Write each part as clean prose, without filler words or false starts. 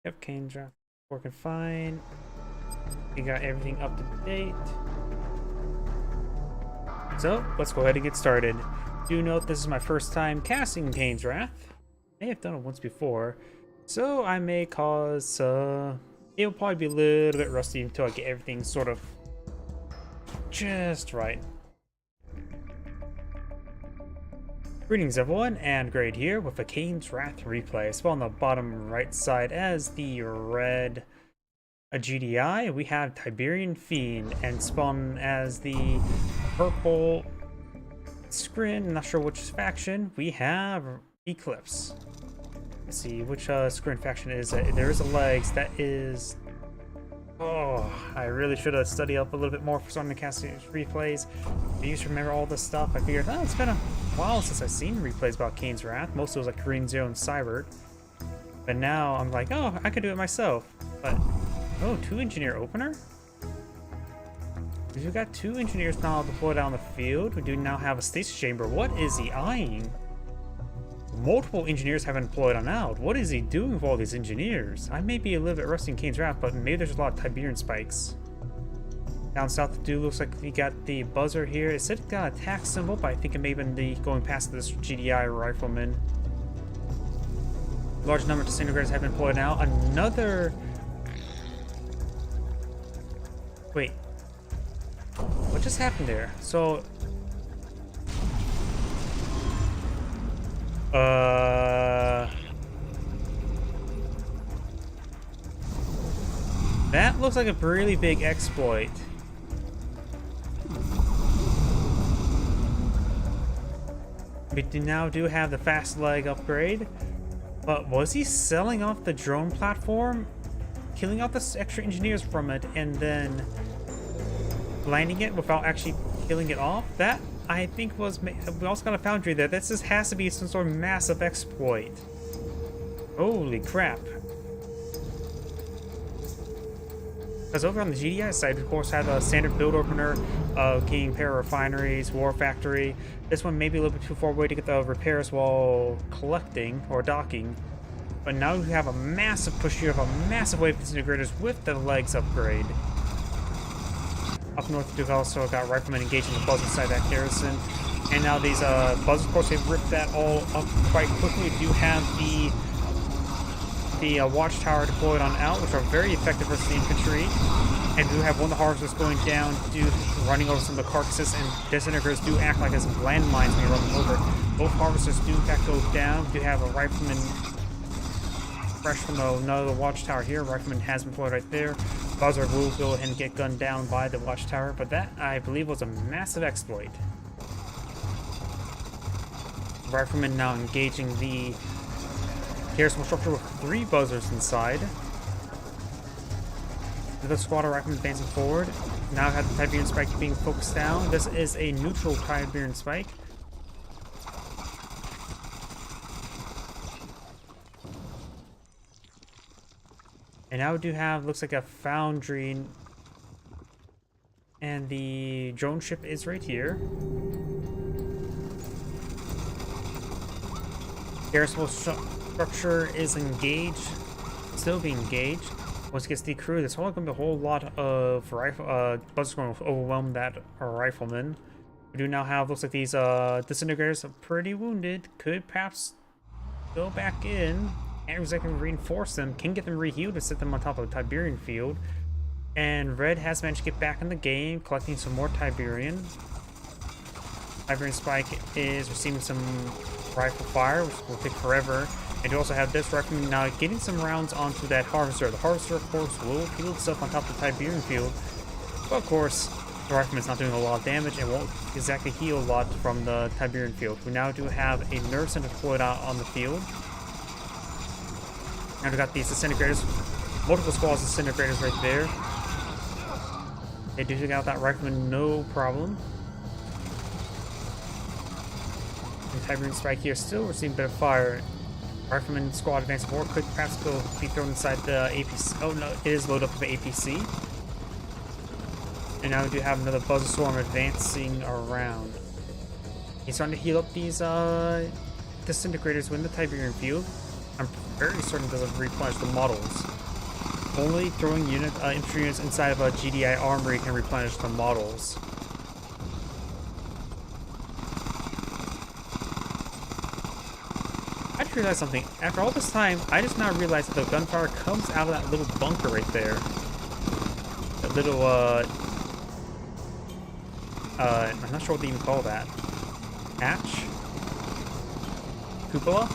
Yep, Kane draft working fine. We got everything up to date. So let's go ahead and get started. Do note this is my first time casting Kane's Wrath. I may have done it once before, so I may cause it'll probably be a little bit rusty until I get everything sort of just right. Greetings everyone, and Grade here with a Kane's Wrath replay. So on the bottom right side as the red GDI, we have Tiberian Fiend, and spawn as the purple screen, not sure which faction, we have Eclipse. Let's see, which screen faction is it? There is a legs, that is... Oh, I really should have studied up a little bit more for starting to cast these replays. I used to remember all this stuff. I figured, oh, it's been a while since I've seen replays about Kane's Wrath. Most of it was like Green Zero and Cybert. But now I'm like, oh, I could do it myself. But, oh, 2 engineer opener? We've got 2 engineers now deployed out on the field. We do now have a stasis chamber. What is he eyeing? Multiple engineers have been deployed on out. What is he doing with all these engineers? I may be a little bit rusty in Kane's Wrath, but maybe there's a lot of Tiberian spikes. Down south, the dude looks like we got the buzzer here. It said it got an attack symbol, but I think it may have been the going past this GDI rifleman. Large number of disintegrators have been deployed now. Another... Wait. What just happened there? So... That looks like a really big exploit. We now do have the fast leg upgrade, but was he selling off the drone platform, killing out the extra engineers from it, and then landing it without actually killing it off? That, I think, was... We also got a foundry there. This just has to be some sort of massive exploit. Holy crap. Because over on the GDI side, we of course have a standard build opener of King Para Refineries, War Factory. This one may be a little bit too far away to get the repairs while collecting or docking. But now we have a massive push here of a massive wave of disintegrators with the legs upgrade. Up north, we've also got riflemen engaging the buzz inside that garrison. And now these buzzers, of course, they've ripped that all up quite quickly. We do have the watchtower deployed on out, which are very effective versus the infantry. And we do have one of the harvesters going down, running over some of the carcasses, and disintegrators do act like as landmines when you run them over. Both harvesters do in fact go down. We do have a rifleman fresh from another watchtower here. Rifleman has been deployed right there. Buzzer will go ahead and get gunned down by the watchtower, but that, I believe, was a massive exploit. Rifleman now engaging the garrison structure with 3 buzzers inside. The squad of riflemen advancing forward. Now have the Tiberian spike being focused down. This is a neutral Tiberian spike. And now we do have, looks like a foundry, and the drone ship is right here. Garrison structure is engaged, still being engaged. Once it gets decrewed, there's only going to be a whole lot of buzzers going to overwhelm that rifleman. We do now have, looks like these disintegrators are pretty wounded. Could perhaps go back in. Can't exactly reinforce them. Can get them rehealed to set them on top of the Tiberian field. And Red has managed to get back in the game, collecting some more Tiberian. Tiberian Spike is receiving some rifle fire, which will take forever. And you also have this rifleman now getting some rounds onto that harvester. The harvester, of course, will heal itself on top of the Tiberian field. But of course, the rifleman's not doing a lot of damage and won't exactly heal a lot from the Tiberian field. We now do have a nerve center deployed out on the field. And we got these disintegrators, multiple squads of disintegrators right there. They do take out that rifleman, no problem. The Tiberian spike here still receiving a bit of fire. Rifleman squad advancing forward could perhaps go be thrown inside the APC. Oh no, it is loaded up with the APC. And now we do have another buzzer swarm advancing around. He's starting to heal up these disintegrators within the Tiberian field. I'm very certain it doesn't replenish the models. Only throwing infantry units inside of a GDI armory can replenish the models. I just realized something. After all this time, I just now realized that the gunfire comes out of that little bunker right there. That little, I'm not sure what they even call that. Hatch? Cupola?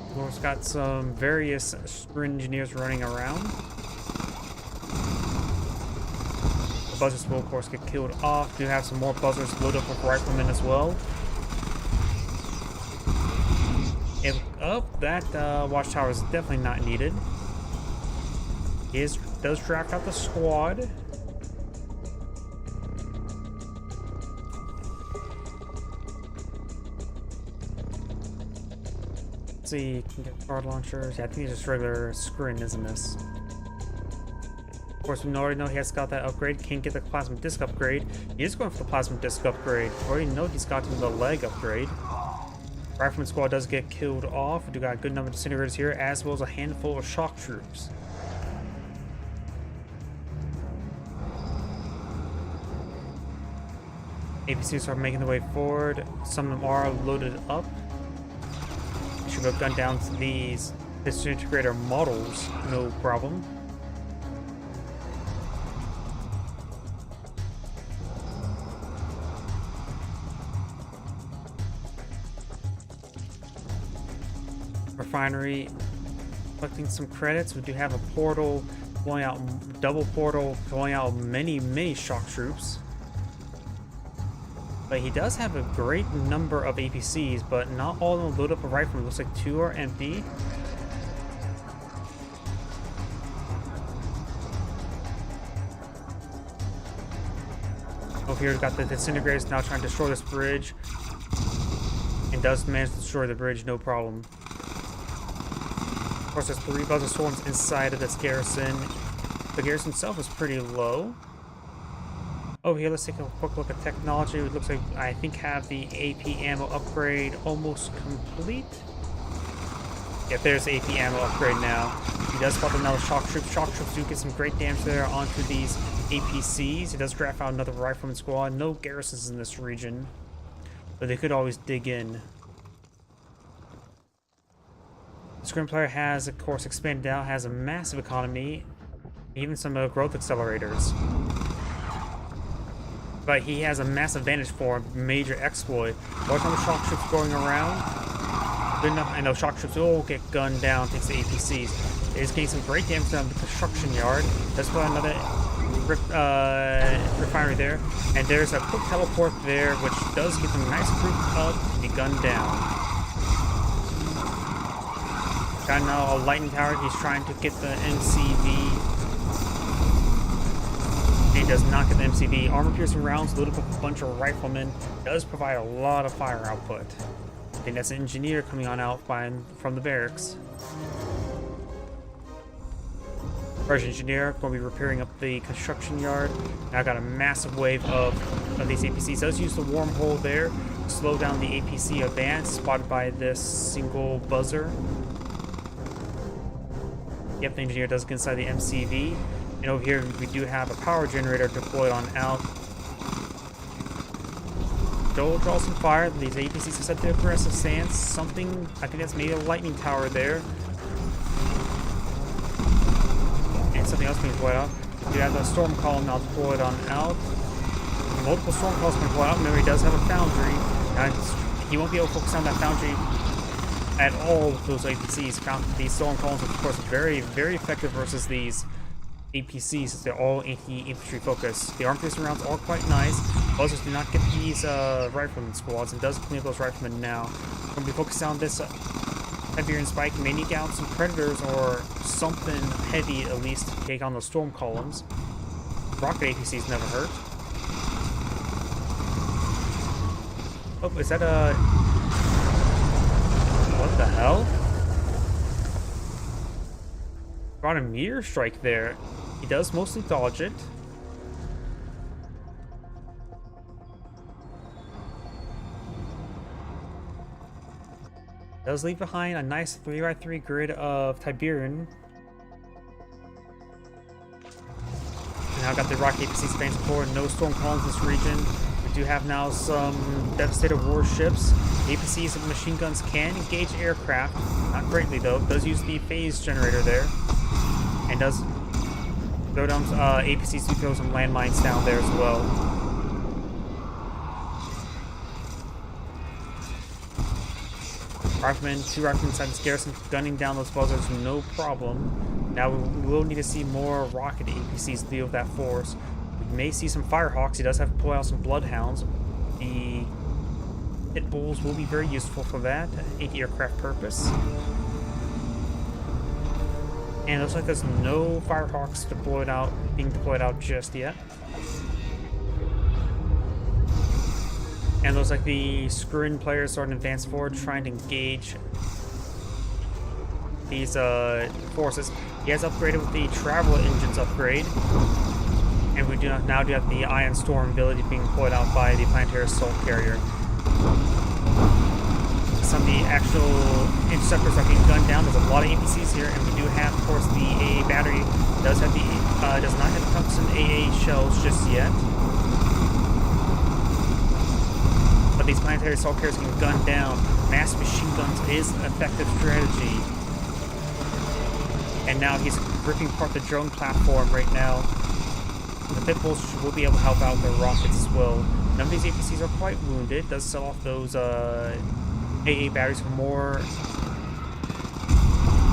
Of course, got some various sprint engineers running around. The buzzers will, of course, get killed off. Do have some more buzzers loaded up with riflemen as well. And, that watchtower is definitely not needed. He does draft out the squad. Let's see, can get card launchers. Yeah, I think it's just regular screen, isn't this? Of course, we already know he has got that upgrade. Can't get the plasma disc upgrade. He is going for the plasma disc upgrade. We already know he's gotten the leg upgrade. Rifleman squad does get killed off. We do got a good number of disintegrators here, as well as a handful of shock troops. APCs are making their way forward. Some of them are loaded up. Should have gunned down to these disintegrator models, no problem. Refinery collecting some credits. We do have a portal blowing out, double portal blowing out many shock troops. But he does have a great number of APCs, but not all of them load up a rifle. It looks like 2 are empty. Over here, we've got the disintegrators now trying to destroy this bridge. And does manage to destroy the bridge, no problem. Of course, there's 3 buzzer swarms inside of this garrison. The garrison itself is pretty low. Over here, let's take a quick look at technology. It looks like I think have the AP ammo upgrade almost complete. Yep, there's AP ammo upgrade now. He does spot another shock troops. Shock troops do get some great damage there onto these APCs. He does draft out another rifleman squad. No garrisons in this region, but they could always dig in. The screen player has, of course, expanded out, has a massive economy, even some growth accelerators. But he has a massive advantage for a major exploit. Watch how the shock troops going around. Good enough. I know shock troops will get gunned down thanks to APCs. It is getting some great damage on the construction yard. Let's put another refinery there. And there's a quick teleport there, which does get them nice group up to be gunned down. Got now a lightning tower. He's trying to get the MCV. He does not get the MCV. Armor-piercing rounds loaded up a bunch of riflemen. Does provide a lot of fire output. I think that's an engineer coming on out from the barracks. First engineer going to be repairing up the construction yard. Now got a massive wave of these APCs. Does use the wormhole there to slow down the APC advance, spotted by this single buzzer. Yep, the engineer does get inside the MCV. And over here, we do have a power generator deployed on out. Still draw some fire. These APCs are set to aggressive stance. Something, I think that's maybe a lightning tower there. And something else being deployed out. We do have the storm column now deployed on out. Multiple storm columns being deployed out. Remember, he does have a foundry. Now, he won't be able to focus on that foundry at all with those APCs. These storm columns are, of course, very effective versus these APCs, since they're all anti-infantry focused. The arm-piercing rounds are quite nice. Buzzers do not get these rifleman squads, and does clean up those riflemen now. We're going to be focused on this heavier and spike. May need out some predators or something heavy at least to take on those storm columns. Rocket APCs never hurt. Oh, is that a... What the hell? Brought a meteor strike there. He does mostly dodge it. Does leave behind a nice 3x3 grid of Tiberian. And now got the Rock APC Spain's forward, no storm columns in this region. We do have now some Devastator warships. APCs and machine guns can engage aircraft, not greatly though. Does use the phase generator there, and does throw down APCs to throw some landmines down there as well. Riflemen, 2 riflemen inside this garrison, gunning down those buzzards, no problem. Now we will need to see more rocket APCs deal with that force. We may see some Firehawks. He does have to pull out some Bloodhounds. The Pit Bulls will be very useful for that, anti-aircraft purpose. And it looks like there's no Firehawks being deployed out just yet. And it looks like the Scrin players are in advance forward trying to engage these forces. He has upgraded with the travel engines upgrade. And we now do have the Ion Storm ability being deployed out by the Planetary Assault Carrier. Some of the actual interceptors are being gunned down. There's a lot of APCs here, and we do have, of course, the AA battery. Does not have tungsten AA shells just yet. But these Planetary Assault Carriers can gun down. Mass machine guns is an effective strategy. And now he's ripping apart the drone platform right now. The Pit Bulls will be able to help out with their rockets as well. None of these APCs are quite wounded. Does sell off those AA batteries for more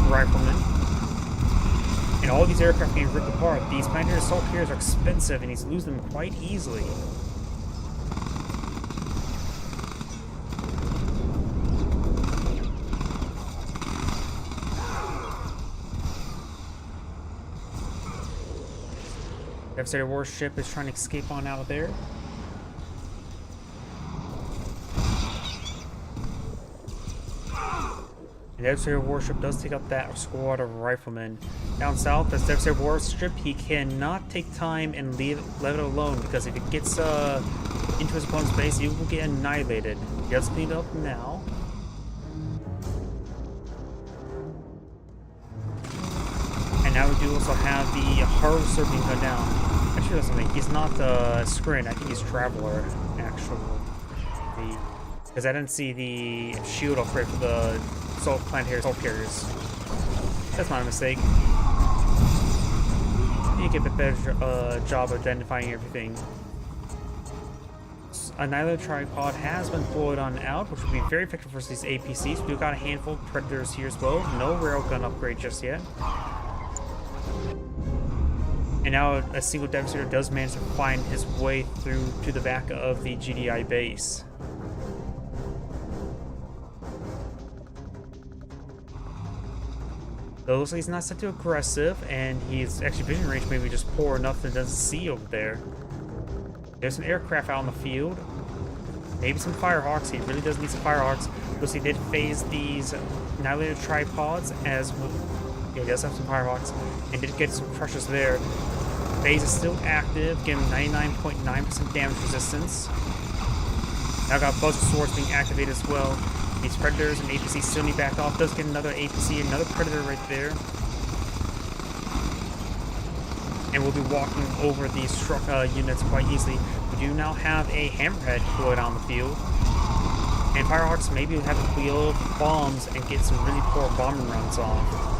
riflemen. And all of these aircraft being ripped apart. These Planetary Assault Carriers are expensive, and he's losing them quite easily. Devastator warship is trying to escape on out of there. The Devastator warship does take out that squad of riflemen. Down south, this Devastator warship, he cannot take time and let it alone, because if it gets into his opponent's base, he will get annihilated. He does clean it up now. And now we do also have the Harvester being gunned down. Actually, that's something. He's not Scrin. I think he's Traveler, actually. Because I didn't see the shield upgrade for the Planetary Assault Carriers. That's not a mistake. You get a bit better job of identifying everything. Annihilator Tripod has been deployed on out, which will be very effective for these APCs. We've got a handful of Predators here as well. No railgun upgrade just yet. And now a single Devastator does manage to find his way through to the back of the GDI base. So it looks like he's not set too aggressive, and he's actually vision range maybe just poor enough that he doesn't see over there. There's an aircraft out in the field. Maybe some Firehawks. He really does need some Firehawks. Because he did phase these Annihilator Tripods as well. Yeah, he does have some Firehawks. And did get some Crushers there. Phase is still active, giving 99.9% damage resistance. Now got Buster Swords being activated as well. These Predators and APCs still need back off. Does get another APC, another Predator right there. And we'll be walking over these struck units quite easily. We do now have a Hammerhead deployed on the field. And Firehawks maybe have to wheel bombs and get some really poor bombing runs off.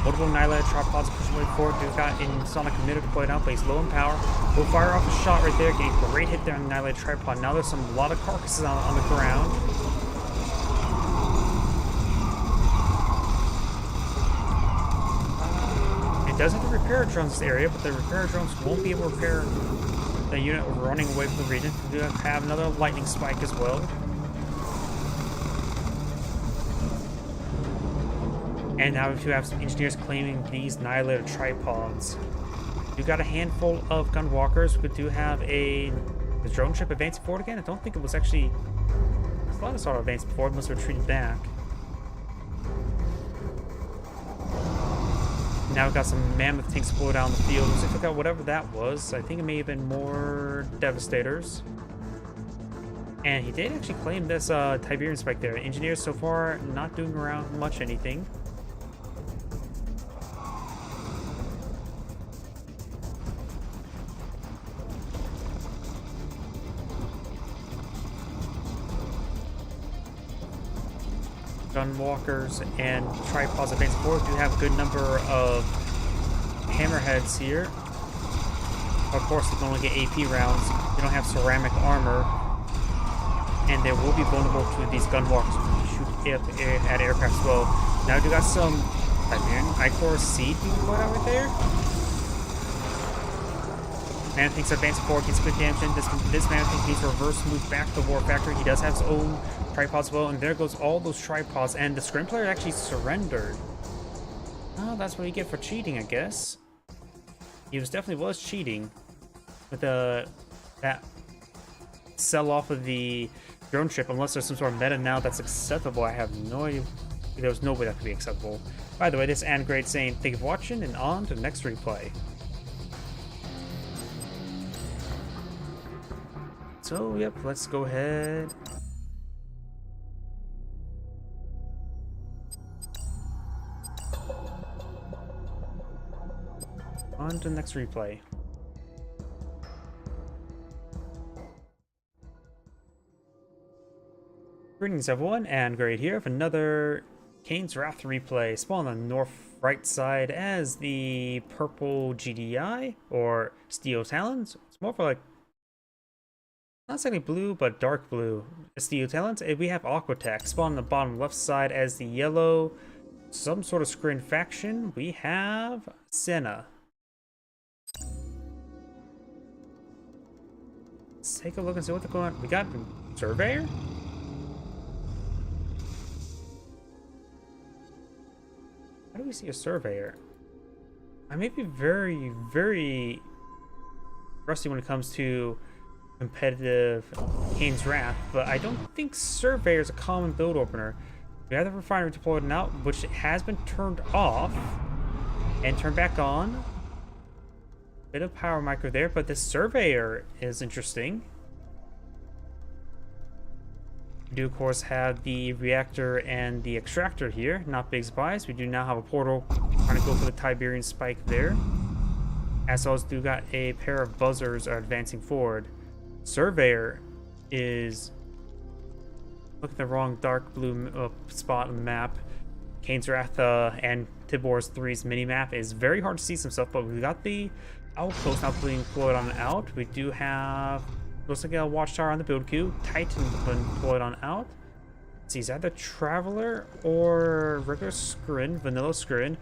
Multiple Annihilator Tripods pushing way forward. We've got in Sonic Emitter deployed out, but he's low in power. We'll fire off a shot right there, getting a great hit there on the Annihilator Tripod. Now there's a lot of carcasses on the ground. It does have the repair drones in this area, but the repair drones won't be able to repair the unit running away from the region. We do have another lightning spike as well. And now we do have some engineers claiming these Annihilator Tripods. We've got a handful of gunwalkers. We do have the drone ship advancing forward again. I don't think it was actually... I thought I saw it advance forward, must have retreated back. Now we've got some mammoth tanks deployed out in the field. Looks like we took out whatever that was. I think it may have been more Devastators. And he did actually claim this Tiberian spike there. Engineers so far not doing around much anything. Gunwalkers and tripods advancing forward do have a good number of hammerheads here. Of course, they can only get AP rounds. They don't have ceramic armor. And they will be vulnerable to these gunwalkers who shoot at aircraft as well. Now we do got some I-Core seed being put out right there. Man thinks advancing forward gets good damage in. This man thinks needs to reverse move back to the war factory. He does have his own tripods as well, and there goes all those tripods. And the scrim player actually surrendered. Oh, that's what you get for cheating, I guess. He definitely was cheating with that sell off of the drone ship, unless there's some sort of meta now that's acceptable. I have no idea. There's no way that could be acceptable. By the way, this is Angrade saying thank you for watching, and on to the next replay. So, yep, let's go ahead. On to the next replay. Greetings everyone, and Great here for another Kane's Wrath replay. Spawn on the north right side as the purple GDI, or Steel Talons. It's more for like, not exactly blue, but dark blue. Steel Talons. And we have Aquatech. Spawn on the bottom left side as the yellow, some sort of screen faction. We have Senna. Let's take a look and see what's going on. We got Surveyor? How do we see a Surveyor? I may be very, very rusty when it comes to competitive Kane's Wrath, but I don't think Surveyor is a common build opener. We have the refinery deployed now, which has been turned off and turned back on. Bit of power micro there, but the Surveyor is interesting. We do, of course, have the reactor and the extractor here. Not big surprise. We do now have a portal trying to go for the Tiberian spike there. As well as do got a pair of buzzers are advancing forward. Surveyor is... Look at the wrong dark blue spot on the map. Kane's Wrath and Tibor's 3's mini-map is very hard to see some stuff, but we got the outpost now being deployed on out. We do have... Looks like a watchtower on the build queue. Titan been deployed on out. Let's see, is that the Traveler or regular Scrin, vanilla Scrin?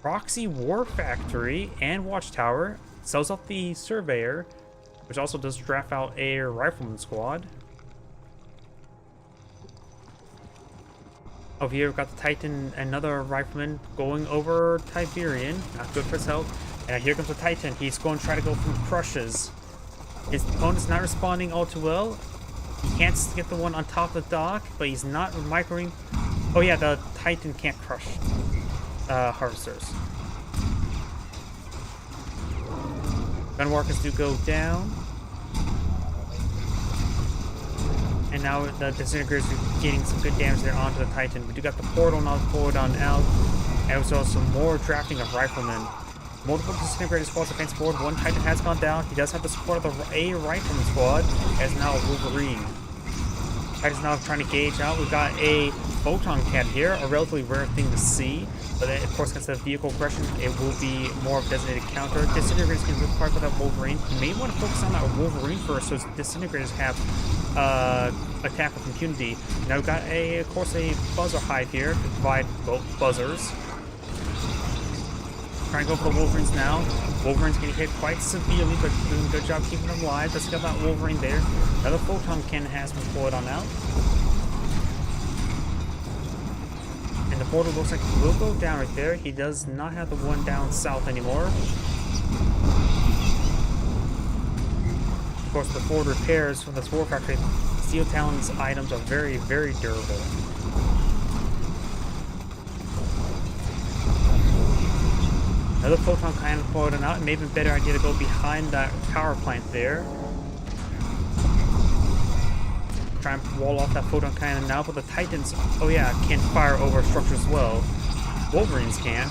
Proxy War Factory and Watchtower sells off the Surveyor, which also does draft out a Rifleman squad. Over here, we've got the Titan, another Rifleman going over Tiberian. Not good for his health. And here comes the Titan. He's going to try to go from crushes. His opponent's not responding all too well. He can't get the one on top of the dock, but he's not microing. Oh yeah, the Titan can't crush harvesters. Gunwalkers do go down. And now the Disintegrators are getting some good damage there onto the Titan. We do got the portal now forward on out. And also some more drafting of Riflemen. Multiple Disintegrator squads advance forward. One Titan has gone down. He does have the support of a Rifleman squad, as now a Wolverine. Titan's now trying to gauge out. We've got a Photon Cat here, a relatively rare thing to see. But then, of course, against the vehicle aggression, it will be more of a designated counter. Disintegrators can move part with that Wolverine. You may want to focus on that Wolverine first, so Disintegrators have attack with impunity. Now we've got, of course, a Buzzer Hive here to provide both buzzers. Trying to go for the Wolverines now. Wolverine's getting hit quite severely, but doing a good job keeping them alive. Let's get that Wolverine there. Another Photon Cannon has been deployed on out. And the portal looks like it will go down right there. He does not have the one down south anymore. Of course, the forward repairs from this war factory, Steel Talon's items are very, very durable. Another Photon Cannon deployed on out. It may be a better idea to go behind that power plant there. try and wall off that photon cannon now, but the Titans, oh yeah, can't fire over structures as well. Wolverines can.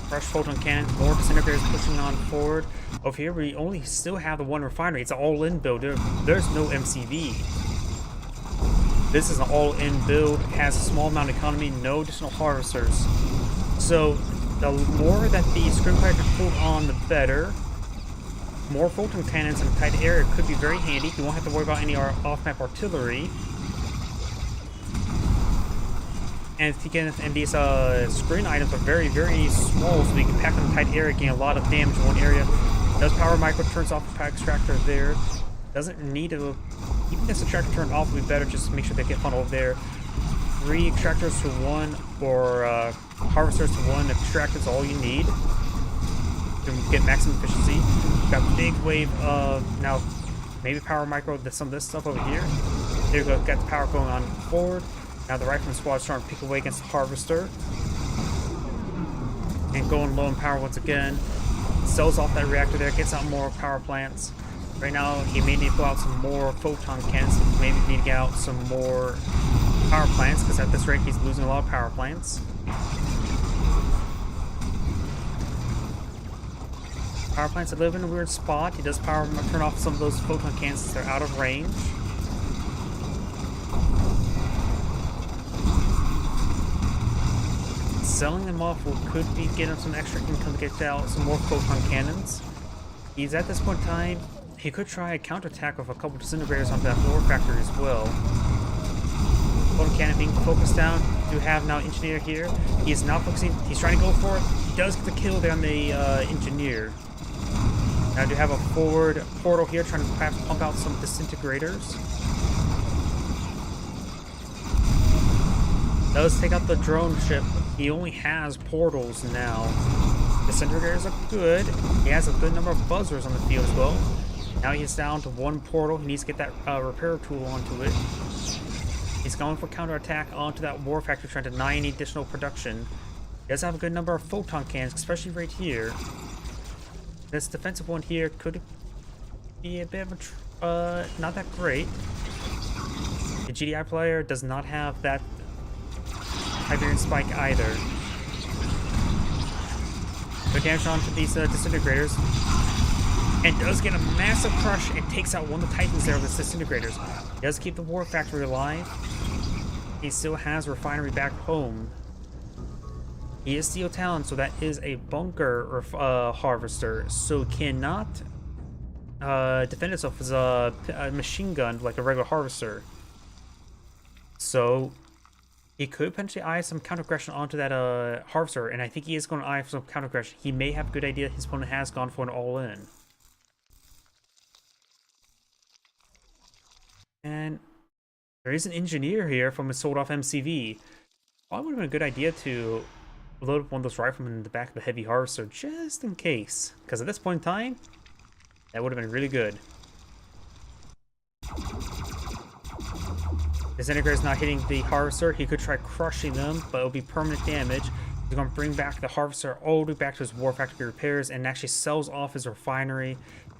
Fresh photon cannon, more disintegrators pushing on forward. Over here, we only still have the one refinery. It's an all-in build. There's no MCV. This is an all-in build, has a small amount of economy, no additional harvesters. So, the more that the scrimfire can hold on, the better. More photon cannons in a tight area could be very handy. You won't have to worry about any off-map artillery. And these screen items are very, very small, so we can pack them in a tight area, gain a lot of damage in one area. Does power micro, turns off the power extractor there. Doesn't need to, even if this extractor turned off, would be better just to make sure they get funneled there. 3 extractors to 1, or harvesters to 1 extractors is all you need to get maximum efficiency. Got a big wave of, now, maybe power micro, some of this stuff over here. There we go, got the power going on forward. Now the rifleman squad's trying to pick away against the harvester. And going low in power once again. Sells off that reactor there, gets out more power plants. Right now, he may need to pull out some more photon cannons. Maybe need to get out some more power plants, because at this rate, he's losing a lot of power plants. Power plants live in a weird spot. He does turn off some of those photon cannons since they're out of range. Selling them off could be getting some extra income to get out some more photon cannons. He's at this point in time, he could try a counterattack with a couple disintegrators onto that lower factory as well. Photon cannon being focused down. We do have now engineer here. He is now focusing, he's trying to go for it. He does get the kill there on the engineer. Now I do have a forward portal here trying to perhaps pump out some disintegrators. Does take out the drone ship. He only has portals now. Disintegrators are good. He has a good number of buzzers on the field as well. Now he's down to 1 portal. He needs to get that repair tool onto it. He's going for counterattack onto that war factory, trying to deny any additional production. He does have a good number of photon cannons, especially right here. This defensive one here could be a bit of a not that great. The GDI player does not have that Iberian Spike either. Good damage onto these disintegrators. And does get a massive crush and takes out one of the Titans there with his disintegrators. He does keep the war factory alive. He still has refinery back home. He is Steel Talon, so that is a bunker harvester, so cannot defend itself as a machine gun like a regular harvester. So he could potentially eye some counter-aggression onto that harvester, and I think he is going to eye some counter-aggression. He may have a good idea his opponent has gone for an all-in. And there is an engineer here from a sold-off MCV. Probably would have been a good idea to load up one of those riflemen in the back of the heavy harvester, just in case. Because at this point in time, that would have been really good. Disintegrator's not hitting the harvester. He could try crushing them, but it'll be permanent damage. He's going to bring back the harvester all the way back to his war factory repairs and actually sells off his refinery.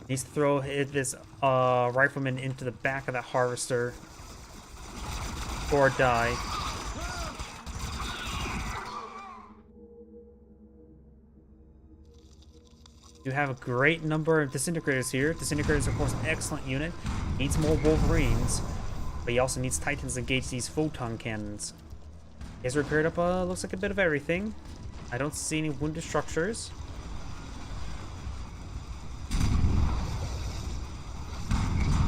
He needs to throw this rifleman into the back of that harvester or die. You have a great number of disintegrators here. Disintegrators, of course, an excellent unit. Needs more Wolverines. But he also needs Titans to engage these photon cannons. He has repaired up, looks like a bit of everything. I don't see any wounded structures.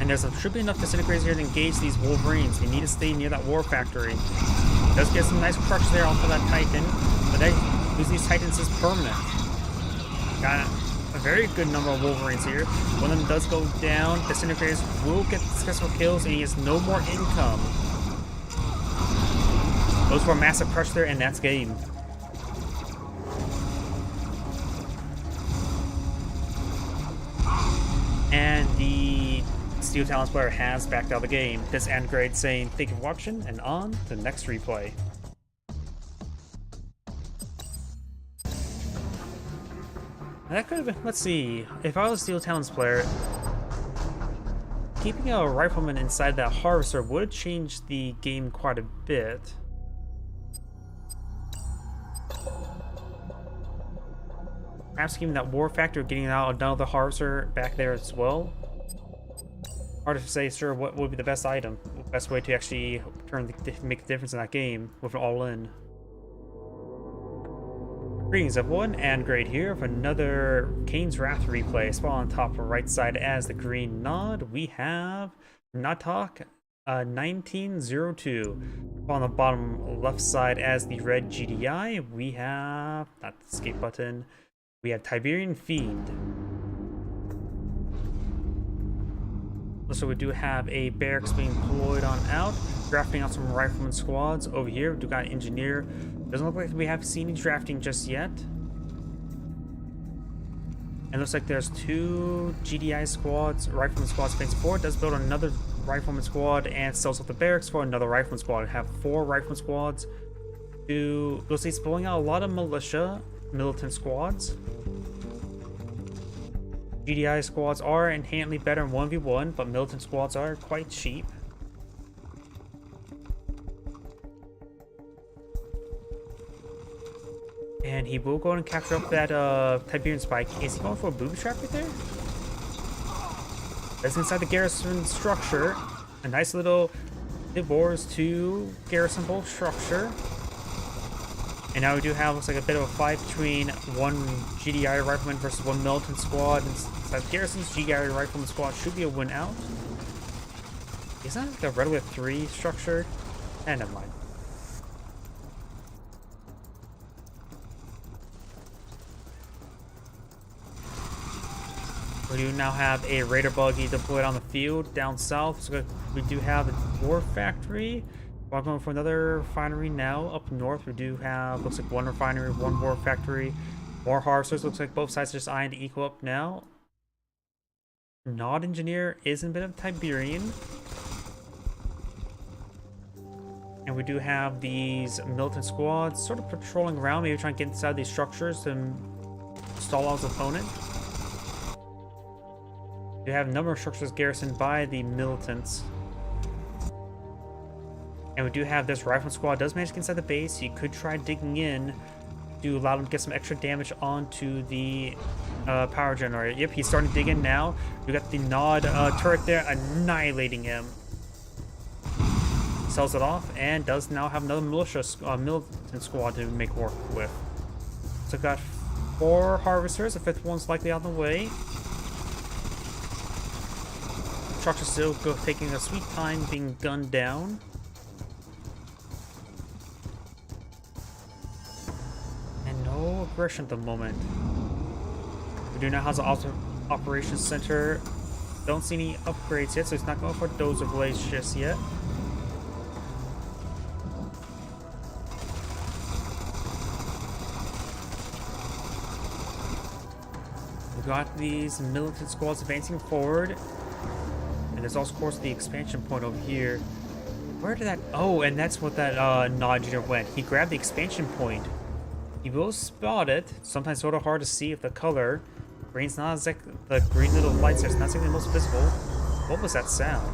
And should be enough disintegrators here to engage these Wolverines. They need to stay near that war factory. Does get some nice crush there off of that Titan. But losing these Titans is permanent. Got a very good number of Wolverines here. One of them does go down. Disintegrators will get successful kills, and he has no more income. Goes for a massive crush there, and that's game. And the Steel Talons player has backed out of the game. This Andgrade saying thank you for watching, and on to the next replay. That could have been, let's see, if I was a Steel Talons player, keeping a rifleman inside that harvester would change the game quite a bit. Perhaps keeping that war factor, getting out another harvester back there as well. Hard to say, sure, what would be the best item, best way to actually make the difference in that game with an all-in. Greetings everyone, and great here for another Kane's Wrath replay. Spot on top right side as the green nod, we have Natok 1902. On the bottom left side as the red GDI, we have, not the escape button, we have Tiberian Fiend. So we do have a barracks being deployed on out, drafting out some rifleman squads over here. We do got an engineer. Doesn't look like we have seen any drafting just yet. And looks like there's 2 GDI squads, rifleman squads facing forward. Does build another rifleman squad and sells off the barracks for another rifleman squad. We have 4 rifleman squads. Looks like he's pulling out a lot of militant squads. GDI squads are inherently better in 1v1, but militant squads are quite cheap. And he will go and capture up that Tiberian spike. Is he going for a booby trap right there? That's inside the garrison structure. A nice little divorce to garrison bolt structure. And now we do have, looks like a bit of a fight between one GDI rifleman versus one militant squad. Inside the garrison's GDI rifleman squad should be a win out. Isn't that like a red with 3 structure? And never mind. We do now have a raider buggy deployed on the field down south. So we do have a war factory. We're going for another refinery now. Up north, we do have, looks like 1 refinery, 1 war factory, more harvesters. Looks like both sides are just eyeing to equal up now. Nod engineer is in a bit of Tiberian. And we do have these militant squads sort of patrolling around, maybe trying to get inside these structures to stall out his opponent. We have a number of structures garrisoned by the militants. And we do have this rifleman squad does manage to get inside the base. He could try digging in to allow him to get some extra damage onto the power generator. Yep, he's starting to dig in now. We got the Nod turret there, annihilating him. Sells it off and does now have another militant squad to make work with. So got 4 harvesters. The 5th one's likely on the way. Trucks are still taking a sweet time being gunned down. No aggression at the moment. We do now have the operations center. Don't see any upgrades yet, so it's not going for dozer blades just yet. We got these militant squads advancing forward, and there's also, of course, the expansion point over here. Where did that? Oh, and that's what that Nod engineer went. He grabbed the expansion point. He will spot it. Sometimes sort of hard to see if the color. Green's not exactly, the green little lights there, it's not exactly the most visible. What was that sound?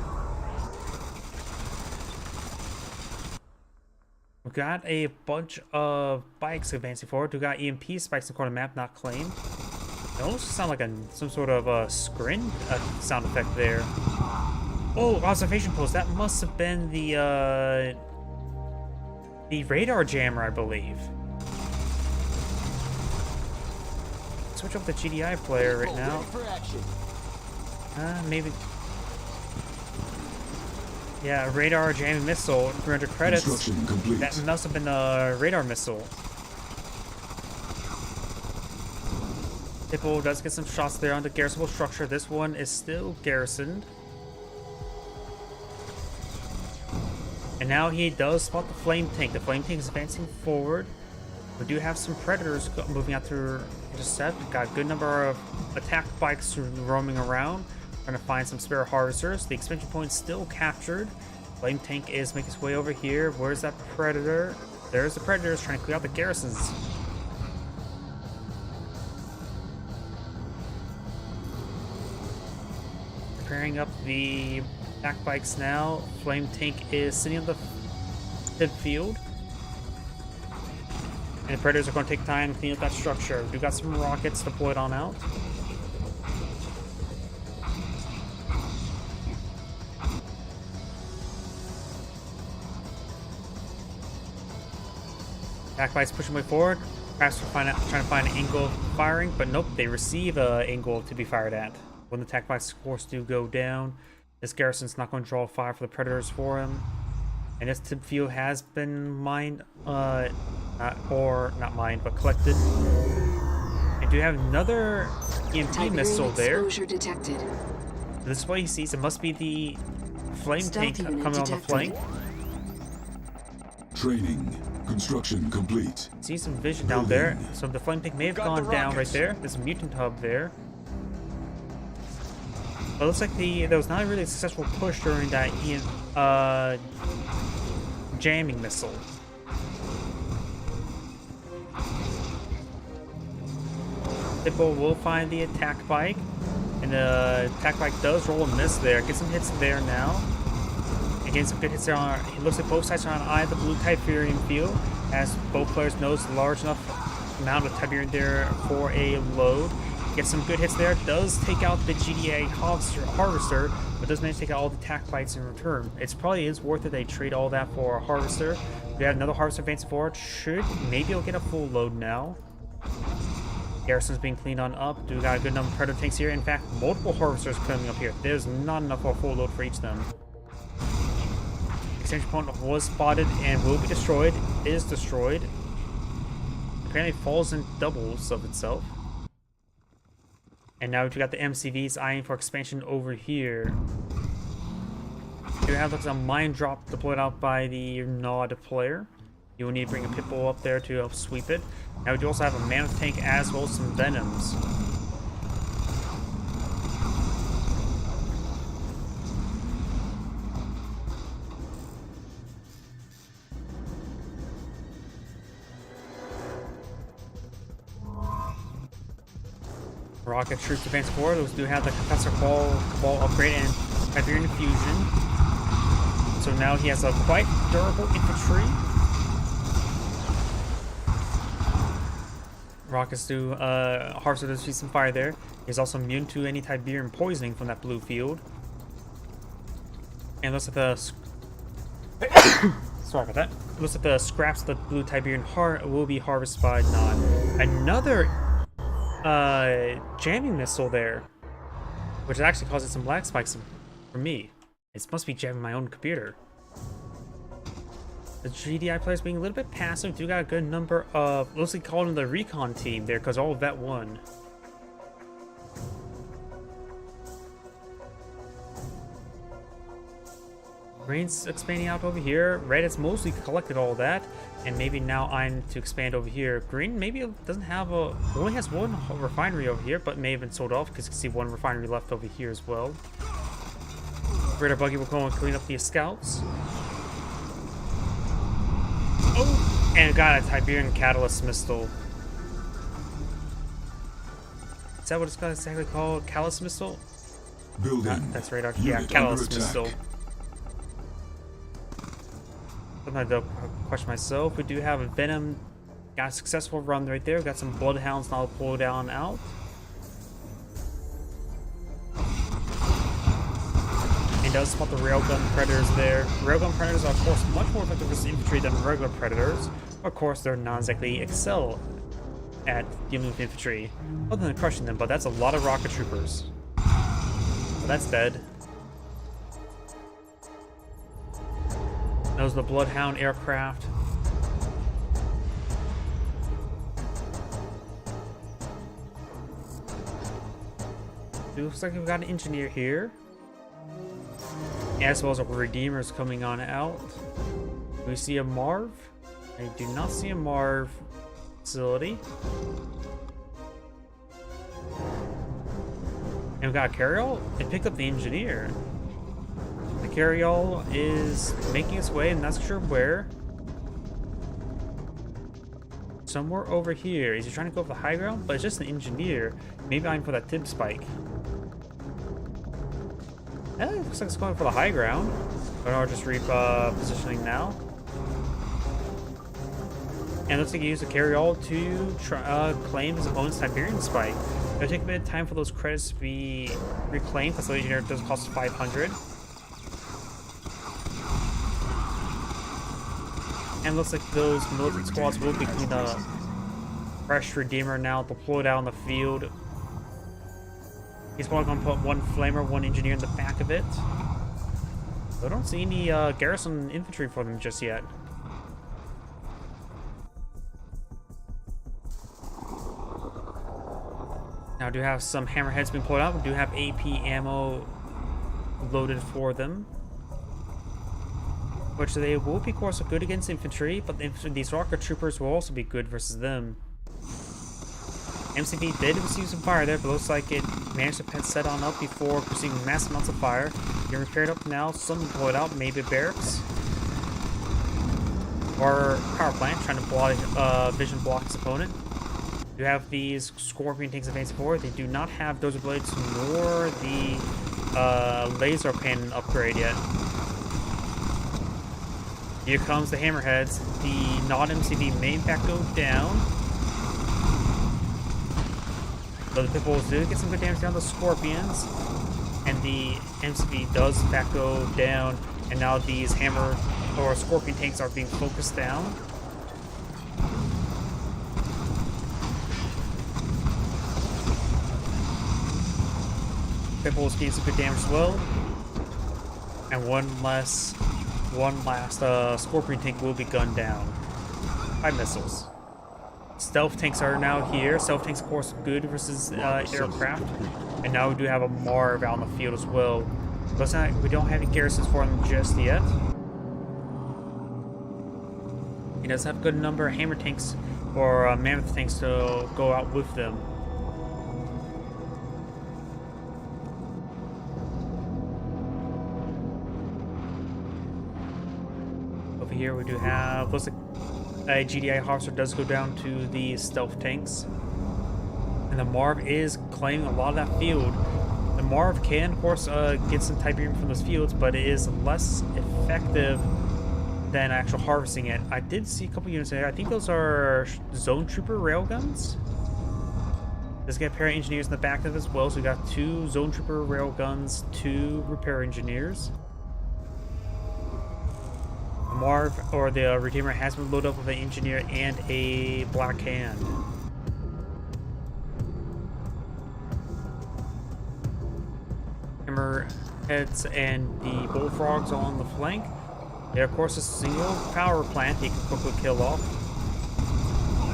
We got a bunch of bikes advancing forward. We got EMP spikes in the corner map not claimed. It almost sound like some sort of screen sound effect there. Oh, observation post. That must have been the radar jammer, I believe. Switch up the GDI player right now. Maybe. Yeah, radar jamming missile, 300 credits. That must have been the radar missile. Hippo does get some shots there on the garrisonable structure. This one is still garrisoned. And now he does spot the flame tank. The flame tank is advancing forward. We do have some predators moving out through intercept. Got a good number of attack bikes roaming around, trying to find some spare harvesters. The expansion point still captured. Flame tank is making its way over here. Where's that predator? There's the predators trying to clear out the garrisons. pairing up the attack bikes now. Flame tank is sitting on the field. And the Predators are going to take time to clean up that structure. We've got some rockets deployed on out. Attack bikes pushing way forward. Perhaps trying to find an angle of firing, but nope, they receive an angle to be fired at. When the attack bikes, of course, do go down, this garrison's not going to draw fire for the Predators for him. And this tip field has been mined, not mined, but collected. And do have another EMP missile there. Detected. This is what he sees. It must be the flame tank coming on the flank. Training. Construction complete. See some vision down there. So the flame tank may have gone down right there. There's a mutant hub there. But it looks like there was not really a successful push during that jamming missile. Hippo will find the attack bike. And the attack bike does roll a miss there. Get some hits there now. Again, some good hits there on. It looks like both sides are on eye of the blue Tiberium field, as both players know it's a large enough amount of Tiberium there for a load. Gets some good hits there. Does take out the GDA harvester, but does manage to take out all the attack bites in return. It probably is worth it. They trade all that for a harvester. We have another harvester advancing forward. Maybe he'll get a full load now. Garrison's being cleaned on up. Do we got a good number of Predator tanks here? In fact, multiple harvesters coming up here. There's not enough for a full load for each of them. Extension point was spotted and will be destroyed. Is destroyed. Apparently falls in doubles of itself. And now we've got the MCVs eyeing for expansion over here. You have a mine drop deployed out by the Nod player. You will need to bring a Pitbull up there to help sweep it. Now we do also have a Mammoth tank as well as some Venoms. Rocket troops advance forward. Those do have the Professor Ball upgrade and Tiberian Fusion. So now he has a quite durable infantry. Rockets do, Harvester does see some fire there. He's also immune to any Tiberian poisoning from that blue field. And looks at the... Sorry about that. Looks at the scraps of the blue Tiberian will be harvested by Nod. Another jamming missile there, which actually causes some lag spikes for me. It must be jamming my own computer. The GDI players being a little bit passive. Do got a good number of, looks like calling the recon team there because all of that won. Green's expanding out over here. Red has mostly collected all that, and maybe now I'm to expand over here. Green maybe doesn't have only has one refinery over here, but may have been sold off because you can see one refinery left over here as well. Radar buggy will go and clean up the scouts. Oh, and got a Tiberian catalyst missile. Is that what it's exactly called? Catalyst missile? Building. That's radar. Yeah, catalyst missile. Sometimes I'll question myself. We do have a Venom. Got a successful run right there. We've got some Bloodhounds now pull down out. And does spot the Railgun Predators there. Railgun Predators are, of course, much more effective against infantry than regular Predators. Of course, they're not exactly excel at dealing with infantry, other than crushing them, but that's a lot of rocket troopers. So that's dead. Those are the Bloodhound aircraft. It looks like we've got an engineer here. As well as a Redeemer's coming on out. Do we see a Marv? I do not see a Marv facility. And we've got a carryall. It picked up the engineer. The carryall is making its way, and not sure where. Somewhere over here. Is he trying to go for the high ground? But it's just an engineer. Maybe I'm for that tip spike. It looks like it's going for the high ground. But I'll just repositioning now. And it looks like he used a carry all to claim his opponent's Tiberian Spike. It'll take a bit of time for those credits to be reclaimed, because the Legionnaire does cost 500. And it looks like those militant squads will be cleaned up. Fresh Redeemer now deployed out on the field. He's probably going to put one Flamer, one Engineer in the back of it. I don't see any garrison infantry for them just yet. Now, I do have some hammerheads being pulled out. We do have AP ammo loaded for them, which they will be, of course, good against infantry, but these rocket troopers will also be good versus them. MCV did receive some fire there, but looks like it managed to set on up before receiving massive amounts of fire. Getting repaired up now, some deployed out, maybe barracks. Or power plant, trying to vision block his opponent. You have these Scorpion tanks advancing forward. They do not have dozer blades nor the laser cannon upgrade yet. Here comes the hammerheads. The non-MCV may in fact go down. So the Pitbulls do get some good damage down the Scorpions. And the MCV does in fact go down. And now these hammer or Scorpion tanks are being focused down. Pitbulls gain some good damage as well. And one last Scorpion tank will be gunned down by missiles. Stealth tanks are now here. Stealth tanks, of course, good versus aircraft. And now we do have a Marv out on the field as well. But we don't have any garrisons for him just yet. He does have a good number of hammer tanks or mammoth tanks to go out with them. Here we do have, looks like a GDI Hawser does go down to the stealth tanks, and the Marv is claiming a lot of that field. The Marv can, of course, get some Tiberium from those fields, but it is less effective than actual harvesting it. I did see a couple units there. I think those are Zone Trooper railguns. Does get a pair of engineers in the back of it as well, so we got 2 Zone Trooper railguns, 2 repair engineers. Marv, or the Redeemer, has been loaded up with an engineer and a black hand. Hammerheads and the Bullfrogs on the flank. There, of course, a single power plant he can quickly kill off.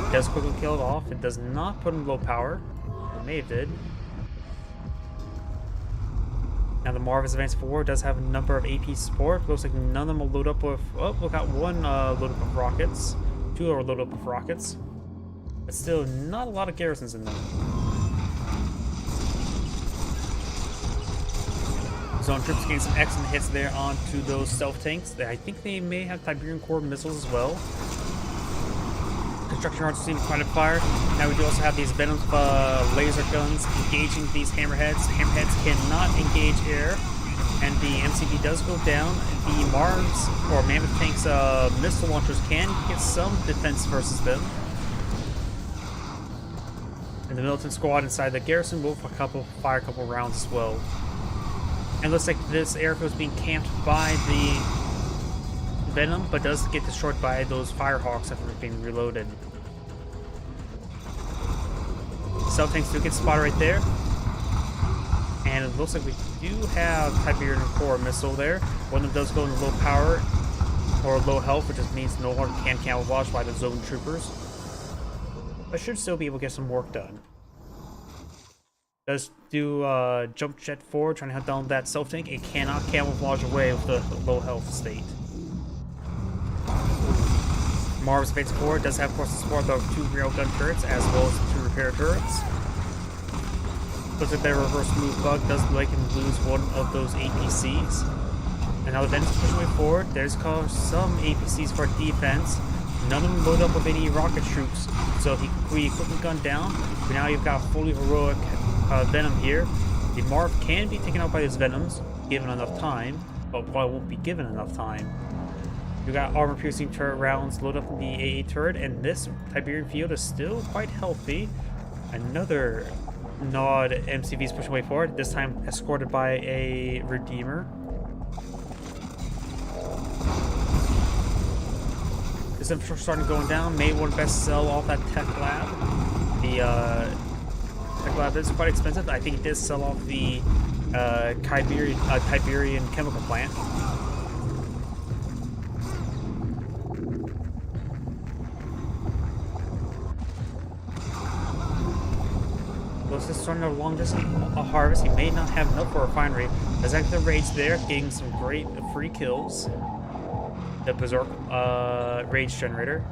It does quickly kill it off. It does not put in low power. It may have did. Now the Marv is advanced forward, does have a number of AP support. Looks like none of them will load up with... Oh, we got one loaded up with rockets. 2 are loaded up with rockets. But still, not a lot of garrisons in them. Zone troops getting some excellent hits there onto those stealth tanks. I think they may have Tiberium Core missiles as well. Construction yards seem quite a fire. Now we do also have these Venom laser guns engaging these hammerheads. Hammerheads cannot engage air, and the MCV does go down. The Marvs or Mammoth tanks missile launchers can get some defense versus them. And the militant squad inside the garrison will fire a couple rounds as well. And it looks like this airfield is being camped by the Venom, but does get destroyed by those Firehawks after being reloaded. Stealth tanks do get spotted right there. And it looks like we do have Tiberian Core missile there. One of them does go into low power or low health, which just means no longer can camouflage by the zone troopers. But should still be able to get some work done. Does do jump jet forward, trying to hunt down that stealth tank. It cannot camouflage away with the low health state. Marv's advance forward does have, of course, the support of 2 railgun turrets as well as 2 repair turrets. Looks like their reverse move bug does make him lose one of those APCs. And now the Venom's pushing way forward. There's some APCs for defense. None of them load up with any rocket troops, so he can be quickly gunned down. But now you've got fully heroic Venom here. The Marv can be taken out by his Venoms. given enough time, but probably won't be given enough time. You got armor-piercing turret rounds loaded up in the AA turret, and this Tiberian field is still quite healthy. Another Nod MCV is pushing way forward, this time escorted by a Redeemer. This infrastructure starting going down. May want to best sell off that tech lab. The tech lab is quite expensive. I think it did sell off the Tiberian chemical plant. This is starting a long distance harvest. He may not have enough for a refinery. There's actually the raids there, getting some great free kills. The Berserk rage generator.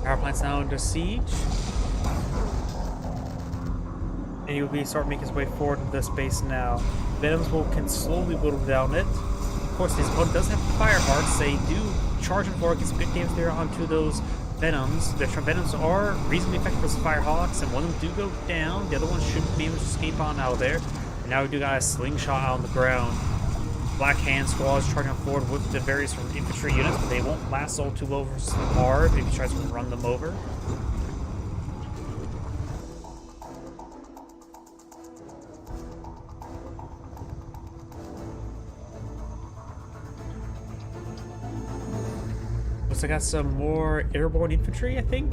Power plant's now under siege. And he will start making his way forward into this base now. Venoms can slowly whittle down it. Of course, his opponent does have fire hearts. They do charge him forward, gets good damage there onto those Venoms. The Venoms are reasonably effective as Firehawks, and one of them do go down. The other one should be able to escape on out of there. And now we do got a slingshot out on the ground. Black Hand Squad is charging forward with the various infantry units, but they won't last all too well versus Marv if he tries to run them over. I got some more airborne infantry, I think.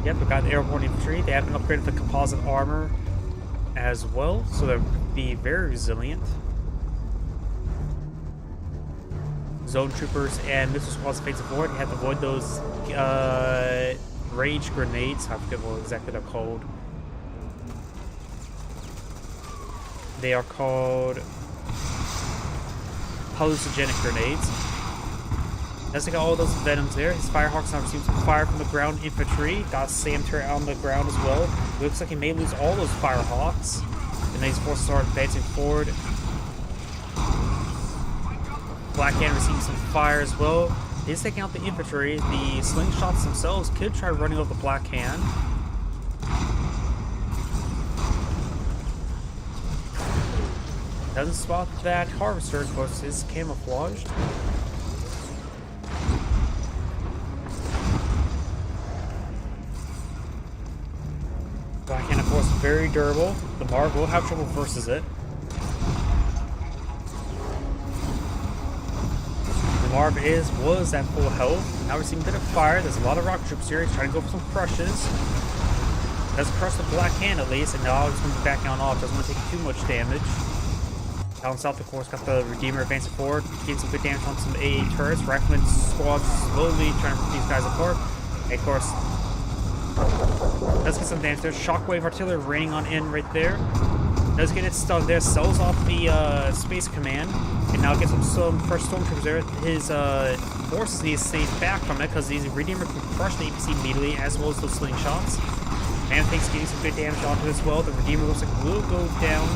Yep, we got airborne infantry. They have been upgraded to composite armor as well, so they'll be very resilient. Zone troopers and missile squads face forward. You have to avoid those rage grenades. I forget what exactly they're called. They are called hallucinogenic grenades. As they got all those Venoms there, his Firehawks now receive some fire from the ground infantry. Got a SAM turret on the ground as well. It looks like he may lose all those Firehawks. And these forces are advancing forward. Black Hand receiving some fire as well. He's taking out the infantry. The slingshots themselves could try running over the Black Hand. Doesn't spot that harvester, of course, is camouflaged. Black Hand, of course, very durable. The Marv will have trouble versus it. The Marv was at full health. Now we're seeing a bit of fire. There's a lot of rocket troops here. He's trying to go for some crushes. Does crush the Black Hand at least, and now it's going to be back on off. Doesn't want to take too much damage. Down south, of course, got the Redeemer advancing forward, getting some good damage on some AA turrets. Rifleman squad slowly trying to put these guys apart. And of course, does get some damage there. Shockwave artillery raining on in right there. Does get it stunned there. Sells off the Space Command. And now gets some fresh stormtroopers there. His forces need to stay back from it because these Redeemer can crush the APC immediately, as well as those slingshots. Manthing's getting some good damage onto it as well. The Redeemer looks like will go down.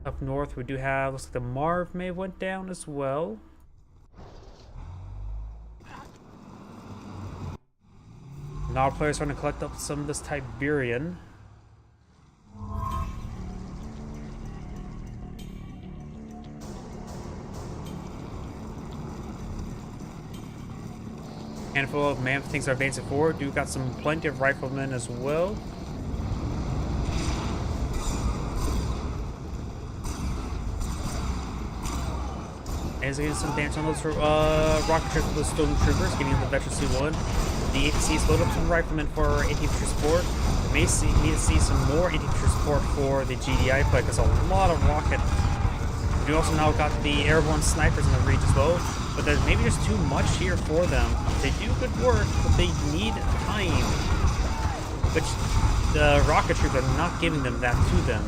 Up north, we do have, looks like the Marv may have went down as well. Now our players are trying to collect up some of this Tiberian. Handful of Mammoth things are advancing forward. Do got some plenty of riflemen as well. As getting some damage on those rocket ships with those stormtroopers, getting on the Veteran C1. The APCs load up some riflemen for anti-infantry support. We may need to see some more anti-infantry support for the GDI play because a lot of rocket. We also now got the airborne snipers in the reach as well, but there's maybe just too much here for them. They do good work, but they need time, which the rocket troops are not giving them that to them.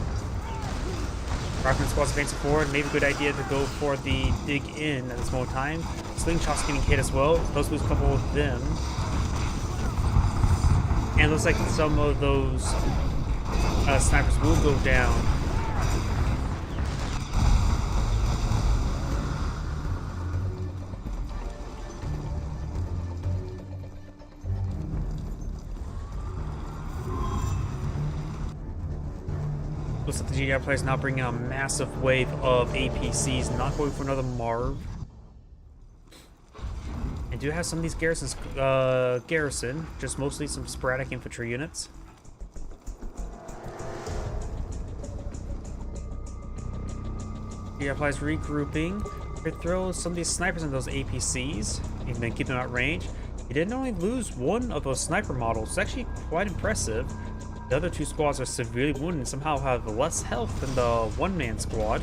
Rockman squad's advancing forward. Maybe a good idea to go for the dig in at this moment in time. Slingshot's getting hit as well. Those lose a couple of them. And it looks like some of those snipers will go down. Looks like the GDI players now bringing a massive wave of APCs, not going for another Marv. And do have some of these garrisons garrison, just mostly some sporadic infantry units. GDI players regrouping. They throw some of these snipers in those APCs and then keep them at range. He didn't only lose one of those sniper models. It's actually quite impressive. The other two squads are severely wounded and somehow have less health than the one-man squad.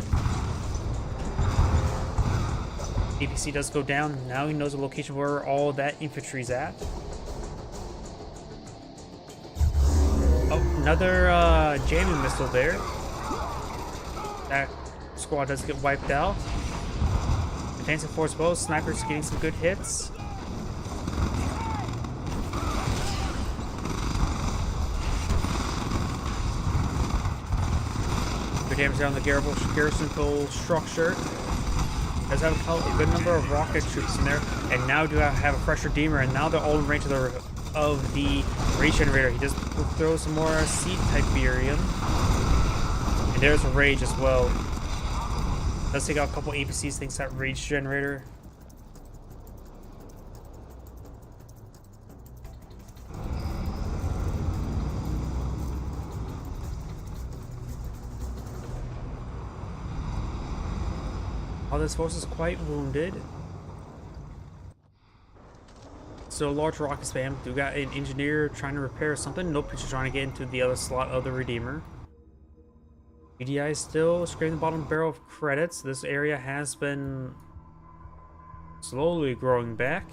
APC does go down. Now he knows the location where all that infantry's at. Oh, another jamming missile there. That squad does get wiped out. Advancing force both. Snipers getting some good hits. Good damage down the garrison structure. Does have a good number of rocket troops in there, and now do have a fresh redeemer, and now they're all in range of the rage generator. He just throws some more seed type barium, and there's a rage as well. Does take out a couple APCs, thinks that rage generator. All this force is quite wounded. So large rocket spam. Do got an engineer trying to repair something. Nope, he's trying to get into the other slot of the redeemer. GDI is still scraping the bottom barrel of credits. This area has been slowly growing back.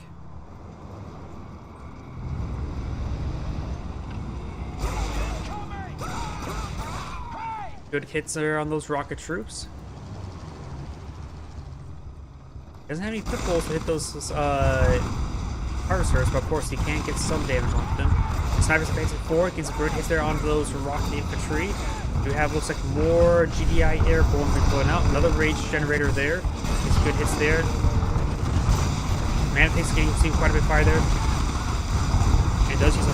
Good hits there on those rocket troops. Doesn't have any pit bulls to hit those harvesters, but of course he can get some damage onto them. The snipers advancing forward, gets some good hits there onto those rocket infantry. We have, looks like, more GDI airborne going out. Another rage generator there. Gets good hits there. Manifest getting seen quite a bit of fire there. It does use a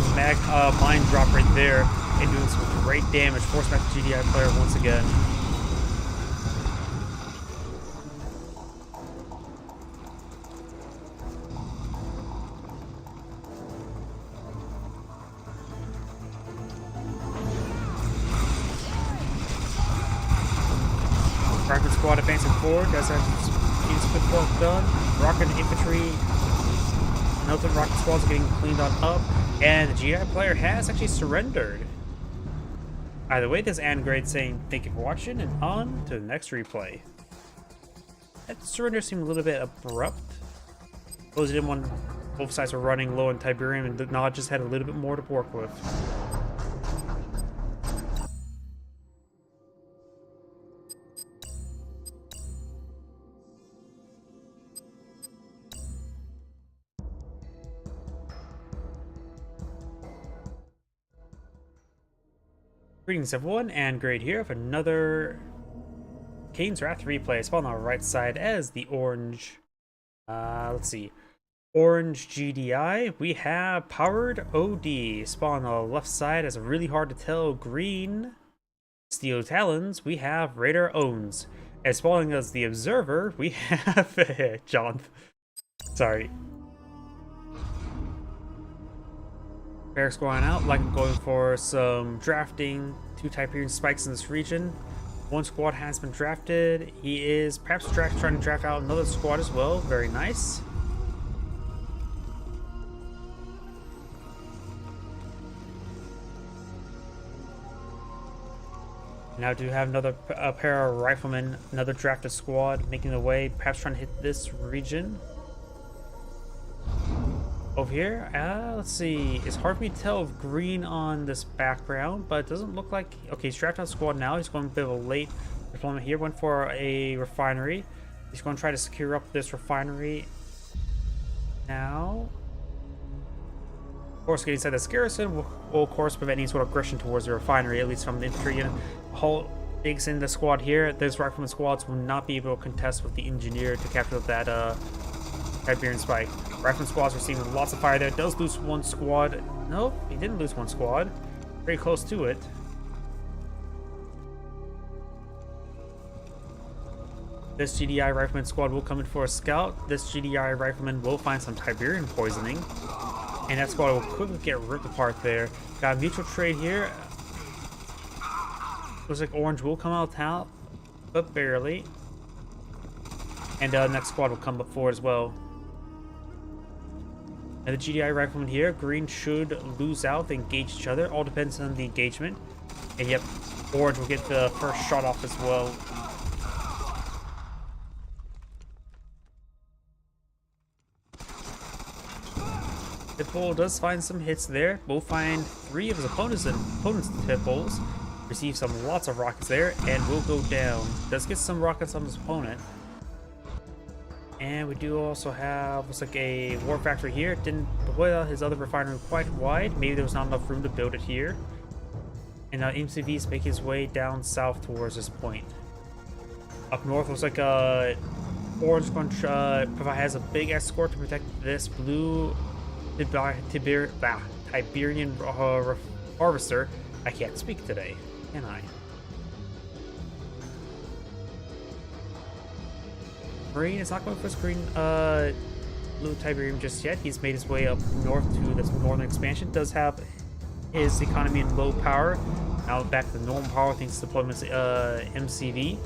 mine drop right there and doing some great damage. Force back the GDI player once again. Rocket squad advancing forward, does have good work done. Rocket infantry, another rocket squads are getting cleaned on up, and the GI player has actually surrendered. Either way, this Angrade saying thank you for watching, and on to the next replay. That surrender seemed a little bit abrupt. Those didn't want both sides were running low on Tiberium, and the Nod just had a little bit more to work with. Greetings everyone, and Grade here with another Kane's Wrath replay. Spawn on the right side as the orange, let's see, orange GDI. We have Powered OD. Spawn on the left side as a really hard to tell green Steel Talons. We have Raider Owns. As spawning as the Observer, we have John. Sorry. Barracks going out, like I'm going for some drafting. 2 Tiberian spikes in this region. 1 squad has been drafted. He is perhaps trying to draft out another squad as well. Very nice. Now do have another pair of riflemen, another drafted squad making their way, perhaps trying to hit this region. Over here, let's see. It's hard for me to tell if green on this background, but it doesn't look like. Okay, he's drafted out squad now. He's going a bit of a late deployment here. Went for a refinery. He's going to try to secure up this refinery now. Of course, getting inside this garrison will of course prevent any sort of aggression towards the refinery, at least from the infantry unit. Hull digs in the squad here. This rifleman squads will not be able to contest with the engineer to capture that Tiberian spike. Rifleman squads receiving lots of fire there. Does lose 1 squad. Nope, he didn't lose 1 squad. Very close to it. This GDI rifleman squad will come in for a scout. This GDI rifleman will find some Tiberian poisoning. And that squad will quickly get ripped apart there. Got a mutual trade here. Looks like Orange will come out of town, but barely. And next squad will come up forward as well. And the GDI rifleman here, Green should lose out, they engage each other. All depends on the engagement. And yep, Orange will get the first shot off as well. Pitbull does find some hits there. We'll find 3 of his opponents Pitbulls. Receive some lots of rockets there, and will go down. Does get some rockets on his opponent. And we do also have, looks like a war factory here. Didn't deploy his other refinery quite wide. Maybe there was not enough room to build it here. And now MCV is making his way down south towards this point. Up north, looks like Orange has a big escort to protect this blue Tiberian harvester. I can't speak today, can I? Green is not going for his green blue Tiberium just yet. He's made his way up north to this northern expansion. Does have his economy in low power. Now back to normal power thanks to deployments MCV.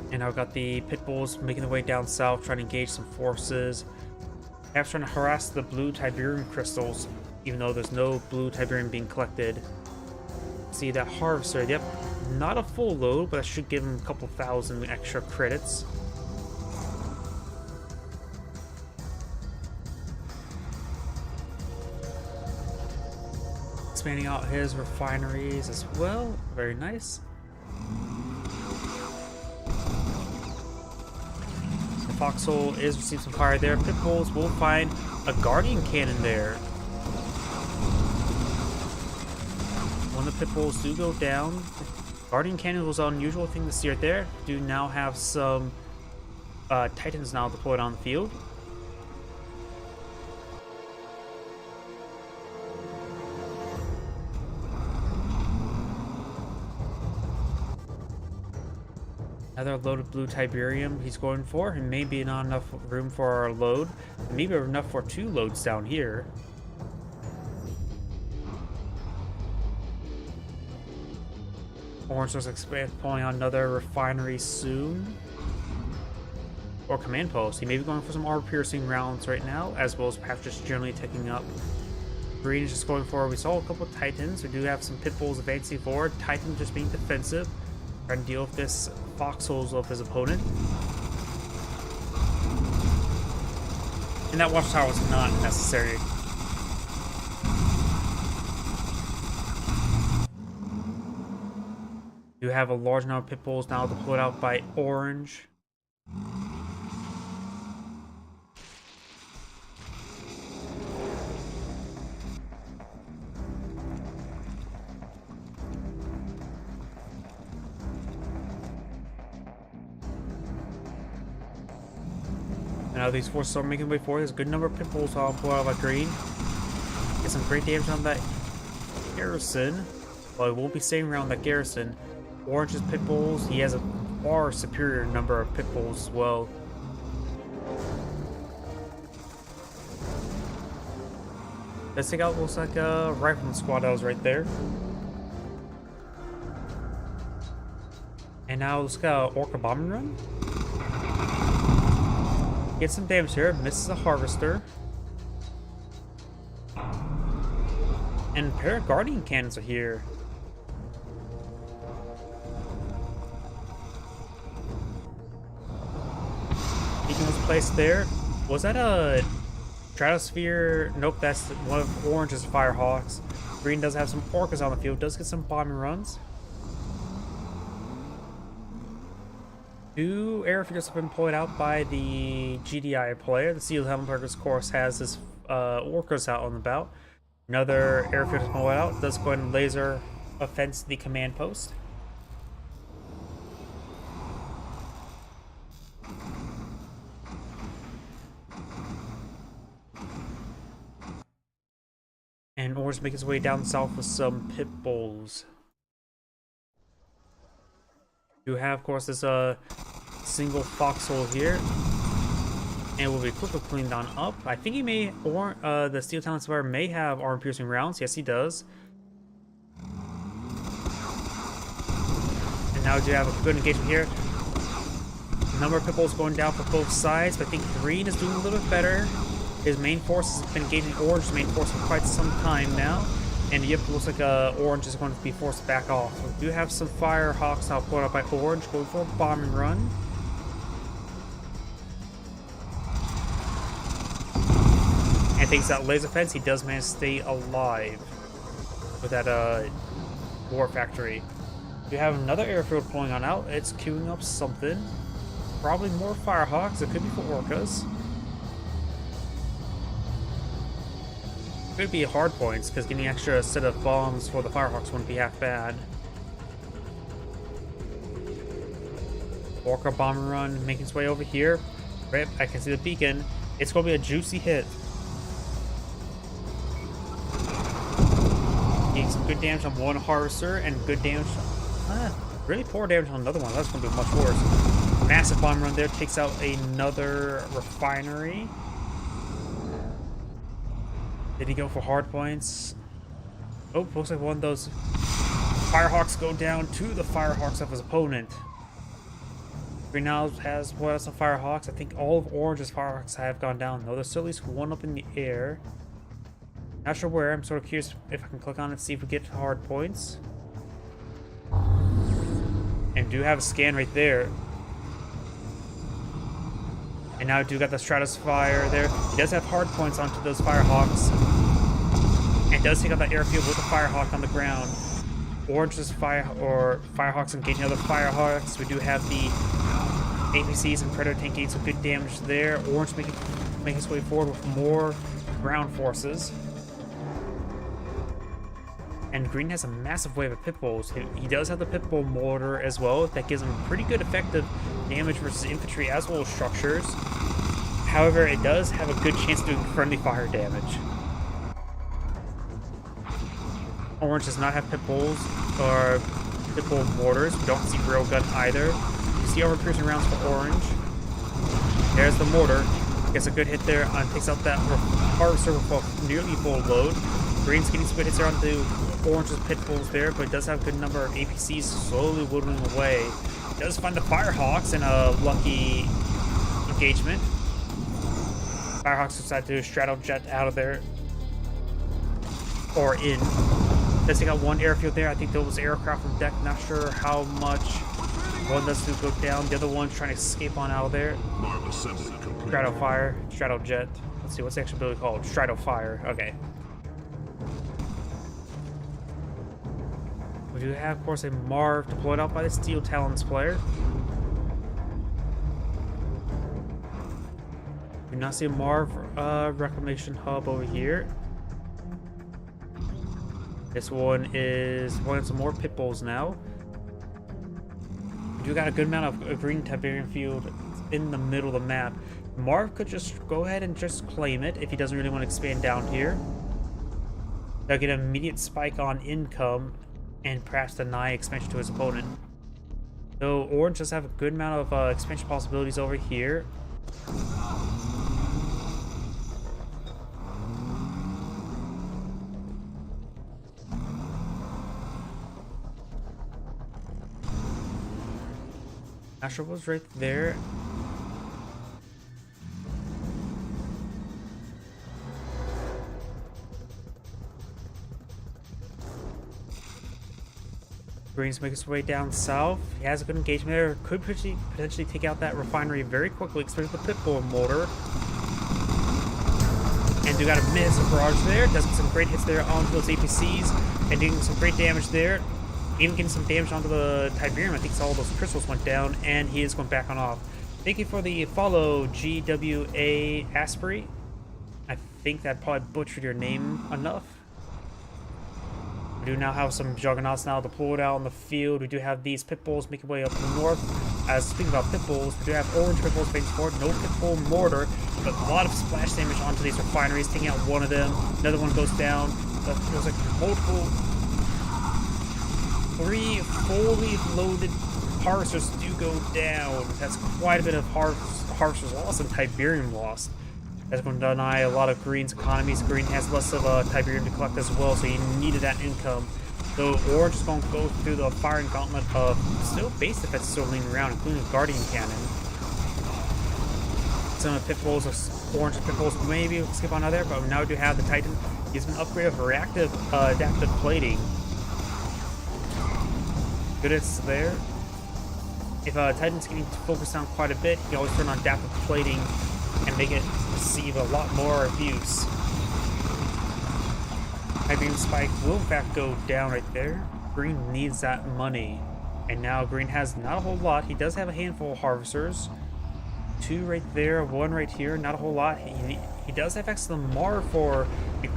And I've got the Pitbulls making their way down south, trying to engage some forces. Perhaps trying to harass the blue Tiberium crystals, even though there's no blue Tiberium being collected. See that harvester, yep, not a full load, but that should give him a couple thousand extra credits. Expanding out his refineries as well, very nice. Foxhole is receiving some fire there. Pitbulls will find a Guardian Cannon there. When the Pitbulls do go down, Guardian Cannon was an unusual thing to see right there. Do now have some Titans now deployed on the field. Another load of blue Tiberium he's going for, and maybe not enough room for our load. Maybe enough for 2 loads down here. Orange looks like pulling out another refinery soon. Or command post. He may be going for some armor-piercing rounds right now, as well as perhaps just generally taking up. Green is just going for, we saw a couple of Titans. We do have some Pitbulls advancing forward. Titan just being defensive. Trying to deal with this foxholes of his opponent. And that watchtower was not necessary. You have a large number of Pitbulls now deployed out by Orange. Now these forces are making way forward. There's a good number of Pitbulls all pulled out by Green. Get some great damage on that garrison. Well, it won't be staying around that garrison. Orange's Pitbulls, he has a far superior number of Pitbulls as well. Let's take out, looks like a rifleman squad that was right there. And now let's go Orca bombing run. Get some damage here, misses a harvester. And a pair of Guardian Cannons are here. Beacon was placed there. Was that a Stratosphere? Nope, that's one of Orange's Firehawks. Green does have some Orcas on the field, does get some bombing runs. 2 airfields have been employed out by the GDI player. The Seal Hamburgers, of course, has his Orcas out on the bout. Another airfield is employed out. Does go ahead and laser offense the command post. And Orange makes his way down south with some Pitbulls. You have, of course, this single foxhole here, and will be quickly cleaned on up. I think he may, or the Steel Talon Spire may have armor-piercing rounds. Yes, he does. And now we do have a good engagement here. Number of pit bulls going down for both sides, but I think green is doing a little bit better. His main force has been engaging orange's main force for quite some time now. And yep, it looks like orange is going to be forced back off. We do have some Firehawks now put up by orange, going for a bombing run. And thanks to that laser fence, he does manage to stay alive with that war factory. We have another airfield pulling on out. It's queuing up something. Probably more Firehawks. It could be for Orcas. Could be hard points, because getting an extra set of bombs for the Firehawks wouldn't be half bad. Orca bomber run making its way over here. Rip, I can see the beacon. It's going to be a juicy hit. Getting some good damage on one harvester and good damage. Really poor damage on another one. That's going to be much worse. Massive bomb run there, takes out another refinery. Did he go for hard points? Oh, looks like one of those Firehawks go down to the Firehawks of his opponent. Green now has what else? Some Firehawks. I think all of Orange's Firehawks have gone down, though. There's still at least one up in the air. Not sure where. I'm sort of curious if I can click on it and see if we get hard points. And do have a scan right there. And now do got the Stratospire there. He does have hard points onto those Firehawks. And does take out that airfield with a Firehawk on the ground. Orange's Firehawks engaging other Firehawks. We do have the APCs and Predator tank getting some good damage there. Orange making its way forward with more ground forces. And green has a massive wave of pit bulls. He does have the pit bull mortar as well. That gives him pretty good effective damage versus infantry as well as structures. However, it does have a good chance of doing friendly fire damage. Orange does not have pit bulls or pit bull mortars. We don't see railgun either. You see armor-piercing rounds for Orange. There's the mortar. Gets a good hit there and takes out that harvester with a nearly full load. Green's getting some good hits there onto Orange's pit bulls there, but it does have a good number of APCs slowly whittling away. It does find the Firehawks in a lucky engagement. Firehawks decide to straddle jet out of there. Or in. Does take out one airfield there. I think there was aircraft from deck. Not sure how much. One does go down. The other one's trying to escape on out of there. Straddle fire. Straddle jet. Let's see, what's the actual ability called? Straddle fire. Okay. We do have, of course, a Marv deployed out by the Steel Talons player. We do not see a Marv Reclamation Hub over here. This one is pulling some more pit bulls now. We do got a good amount of green Tiberian field in the middle of the map. Marv could just go ahead and just claim it if he doesn't really want to expand down here. They'll get an immediate spike on income and perhaps deny expansion to his opponent. Though Orange does have a good amount of expansion possibilities over here. Not sure what was right there. Green's making his way down south. He has a good engagement there. Could potentially take out that refinery very quickly, especially with the pit bull motor. And do got a miss, a barrage there. Does get some great hits there onto those APCs and doing some great damage there. Even getting some damage onto the Tiberium. I think all those crystals went down, and he is going back on off. Thank you for the follow, GWA Asprey. I think that probably butchered your name enough. We do now have some Juggernauts now deployed out in the field. We do have these pit bulls making way up to the north. As speaking about pit bulls, we do have orange pit bulls facing forward. No pit bull mortar, but a lot of splash damage onto these refineries, taking out one of them. Another one goes down. There's like multiple. 3 fully loaded harvesters do go down. That's quite a bit of harvesters lost and Tiberium lost. That's going to deny a lot of Green's economies. Green has less of a Tiberium to collect as well, so he needed that income. So Orange is going to go through the firing gauntlet of still base defense still leaning around, including a Guardian Cannon. Some of the pitfalls of Orange pitfalls maybe skip on out there, but now we do have the Titan. He's been upgraded with reactive adaptive plating. Good hits there. If Titan's getting focused on quite a bit, you can always turn on adaptive plating and make it receive a lot more abuse. Tiberium Spike will in fact go down right there. Green needs that money. And now Green has not a whole lot. He does have a handful of harvesters. 2 right there, 1 right here, not a whole lot. He does have access to the Mar for you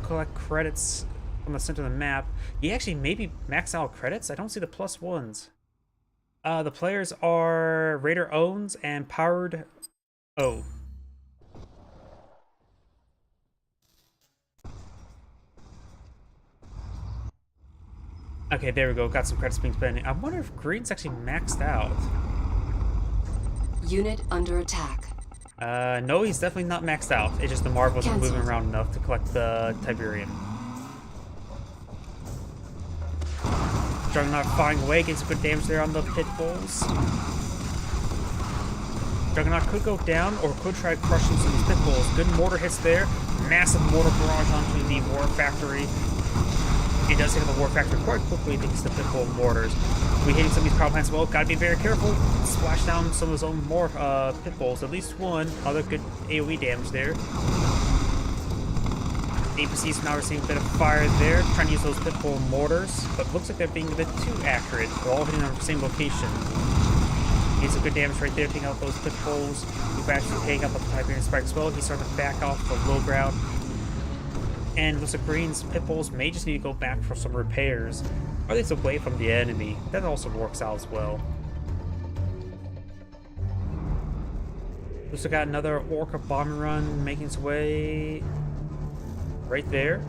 collect credits from the center of the map. He actually maybe max out credits. I don't see the +1s. The players are Raider Owns and Powered O. Okay, there we go. Got some credits being spent. I wonder if Green's actually maxed out. Unit under attack. No, he's definitely not maxed out. It's just the Marv wasn't moving around enough to collect the Tiberium. Juggernaut firing away, getting some good damage there on the pitfalls. Juggernaut could go down or could try crushing some of these pitfalls. Good mortar hits there. Massive mortar barrage onto the War Factory. He does hit the War Factory quite quickly thanks to pitfall mortars. We hitting some of these power plants as well. Gotta be very careful. Splash down some of his own more pitfalls. At least one. Other good AoE damage there. APCs now receiving a bit of fire there, trying to use those pitfall mortars, but looks like they're being a bit too accurate. They're all hitting on the same location. Needs some good damage right there, taking out those pitfalls. He's actually taking out the Tiberium Spike as well. He's starting to back off the low ground. And looks like Green's pitfalls may just need to go back for some repairs, or at least away from the enemy. That also works out as well. Looks like got another Orca bomber run making its way right there.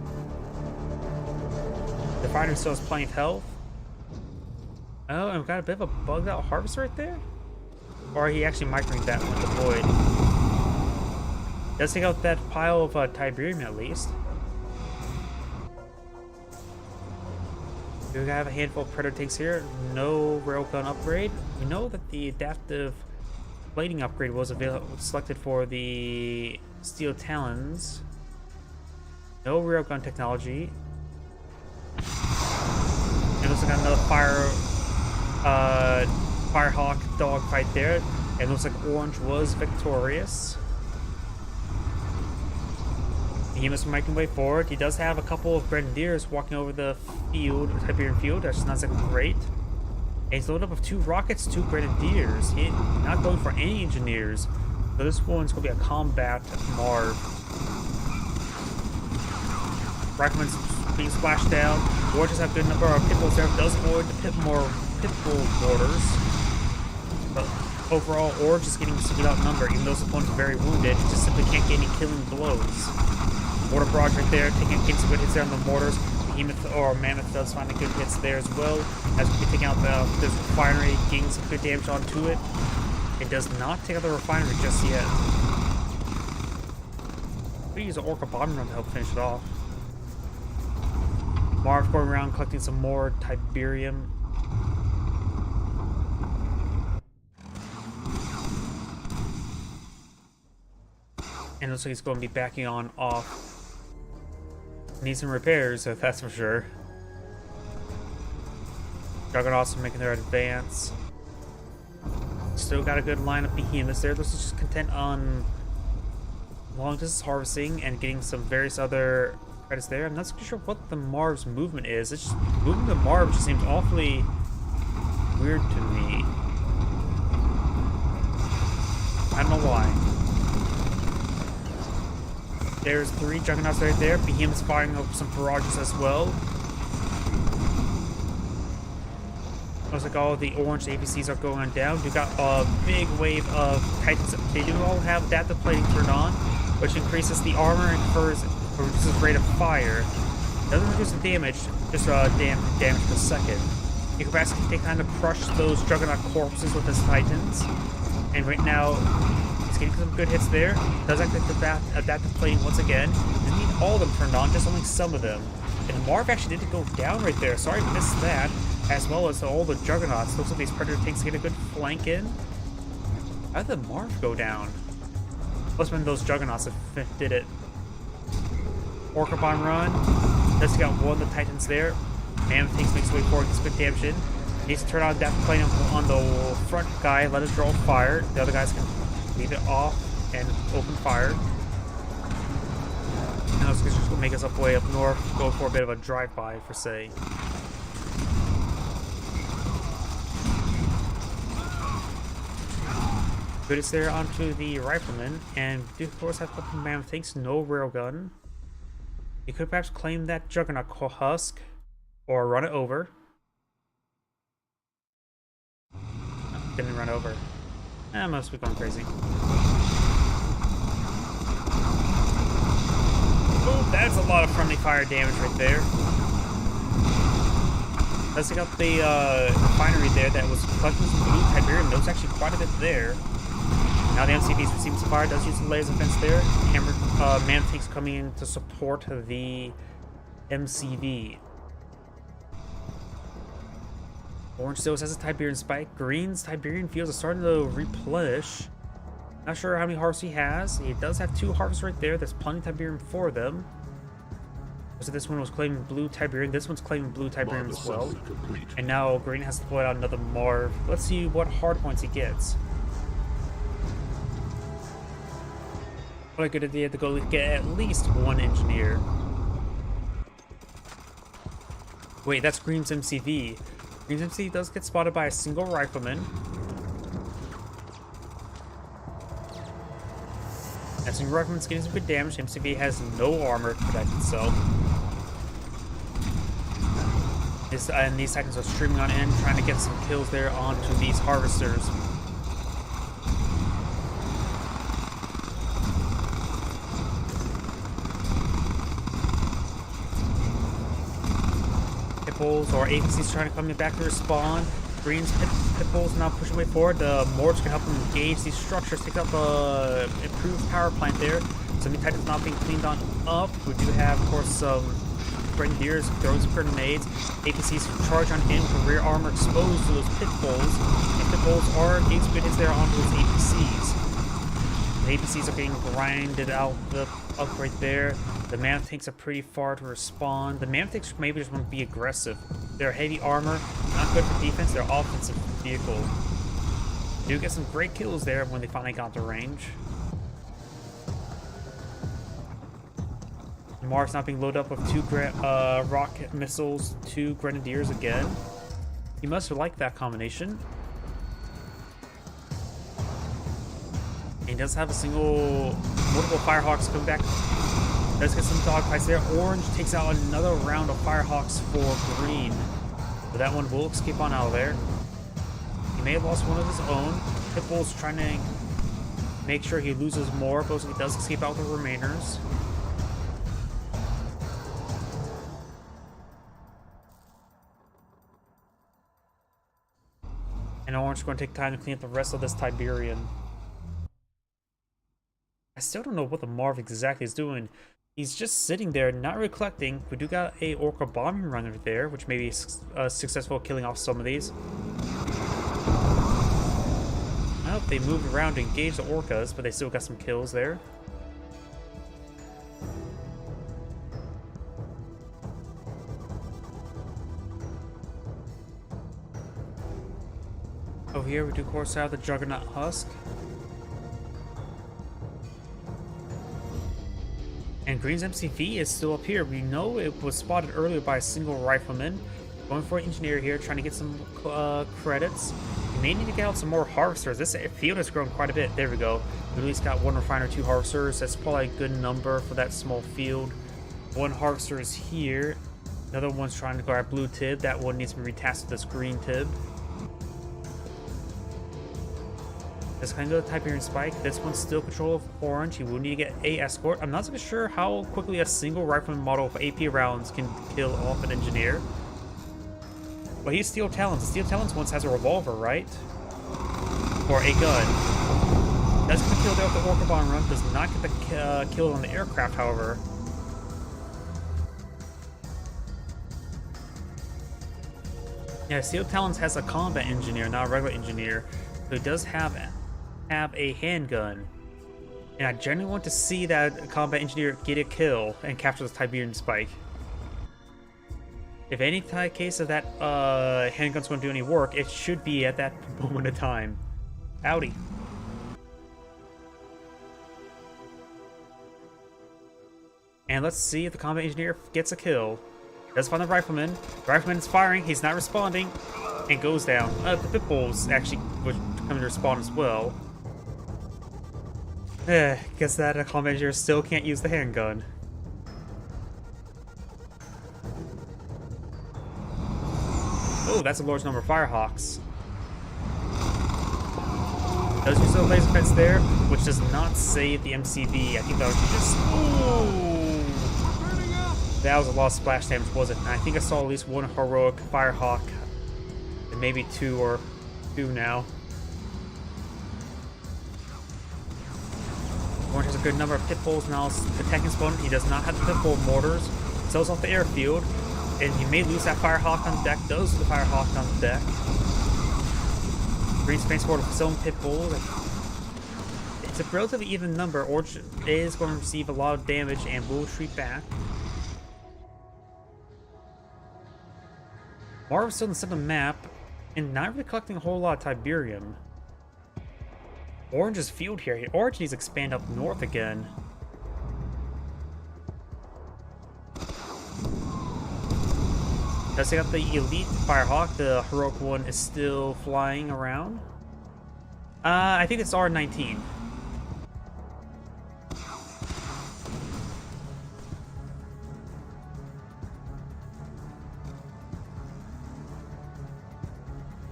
The fighter still has plenty of health. Oh, and we've got a bit of a bugged out harvest right there? Or he actually microing that one deployed. Does take out that pile of Tiberium at least. Do we have a handful of Predator tanks here? No railgun upgrade. We know that the adaptive plating upgrade was selected for the Steel Talons. No railgun technology. And looks like another Firehawk dogfight there. And looks like Orange was victorious. He must be making way forward. He does have a couple of Grenadiers walking over the field, Tiberium field. That's not looking great. And he's loaded up with 2 rockets, 2 Grenadiers. He's not going for any engineers. So this one's going to be a combat Marv. Rifleman's being splashed down. Orange has a good number of pitfalls there. Does avoid the pitfall mortars. But overall, Orange is getting super outnumbered. Even though his opponent's very wounded, he just simply can't get any killing blows. Mortar barrage right there, getting some good hits there on the mortars. Behemoth or Mammoth does find the good hits there as well. As we taking out this refinery, getting some good damage onto it. It does not take out the refinery just yet. We use an Orca bomber run to help finish it off. Marv going around collecting some more Tiberium. And it looks like he's going to be backing on off. Needs some repairs, so that's for sure. Juggernauts are making their advance. Still got a good line of behemoths there. This is just content on long distance harvesting and getting some various other credits there. I'm not so sure what the Marv's movement is. It's just moving the Marv just seems awfully weird to me. I don't know why. There's 3 Juggernauts right there. Behemoth's firing up some barrages as well. Looks like all the orange APCs are going down. You've got a big wave of Titans. They do all have adaptive plating turned on, which increases the armor and reduces rate of fire. Doesn't reduce the damage, just damage per second. Acrobats can take time to crush those Juggernaut corpses with his Titans. And right now, he's getting some good hits there. Does activate the adaptive plating once again. Doesn't need all of them turned on, just only some of them. And Marv actually did go down right there. Sorry I missed that. As well as all the Juggernauts. Looks like these Predator tanks get a good flank in. How did the Marv go down? Must have been those Juggernauts that did it. Orca Bomb run. Does got one of the Titans there. Mammoth takes makes way forward, gets good damage in. Needs to turn on that plane on the front guy, let it draw fire. The other guys can leave it off and open fire. And those guys just gonna make us up way up north, go for a bit of a drive-by per se. Good is there onto the rifleman, and do of course have a couple Mammoth tanks, no railgun. You could perhaps claim that Juggernaut husk, or run it over. Didn't run over. Must be going crazy. Oh, that's a lot of friendly fire damage right there. Let's take out the refinery there that was collecting some blue Tiberium. There was actually quite a bit there. Now the MCV's receiving some fire, does use some layers of defense there. Hammer man tanks coming in to support the MCV. Orange still has a Tiberian spike. Green's Tiberian fields are starting to replenish. Not sure how many harvests he has. He does have 2 harvests right there. There's plenty of Tiberium for them. So this one was claiming blue Tiberium. This one's claiming blue Tiberium as well. And now Green has to pull out another Marv. Let's see what hard points he gets. What a good idea to go get at least 1 engineer. Wait, that's Green's MCV. Green's MCV does get spotted by a single rifleman. That single rifleman's getting some good damage. MCV has no armor to protect itself. And these Titans are streaming on in, trying to get some kills there onto these harvesters. Pitbulls or agencies trying to come back to respawn. Green's pitbulls now pushing way forward. The Morts can help them engage these structures, take up the improved power plant there. Some Titans not being cleaned on up. We do have, of course, some Grenadiers throwing some grenades. APCs charge on in with rear armor exposed to those pitbulls. And pitbulls are getting some good hits there onto those APCs. The APCs are getting grinded out up right there. The Mammoth tanks are pretty far to respawn. The Mammoth tanks maybe just want to be aggressive. They're heavy armor, not good for defense. They're offensive vehicle. Do get some great kills there when they finally got to range. Marv's not being loaded up with 2 rocket missiles, 2 Grenadiers again. You must have liked that combination. And he does have a single multiple Firehawks coming back. Does get some dogfights there. Orange takes out another round of Firehawks for Green. But that one will escape on out of there. He may have lost one of his own. Pitbull's trying to make sure he loses more, but he does escape out the remainers. And Orange is going to take time to clean up the rest of this Tiberian. I still don't know what the Marv exactly is doing. He's just sitting there, not really collecting. We do got a Orca bombing runner there, which may be successful at killing off some of these. Oh, they moved around to engage the Orcas, but they still got some kills there. Over here, we do course out the Juggernaut Husk. And Green's MCV is still up here. We know it was spotted earlier by a single rifleman. Going for an engineer here, trying to get some credits. We may need to get out some more harvesters. This field has grown quite a bit. There we go. We at least got 1 refiner, 2 harvesters. That's probably a good number for that small field. 1 harvester is here. Another one's trying to grab blue tib. That one needs to be retasked with this green tib. This kind of Tiberian spike. This one's still control of orange. He will need to get a escort. I'm not so sure how quickly a single rifleman model of AP rounds can kill off an engineer. Well, he's Steel Talons. Steel Talons once has a revolver, right? Or a gun. Does get the kill there with the Orca Bomb Run. Does not get the kill on the aircraft, however. Yeah, Steel Talons has a combat engineer, not a regular engineer. So he does have a handgun. And I genuinely want to see that combat engineer get a kill and capture the Tiberian Spike. If any case of that handgun's going to do any work, it should be at that moment of time. Howdy. And let's see if the combat engineer gets a kill. Does find the rifleman. The rifleman is firing. He's not responding. And goes down. The pit bulls actually would come to respond as well. Guess that combat engineer still can't use the handgun. Oh, that's a large number of Firehawks. Does use the laser fence there, which does not save the MCV. I think that was just... Ooh. That was a lot of splash damage, wasn't it? And I think I saw at least one heroic Firehawk. And maybe two or two now. Orange has a good number of pit bulls now attacking his opponent. He does not have the pit bull mortars. Sells off the airfield. And he may lose that Firehawk on deck. Does the Firehawk on deck. Green Space Forward with his own pit bulls. It's a relatively even number. Orange is going to receive a lot of damage and will retreat back. Marv is still in the center of the map and not really collecting a whole lot of Tiberium. Orange is field here. Orange needs to expand up north again. Does he got the elite Firehawk? The heroic one is still flying around. I think it's R19.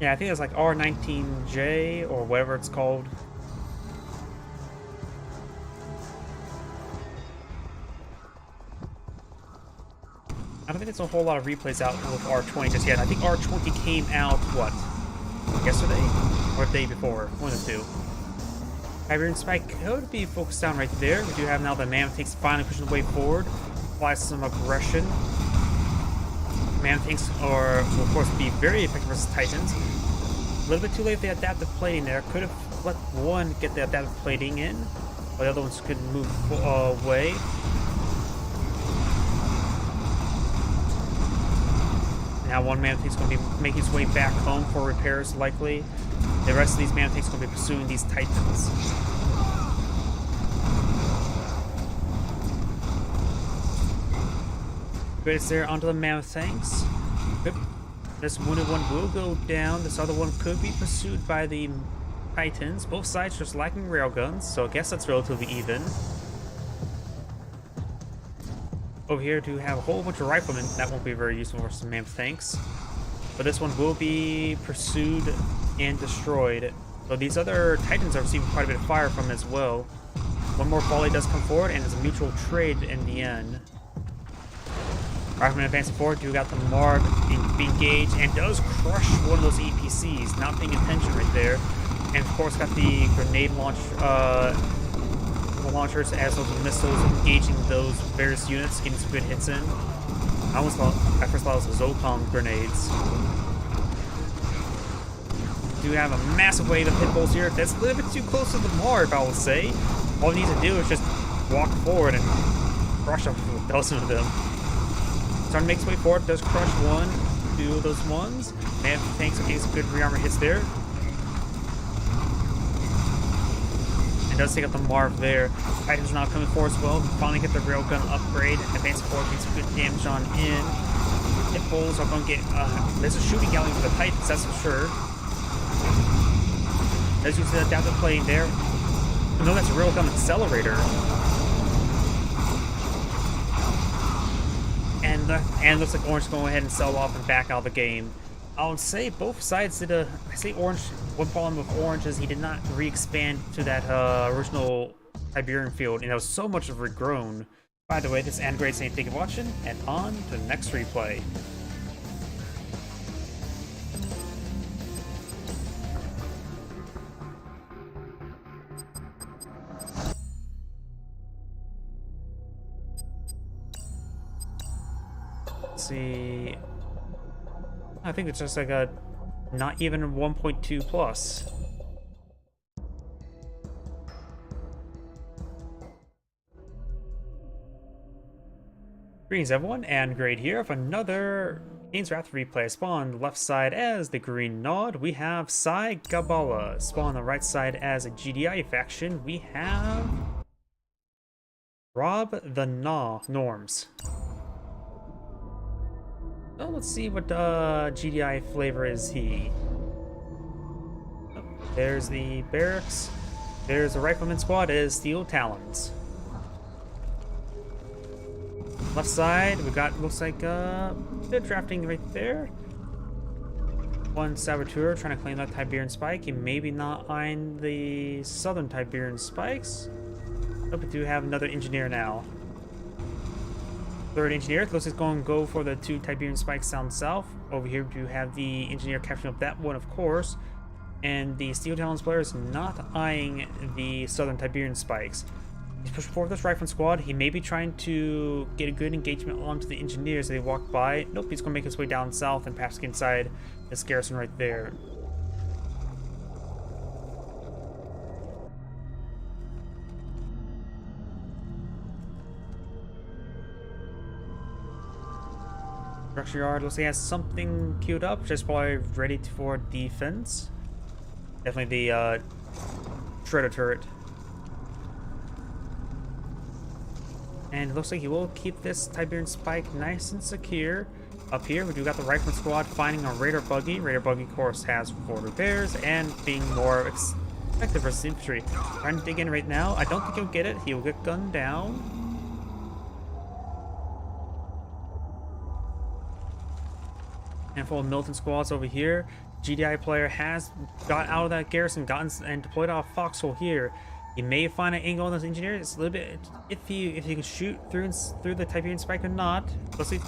Yeah, I think it's like R19J or whatever it's called. I don't think it's a whole lot of replays out with R20 just yet. I think R20 came out, what, yesterday? Or the day before? One of the two. Tiberian Spike could be focused down right there. We do have now the Mammoth Tanks finally pushing the way forward. Apply some aggression. Mammoth Tanks are, will of course, be very effective versus Titans. A little bit too late for the adaptive plating there. Could have let one get the adaptive plating in, while the other ones could move away. Now one Mammoth Tank's going to be making his way back home for repairs, likely. The rest of these Mammoth Tanks are going to be pursuing these Titans. Great, there onto the Mammoth Tanks. Good. This wounded one will go down. This other one could be pursued by the Titans. Both sides just lacking railguns, so I guess that's relatively even. Over here to have a whole bunch of riflemen. That won't be very useful for some Mammoth Tanks. But this one will be pursued and destroyed. So these other Titans are receiving quite a bit of fire from as well. One more volley does come forward, and it's a mutual trade in the end. Rifleman advancing forward, do got the Marv being engaged, and does crush one of those EPCs, not paying attention right there. And of course got the grenade launchers as those missiles engaging those various units, getting some good hits in. I first thought it was Zocom grenades. Do have a massive wave of pit bulls here. That's a little bit too close to the Marv, I will say. All he needs to do is just walk forward and crush a dozen of them. Starting to make his way forward, does crush one, two of those ones. Man, tanks are getting some good rearmor hits there. And does take out the Marv there. Titans now coming forward as well. Finally get the railgun upgrade. Advancing forward, getting some good damage on in. Pit bulls are going to get. There's a shooting gallery for the Titans, that's for sure. Does use the adaptive plating there. No, that's a railgun accelerator. And looks like Orange is going ahead and sell off and back out of the game. I would say both sides did I say Orange, one problem with Orange is he did not re-expand to that original Tiberian field, and that was so much of regrown. By the way, this is Android saying thank you for watching, and on to the next replay. Let's see. I think it's just like a not even 1.2 plus. Greetings everyone, and Great here for another Kane's Wrath replay. Spawn on the left side as the Green Nod, we have Sai Gabala. Spawn on the right side as a GDI faction, we have Rob the Norms. So let's see what GDI flavor is he. Oh, there's the barracks. There's the Rifleman squad as Steel Talons. Left side, we got, looks like bit drafting right there. One saboteur trying to claim that Tiberian spike. He maybe not eyeing the southern Tiberian spikes. But we do have another engineer now. Third engineer, looks like he's going to go for the 2 Tiberian spikes down south. Over here we do have the engineer capturing up that one, of course. And the Steel Talons player is not eyeing the southern Tiberian spikes. He's pushing forward this Rifleman squad. He may be trying to get a good engagement onto the engineers as they walk by. Nope, he's going to make his way down south and pass inside this garrison right there. Structure yard looks like he has something queued up, just probably ready for defense. Definitely the shredder turret. And it looks like he will keep this Tiberian spike nice and secure. Up here, we do got the Rifleman squad finding a Raider buggy. Raider buggy, of course, has 4 repairs and being more effective versus infantry. Trying to dig in right now. I don't think he'll get it. He'll get gunned down. Handful of militant squads over here. GDI player has got out of that garrison, gotten and deployed out of foxhole here. You may find an angle on this engineer. It's a little bit iffy if you can shoot through the Tiberian spike or not. Let's see.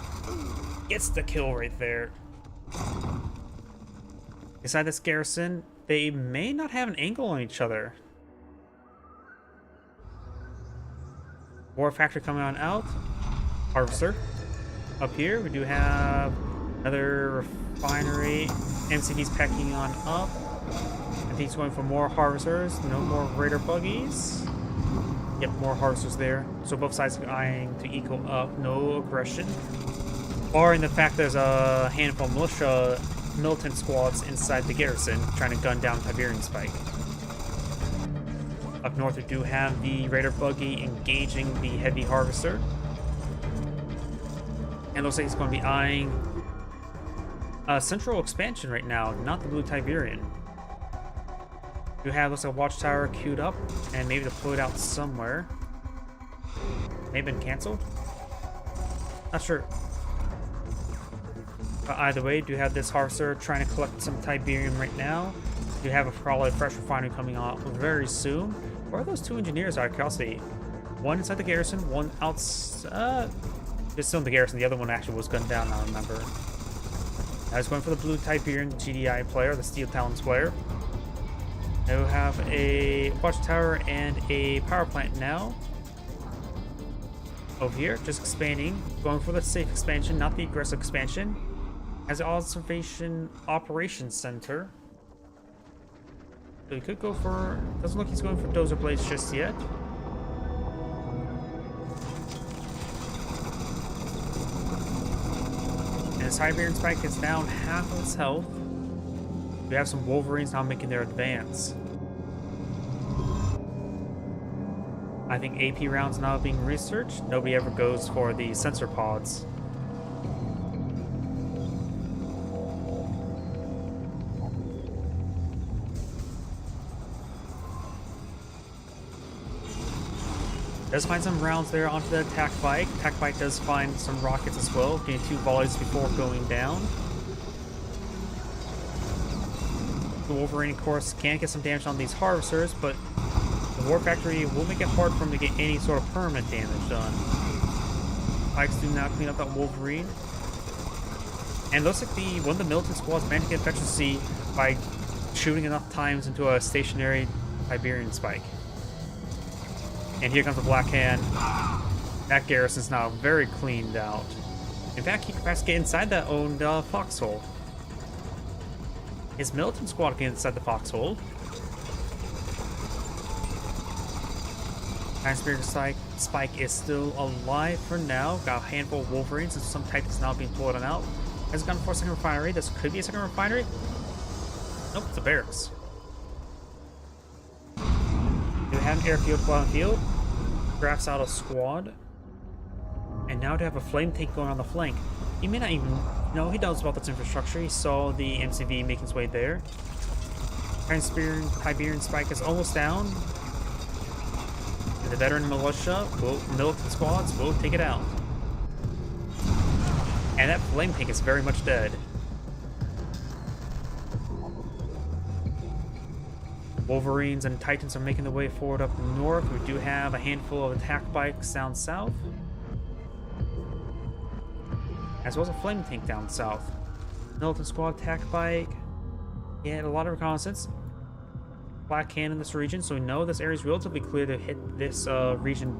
Gets the kill right there. Inside this garrison, they may not have an angle on each other. War factory coming on out. Harvester. Up here, we do have another refinery. MCD's packing on up. I think he's going for more harvesters, no more Raider buggies. Yep, more harvesters there. So both sides are eyeing to equal up, no aggression. Barring the fact there's a handful of militant squads inside the garrison trying to gun down Tiberian spike. Up north we do have the Raider buggy engaging the heavy harvester. And looks like he's going to be eyeing central expansion right now, not the blue Tiberian. You have, looks like a watchtower queued up and maybe deployed out somewhere. May have been canceled. Not sure. But either way, do have this harvester trying to collect some Tiberium right now. You have probably a fresh refinery coming out very soon. Where are those 2 engineers? Out of curiosity. One inside the garrison, one outside. Just still in the garrison. The other one actually was gunned down. I remember. I was going for the blue Tiberian GDI player, the Steel Talons player. Now we have a watchtower and a power plant now. Over here, just expanding. Going for the safe expansion, not the aggressive expansion. Has an observation operations center. So he could go for... Doesn't look he's going for dozer blades just yet. And his Tiberian spike is down half of its health. We have some Wolverines now making their advance. I think AP rounds now being researched. Nobody ever goes for the sensor pods. Does find some rounds there onto the attack bike. Attack bike does find some rockets as well, getting 2 volleys before going down. The Wolverine, of course, can get some damage on these harvesters, but the War Factory will make it hard for him to get any sort of permanent damage done. Pikes do now clean up that Wolverine. And looks like one of the militant squads managed to get efficiency by shooting enough times into a stationary Tiberian spike. And here comes the Black Hand. That garrison's now very cleaned out. In fact, he can perhaps get inside that owned foxhole. His militant squad can get inside the foxhole. Iron Spirit Spike is still alive for now. Got a handful of Wolverines and some Titans now being pulled out. Has gone for a second refinery. This could be a second refinery. Nope, it's a barracks. Do have an airfield on the field. Drafts out a squad. And now to have a flame tank going on the flank. He may not even know he knows about this infrastructure. He saw the MCV making its way there. Iron Spear Tiberian Spike is almost down. And the veteran militia, militant squads will take it out. And that flame tank is very much dead. Wolverines and Titans are making their way forward up north. We do have a handful of attack bikes down south, as well as a flame tank down south. Militant squad attack bike. Yeah, a lot of reconnaissance. Black Kane in this region, so we know this area is relatively clear to hit this region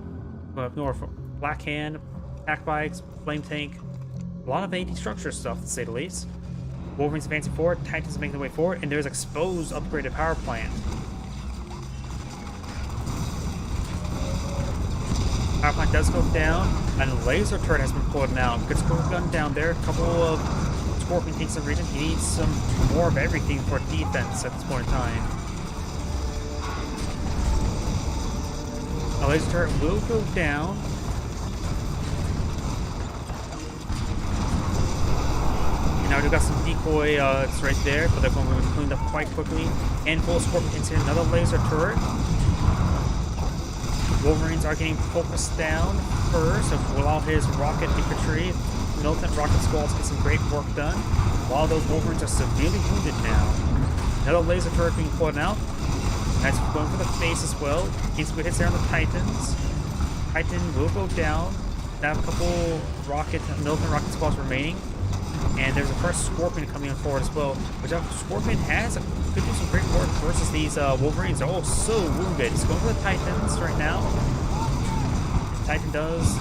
up north. Black Kane, attack bikes, flame tank. A lot of anti-structure stuff, to say the least. Wolverines advancing forward, Titans making their way forward, and there's exposed upgraded power plant. Power plant does go down, and a laser turret has been pulled out. Good score gun down there. A couple of Scorpion tanks in the region. He needs some more of everything for defense at this point in time. A laser turret will go down. And now we've got some decoy, it's right there, but they're going to be cleaned up quite quickly. Handful of Scorpion tanks here, another laser turret. Wolverines are getting focused down first, and will allow his rocket infantry, militant rocket squads get some great work done, while those Wolverines are severely wounded now. Another laser turret being pulled out. That's going for the face as well. Takes good hits there on the Titans. Titan will go down. Now a couple militant rocket squads remaining. And there's a first Scorpion coming on forward as well. Which Scorpion could do some great work versus these Wolverines. They're all so wounded. It's going for the Titans right now. Titan does.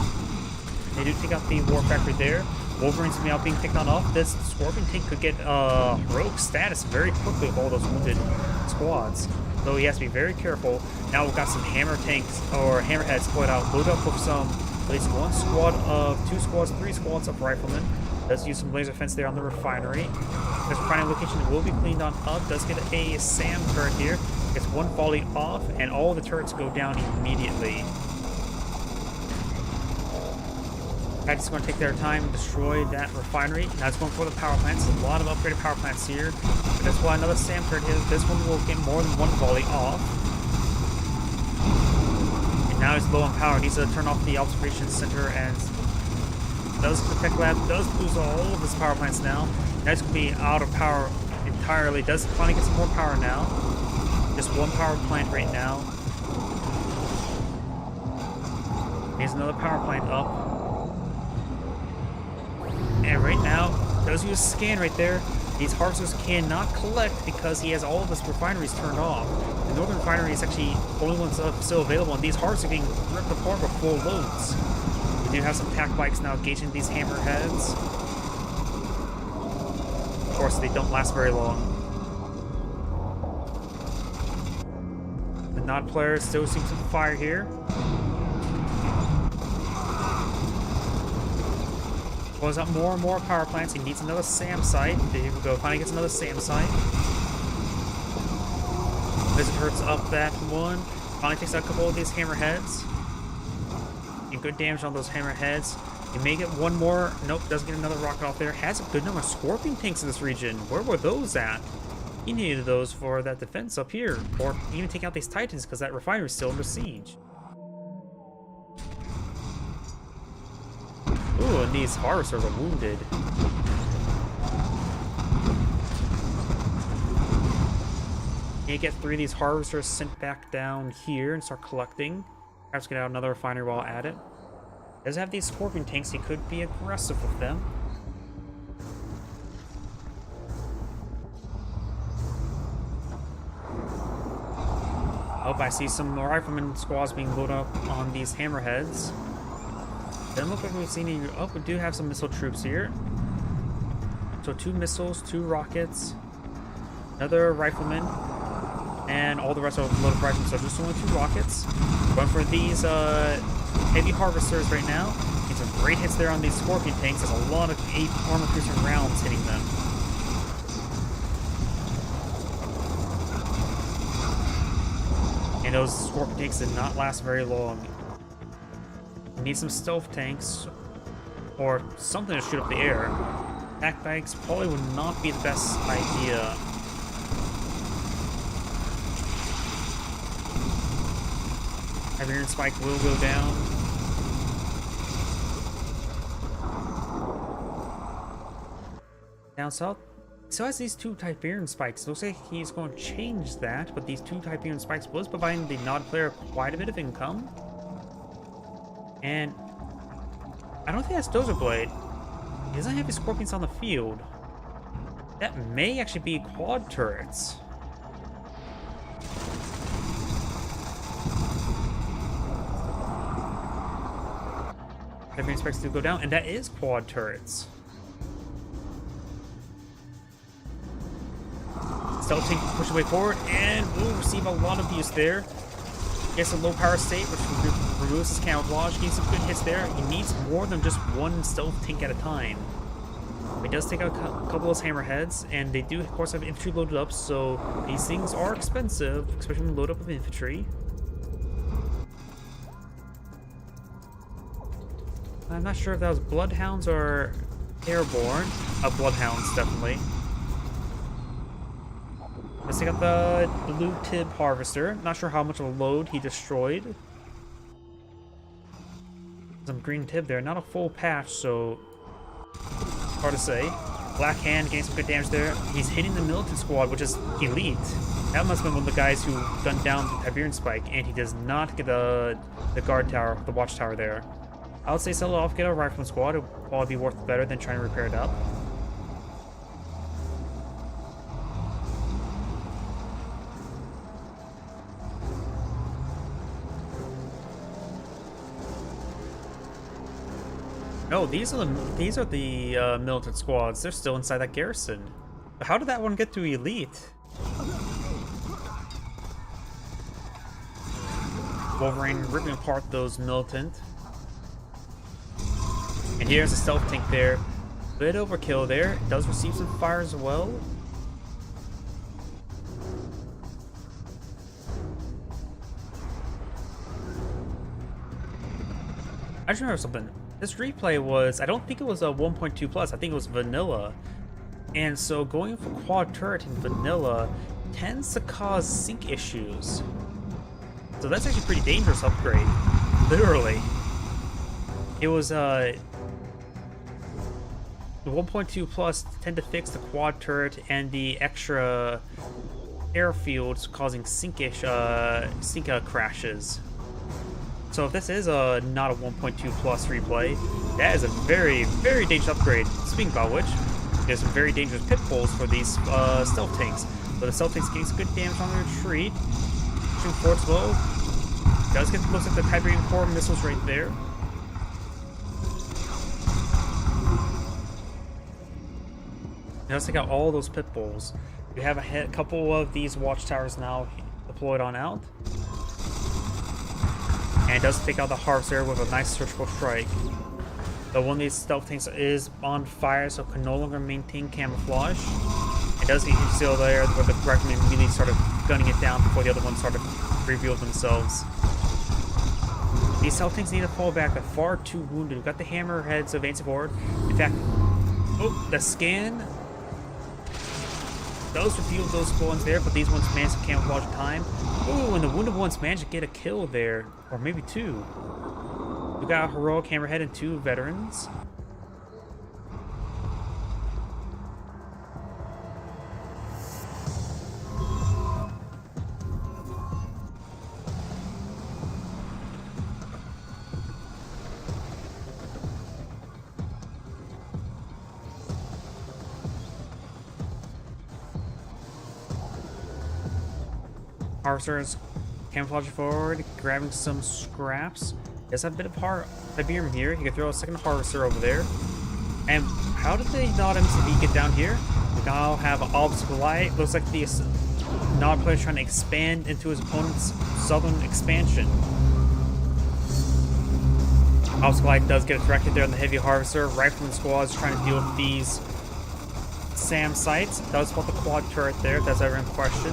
They do take out the War Factory there. Wolverines now being picked on off. This Scorpion tank could get heroic status very quickly with all those wounded squads. So he has to be very careful. Now we've got some hammer tanks or hammerheads split out. Load up with some, at least one squad of, 2 squads, 3 squads of riflemen. Does use some laser fence there on the refinery. This refinery location will be cleaned on up. Does get a SAM turret here. Gets one volley off, and all the turrets go down immediately. Titans going to take their time and destroy that refinery. Now it's going for the power plants. A lot of upgraded power plants here. But that's why another SAM turret here. This one will get more than one volley off. And now he's low on power. Needs to turn off the observation center, and does Protect Lab does lose all of his power plants now. Now he's going to be out of power entirely. Does finally get some more power now. Just one power plant right now. Here's another power plant up. And right now, does use scan right there. These harvesters cannot collect because he has all of his refineries turned off. The northern refinery is actually the only one still available, and these harvesters are being ripped apart with full loads. We do have some attack bikes now engaging these hammerheads. Of course, they don't last very long. The Nod players still seem to fire here. Pulls out more and more power plants. He needs another SAM site. There we go. Finally gets another SAM site. Visit hurts up that one. Finally takes out a couple of these hammerheads. Get good damage on those hammerheads. You may get one more. Nope, doesn't get another rocket off there. Has a good number of Scorpion tanks in this region. Where were those at? He needed those for that defense up here. Or even take out these Titans because that refinery is still under siege. Ooh, and these harvesters are wounded. You get 3 of these harvesters sent back down here and start collecting. Perhaps get out another refinery while at it. Does have these Scorpion tanks, he could be aggressive with them. Oh, I see some rifleman squads being loaded up on these hammerheads. Doesn't look like we've seen any. Oh, we do have some missile troops here. So 2 missiles, 2 rockets, another rifleman, and all the rest are loaded riflemen. So just only 2 rockets. Going for these heavy harvesters right now. Getting some great hits there on these Scorpion tanks. There's a lot of 8 armor piercing rounds hitting them. And those Scorpion tanks did not last very long. We need some stealth tanks or something to shoot up the air. Attack bikes probably would not be the best idea. Iberian Spike will go down. Down south, still has these 2 Tiberian Spikes. Looks like he's going to change that, but these 2 Tiberian Spikes was providing the Nod player quite a bit of income. And I don't think that's Dozer Blade. He doesn't have his Scorpions on the field. That may actually be quad turrets. Tiberian Spikes do go down, and that is quad turrets. Stealth tank push away forward, and will receive a lot of use there. Gets a low power state, which removes his camouflage. Getting some good hits there. He needs more than just 1 stealth tank at a time. He does take out a couple of those hammerheads, and they do, of course, have infantry loaded up, so these things are expensive, especially when load up with infantry. I'm not sure if that was Bloodhounds or Airborne. Bloodhounds, definitely. Let's take out the blue Tib Harvester. Not sure how much of a load he destroyed. Some green Tib there. Not a full patch, so hard to say. Black Hand getting some good damage there. He's hitting the militant squad, which is elite. That must have been one of the guys who gunned down the Tiberian Spike, and he does not get the guard tower, the watchtower there. I would say sell it off, get a rifleman squad. It would probably be worth it better than trying to repair it up. No, these are the militant squads. They're still inside that garrison. But how did that one get to elite? Wolverine ripping apart those militant. And here's a stealth tank there. Bit overkill there. It does receive some fire as well. I just remember something. This replay was, I don't think it was a 1.2 plus, I think it was vanilla. And so going for quad turret in vanilla tends to cause sync issues. So that's actually a pretty dangerous upgrade. Literally. It was the 1.2 plus tend to fix the quad turret and the extra airfields causing sync crashes. So if this is not a 1.2 plus replay, that is a very, very dangerous upgrade. Speaking about which, there's some very dangerous pitfalls for these stealth tanks. But the stealth tanks getting some good damage on the retreat. Pushing forward slow. Does get looks like the Tiberian core missiles right there. Now let's take out all those pitfalls. We have a couple of these watchtowers now deployed on out. And it does take out the Harvester with a nice surgical strike. The one of these stealth tanks is on fire, so can no longer maintain camouflage. It does get still there, where the rifleman immediately started gunning it down before the other ones started revealed themselves. These stealth tanks need to fall back. They're far too wounded. We've got the hammerheads advancing forward. In fact, oh, the scan does reveal those ones there, but these ones managed to camouflage in time. Ooh, and the wounded ones managed to get a kill there, or maybe 2. We got a heroic hammerhead and 2 veterans. Harvesters camouflage forward, grabbing some scraps. There's a bit of Tiberium here. He could throw a second harvester over there. And how did the Nod MCV get down here? We now have an obstacle light. Looks like the Nod player is trying to expand into his opponent's southern expansion. Obstacle light does get directed there on the heavy harvester. Rifleman squad is trying to deal with these SAM sights. Does spot the quad turret there, if that's ever in question.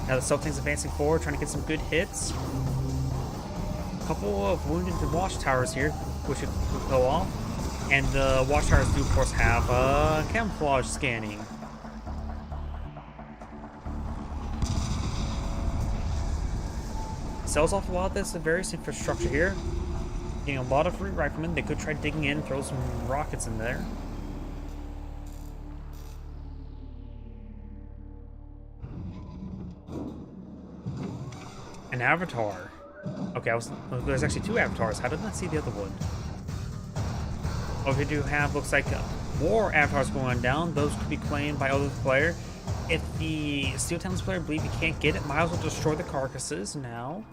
Now the sub tank's advancing forward, trying to get some good hits. A couple of wounded watchtowers here, which should go off. And the watchtowers do, of course, have camouflage scanning. Sells off a lot of this various infrastructure here. Getting a lot of free riflemen. They could try digging in, throw some rockets in there. An avatar. Okay, there's actually two avatars. How did I not see the other one? Over here, do have, looks like more avatars going down. Those could be claimed by other player. If the Steel Talons player believe he can't get it, might as well destroy the carcasses now.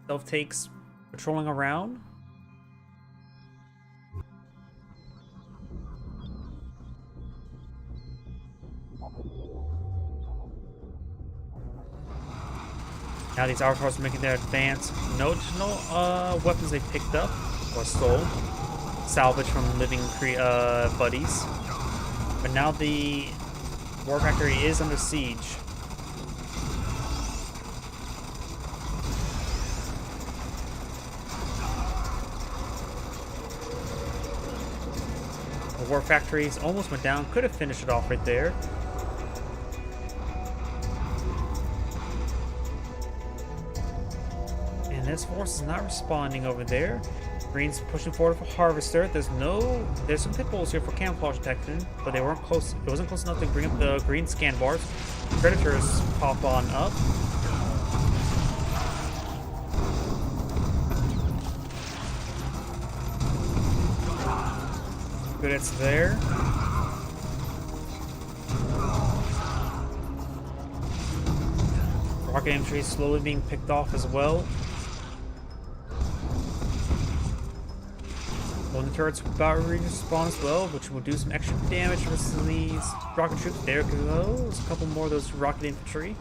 Self takes patrolling around. Now these avatars are making their advance. No additional weapons they picked up or stole. Salvage from living buddies. But now the war factory is under siege. The war factories almost went down. Could have finished it off right there. And this force is not responding over there. Green's pushing forward for harvester. There's some pit bulls here for camouflage detection, but they weren't close. It wasn't close enough to bring up the green scan bars. Predators pop on up. Good, it's there. Rocket infantry slowly being picked off as well. Well, the turret's about to respawn as well, which will do some extra damage versus these rocket troops. There goes a couple more of those rocket infantry.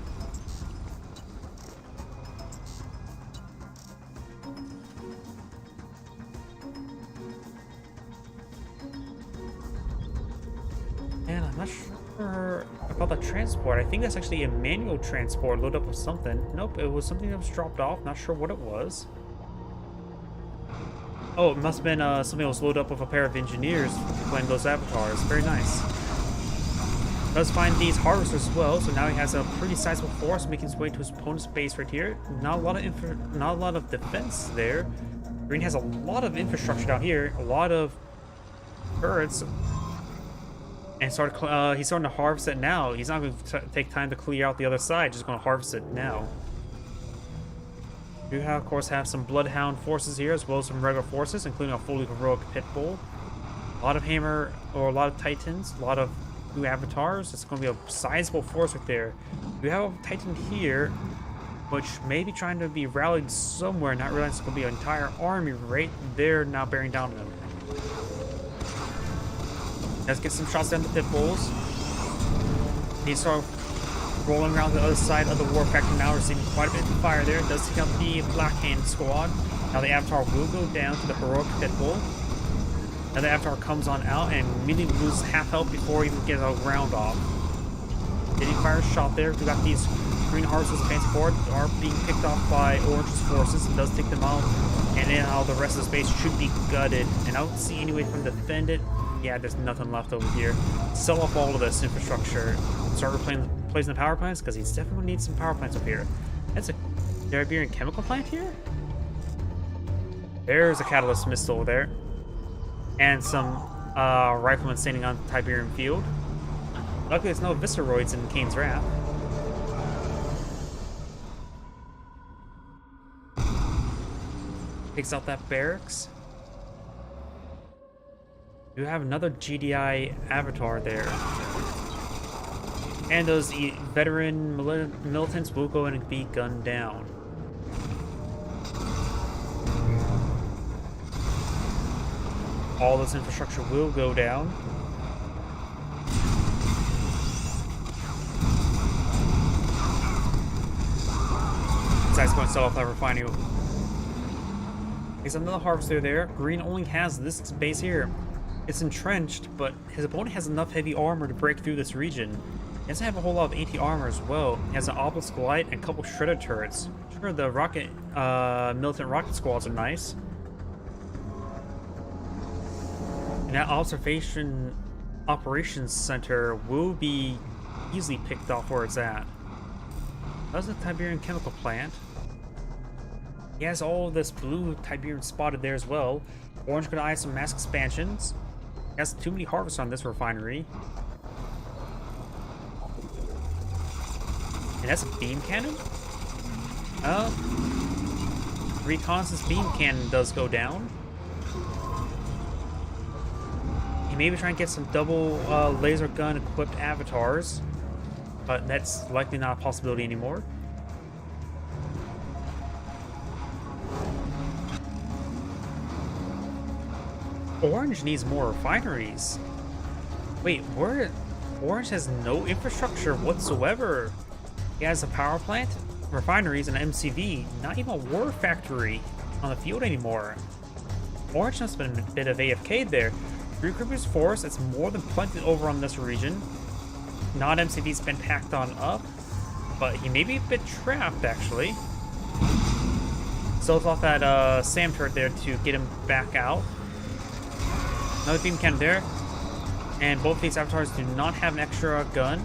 And I'm not sure about the transport. I think that's actually a manual transport load up with something. Nope, it was something that was dropped off. Not sure what it was. Oh, it must have been something that was loaded up with a pair of engineers playing those avatars. Very nice. Does find these harvesters as well, so now he has a pretty sizable force making his way to his opponent's base right here. Not a lot of defense there. Green has a lot of infrastructure down here, a lot of turrets, and he's starting to harvest it now. He's not going to take time to clear out the other side; just going to harvest it now. We do, of course, have some Bloodhound forces here, as well as some regular forces, including a fully heroic pit bull. A lot of hammer, or a lot of titans, a lot of new avatars. It's going to be a sizable force right there. We have a titan here, which may be trying to be rallied somewhere, not realizing it's going to be an entire army right there now bearing down on them. Let's get some shots down the pit bulls. He started rolling around the other side of the war factory now, receiving quite a bit of fire there. It does take out the Black Hand squad. Now the avatar will go down to the heroic pit bull. Now the avatar comes on out and immediately loses half health before he even gets a round off. Did he fire a shot there? We got these green harvesters advancing forward, are being picked off by Orange's forces. It does take them out, and then how the rest of the space should be gutted. And I don't see any way for them to defend it. Yeah, there's nothing left over here. Sell off all of this infrastructure. Start replacing the power plants, because he's definitely going to need some power plants up here. That's a Tiberium chemical plant here? There's a catalyst missile there. And some riflemen standing on the Tiberium field. Luckily, there's no Visceroids in Kane's Wrath. Takes out that barracks. You have another GDI avatar there. And those veteran militants will go in and be gunned down. All this infrastructure will go down. Besides going to sell off that refinery. There's another harvester there. Green only has this base here. It's entrenched, but his opponent has enough heavy armor to break through this region. He doesn't have a whole lot of anti-armor as well. He has an obelisk light and a couple shredder turrets. Sure, the rocket, militant rocket squads are nice. And that operations center will be easily picked off where it's at. That's the Tiberian chemical plant. He has all this blue Tiberian spotted there as well. Orange could eye some mass expansions. He has too many harvests on this refinery. And that's a beam cannon? Reconnaissance beam cannon does go down. He may be trying to get some double laser gun equipped avatars, but that's likely not a possibility anymore. Orange needs more refineries. Wait, Orange has no infrastructure whatsoever. He has a power plant, refineries, and an MCV, not even a war factory on the field anymore. Orange has been a bit of AFK there. Recruiter's force, it's more than plenty over on this region. Non-MCV's been packed on up, but he may be a bit trapped, actually. Sells off that SAM turret there to get him back out. Another beam cannon there. And both these avatars do not have an extra gun.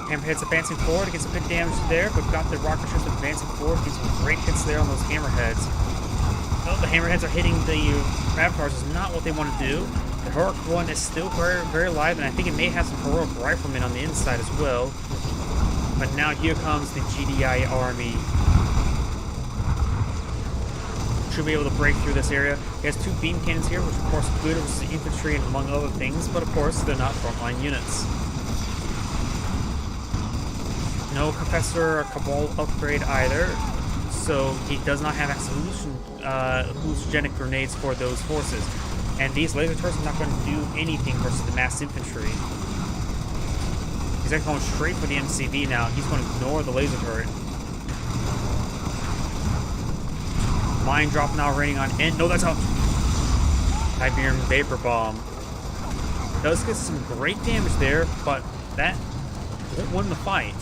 Hammerhead's advancing forward, gets some good damage there, but got the rocket ships advancing forward, gets some great hits there on those hammerheads. Oh, the hammerheads are hitting the avatars is not what they want to do. The heroic one is still very, very alive, and I think it may have some heroic riflemen on the inside as well. But now here comes the GDI army. Should be able to break through this area. He has two beam cannons here, which of course good versus the infantry and among other things, but of course they're not frontline units. No Professor or Cabal upgrade either, so he does not have hallucinogenic grenades for those forces. And these laser turrets are not going to do anything versus the mass infantry. He's actually going straight for the MCV now. He's going to ignore the laser turret. Mine drop now raining on end. No, that's a Tiberian Vapor Bomb. Does get some great damage there, but that won't win the fight.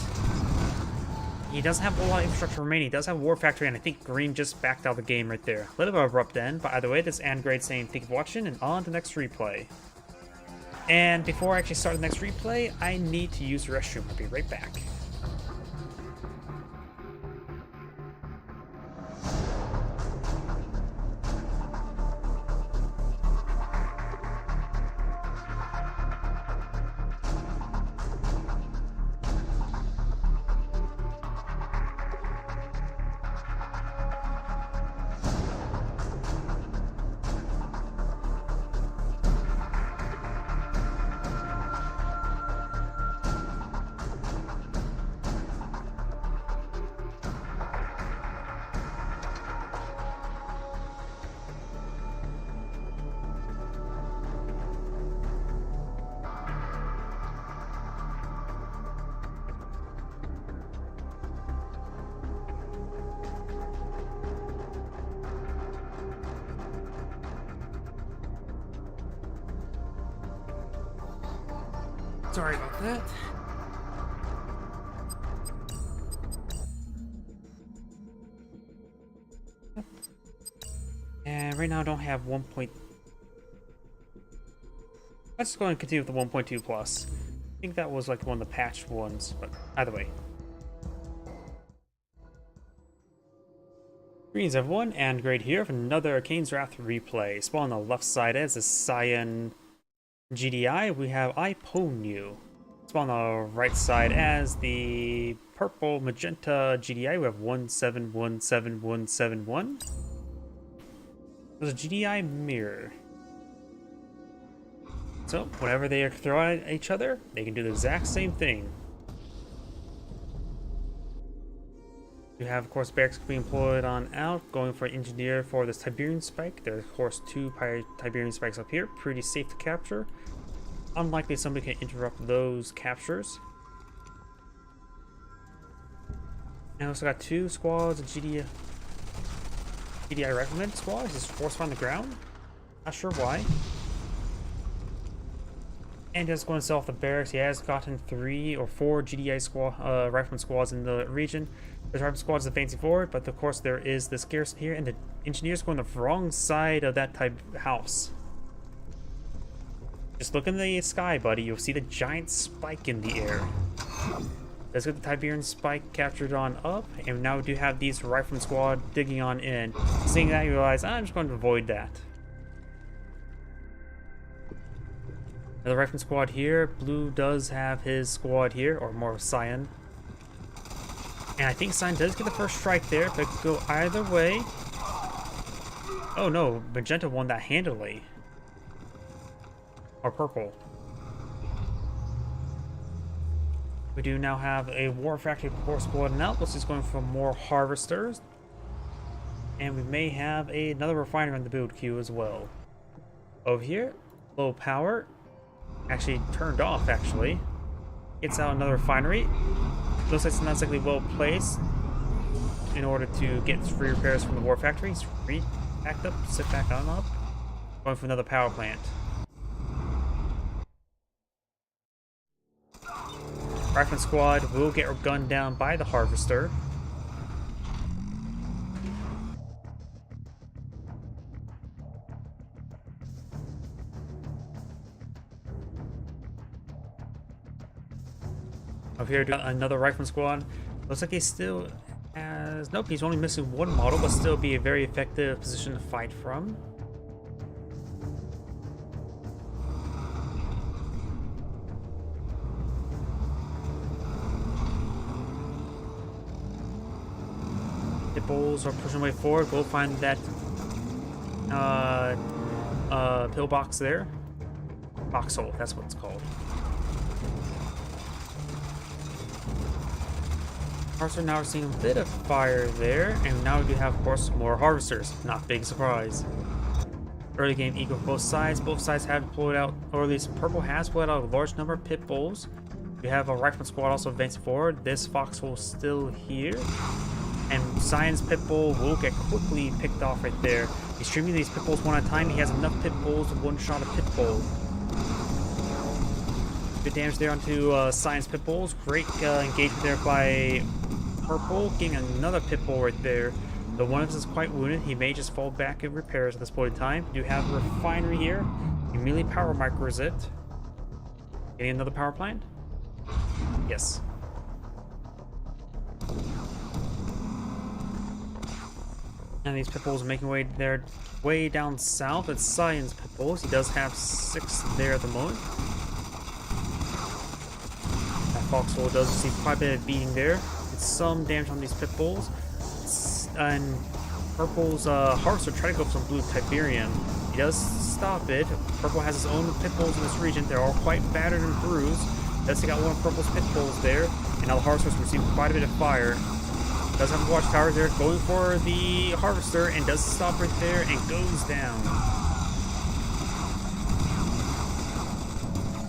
He doesn't have a lot of infrastructure remaining. He does have a war factory, and I think Green just backed out of the game right there. A little bit of abrupt end, but either way, this is Angrade saying thank you for watching, and on to the next replay. And before I actually start the next replay, I need to use the restroom. I'll be right back. Sorry about that. And right now I don't have 1. Let's just go and continue with the 1.2 plus. I think that was like one of the patched ones, but either way. Greetings everyone, and Great here for another Kane's Wrath replay. Spawn on the left side as a Cyan GDI, we have Iponu. Spawn on the right side as the purple magenta GDI, we have 171771. There's a GDI mirror. So, whenever they throw at each other, they can do the exact same thing. You have, of course, barracks being employed on out, going for engineer for this Tiberian spike. There's, of course, two Tiberian spikes up here, pretty safe to capture. Unlikely somebody can interrupt those captures. And also got two squads of GDI riflemen squads just forced on the ground. Not sure why. And just going to sell off the barracks. He has gotten 3 or 4 GDI rifleman squads in the region. The rifleman squad is advancing forward, but of course there is this garrison here, and the engineers going the wrong side of that type house. Just look in the sky, buddy. You'll see the giant spike in the air. Let's get the Tiberian spike captured on up, and now we do have these rifleman squad digging on in. Seeing that, you realize, I'm just going to avoid that. Another rifleman squad here. Blue does have his squad here, or more of Cyan. And I think Cyan does get the first strike there, but it could go either way. Oh no, Magenta won that handily. Or purple. We do now have a War Factory core squad and Outpost is going for more harvesters. And we may have another refiner in the build queue as well. Over here, low power. Actually turned off, actually. Gets out another refinery. Looks like it's not exactly well placed in order to get free repairs from the War Factory. It's backed up, sit back on up. Going for another power plant. Rifleman squad will get gunned down by the harvester. Over here, another rifleman squad. Looks like he still has... Nope, he's only missing one model, but still be a very effective position to fight from. The bulls are pushing way forward. Go find that pillbox there. Foxhole, that's what it's called. Harvester now we're seeing a bit of fire there, and now we do have, of course, more harvesters. Not big surprise. Early game equal for both sides. Both sides have deployed out, or at least purple has deployed out a large number of pit bulls. We have a rifleman squad also advancing forward. This foxhole still here. And Cyan's pit bull will get quickly picked off right there. He's streaming these pit bulls one at a time. He has enough pit bulls to one-shot a pit bull. Good damage there onto Cyan's pit bulls. Great engagement there by purple, getting another pit bull right there. Though one of us is quite wounded, he may just fall back in repairs at this point in time. You have a refinery here. You immediately power micros it. Getting another power plant? Yes. And these pit bulls are making their way down south. It's Cyan's pit bulls. He does have 6 there at the moment. That foxhole does receive quite a bit of beating there. It's some damage on these pit bulls. And purple's harvester try to go for some blue Tiberium. He does stop it. Purple has his own pit bulls in this region. They're all quite battered and bruised. Does take out one of purple's pit bulls there. And now the harvester's receiving quite a bit of fire. Does have a watchtower there, going for the harvester, and does stop right there and goes down.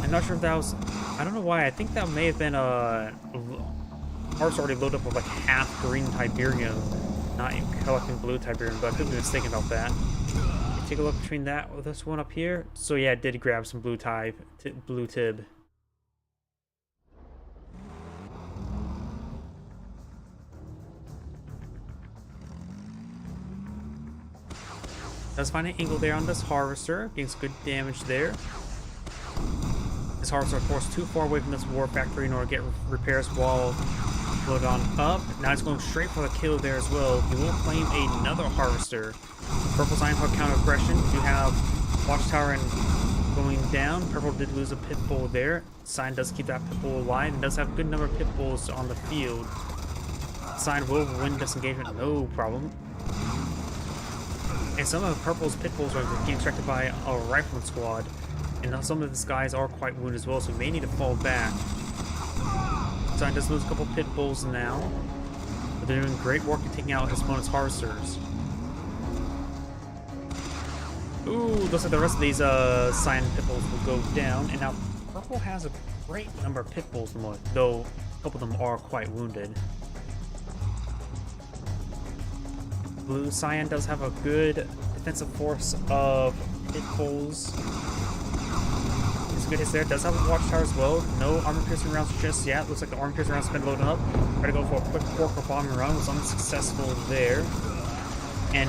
I'm not sure if that was... I don't know why. I think that may have been a... Harvester already loaded up with like half green Tiberium, not collecting blue Tiberium, but I could be mistaken about that. Take a look between that with this one up here. So yeah, it did grab some blue Tib. Does find an angle there on this harvester, getting some good damage there. This harvester, of course, too far away from this war factory in order to get repairs while loaded on up. Now it's going straight for the kill there as well. He will claim another harvester. Purple's Iron for counter aggression. You have watchtower and going down. Purple did lose a pit bull there. Cyan does keep that pit bull alive and does have a good number of pit bulls on the field. Cyan will win this engagement, no problem. And some of Purple's pit bulls are getting distracted by a rifleman squad. And some of these guys are quite wounded as well, so may need to fall back. Cyan does lose a couple pit bulls now. But they're doing great work in taking out his opponent's harvesters. Ooh, looks like the rest of these Cyan pit bulls will go down. And now Purple has a great number of pit bulls, though a couple of them are quite wounded. Blue Cyan does have a good defensive force of pit bulls. It's good hits there. Does have a watchtower as well. No armor piercing rounds just yet. Looks like the armor piercing rounds have been loaded up. Try to go for a quick fork or bombing run. Was unsuccessful there. And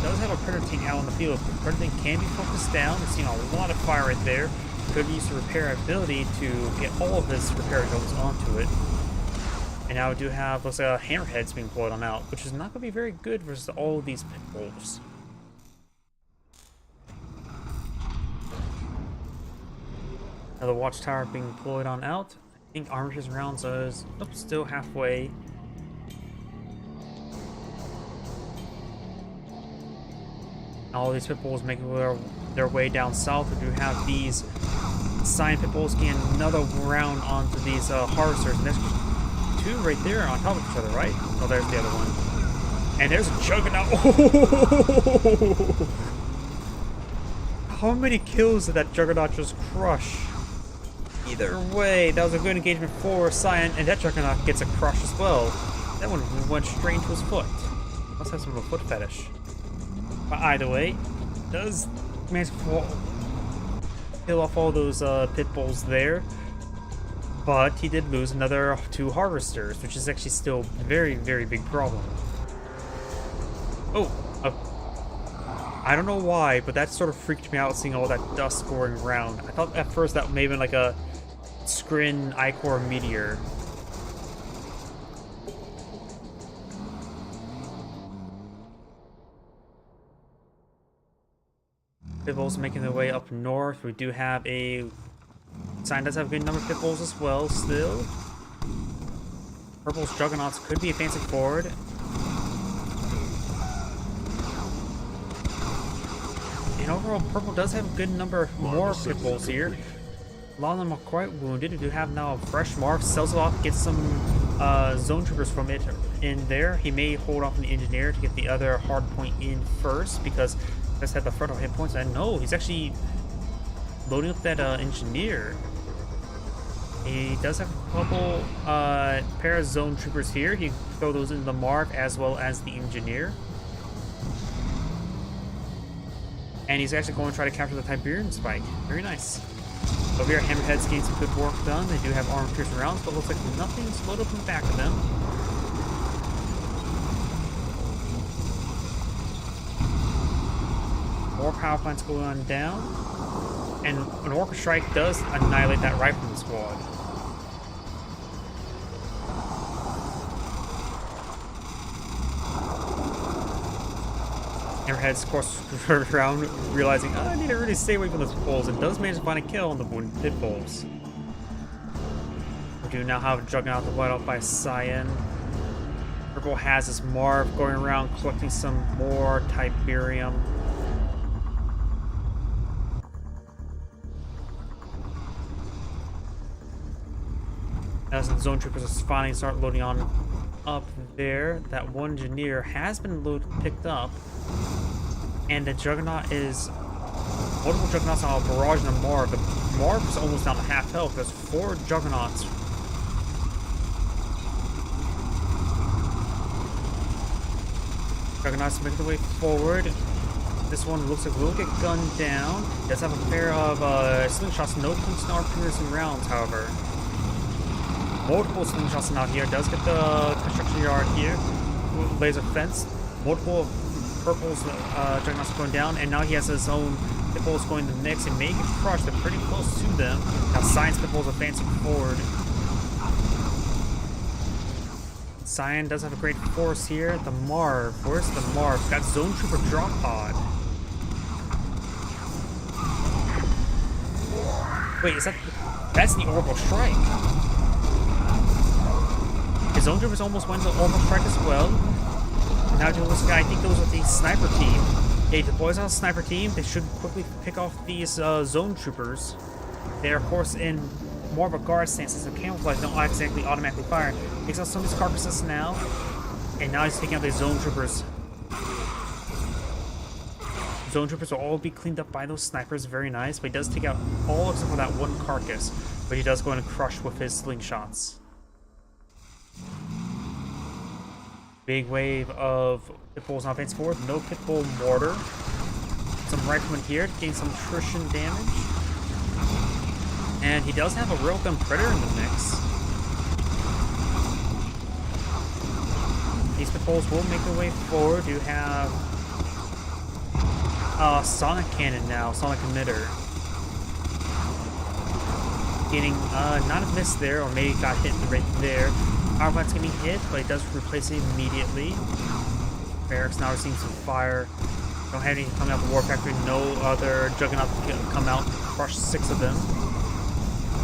does have a predator tank out on the field. The predator tank can be focused down. We're seeing a lot of fire right there. Could use the repair ability to get all of his repair drones onto it. And now we do have, looks like hammerheads being deployed on out, which is not going to be very good versus all of these pit bulls. Another watchtower being deployed on out. I think armor piercing rounds is still halfway. All these pit bulls making their way down south. We do have these Cyan pit bulls getting another round onto these harvesters. And there's two right there on top of each other, right? Oh, there's the other one. And there's a Juggernaut. How many kills did that Juggernaut just crush? Either way, that was a good engagement for Cyan, and that Juggernaut gets a crush as well. That one went straight into his foot. Must have some of a foot fetish. But either way, does manage to kill off all those pit bulls there. But he did lose another 2 harvesters, which is actually still a very, very big problem. Oh, I don't know why, but that sort of freaked me out seeing all that dust going around. I thought at first that may have been like a Skrin Ichor meteor. Pit bulls making their way up north. We do have a Cyan does have a good number of pit bulls as well still. Purple's Juggernauts could be advancing forward. And overall, Purple does have a good number more pit bulls here. A lot of them are quite wounded. We do have now a fresh mark. Selzoff gets some zone troopers from it in there. He may hold off on the engineer to get the other hard point in first because he does have the frontal hit points. And no, he's actually loading up that engineer. He does have a couple pair of zone troopers here. He can throw those into the mark as well as the engineer. And he's actually going to try to capture the Tiberian spike. Very nice. Over here, Hammerhead's getting some good work done. They do have armor piercing rounds, but looks like nothing's loaded up in the back of them. More power plants going on down. And an Orca Strike does annihilate that rifleman squad. Hammerhead's of course turned around, realizing, I need to really stay away from those pit bulls, and does manage to find a kill on the wounded pit bulls. We do now have a Juggernaut deployed out by Cyan. Purple has his Marv going around collecting some more Tiberium. As the zone troopers are finally start loading on up there, that one engineer has been picked up, and the Juggernaut is multiple Juggernauts on a barrage in the Marv. The Marv is almost down to half health. There's 4 Juggernauts. Juggernauts make their way forward. This one looks like will get gunned down. Does have a pair of slingshots, no tungsten armor piercing rounds, however. Multiple slingshots out here. Does get the construction yard here. Laser fence. Multiple Purple's Juggernauts going down, and now he has his own pit bulls going in the mix and may get crushed. They're pretty close to them. Now Cyan's pit bulls advancing forward. Cyan does have a great force here. The Marv. Where's the Marv? Got Zone Trooper drop pod. Wait, is that... That's the Orbital Strike. His Zone Troopers almost went to the Orbital Strike as well. Now to this guy, I think those are the sniper team. He deploys on a sniper team. They should quickly pick off these zone troopers. They're, of course, in more of a guard stance since the camouflage don't exactly automatically fire. Takes out some of these carcasses now. And now he's taking out these zone troopers. Zone troopers will all be cleaned up by those snipers. Very nice. But he does take out all except for that one carcass. But he does go in and crush with his slingshots. Big wave of pitbulls on offense forward. No pitbull mortar. Some riflemen here to gain some attrition damage. And he does have a railgun predator in the mix. These pitbulls will make their way forward. You have sonic cannon now, sonic emitter. Getting not a miss there, or maybe got hit right there. Power plant's getting hit, but it does replace it immediately. Barracks now receiving some fire. Don't have anything coming out of the war factory. No other juggernaut can come out and crush 6 of them.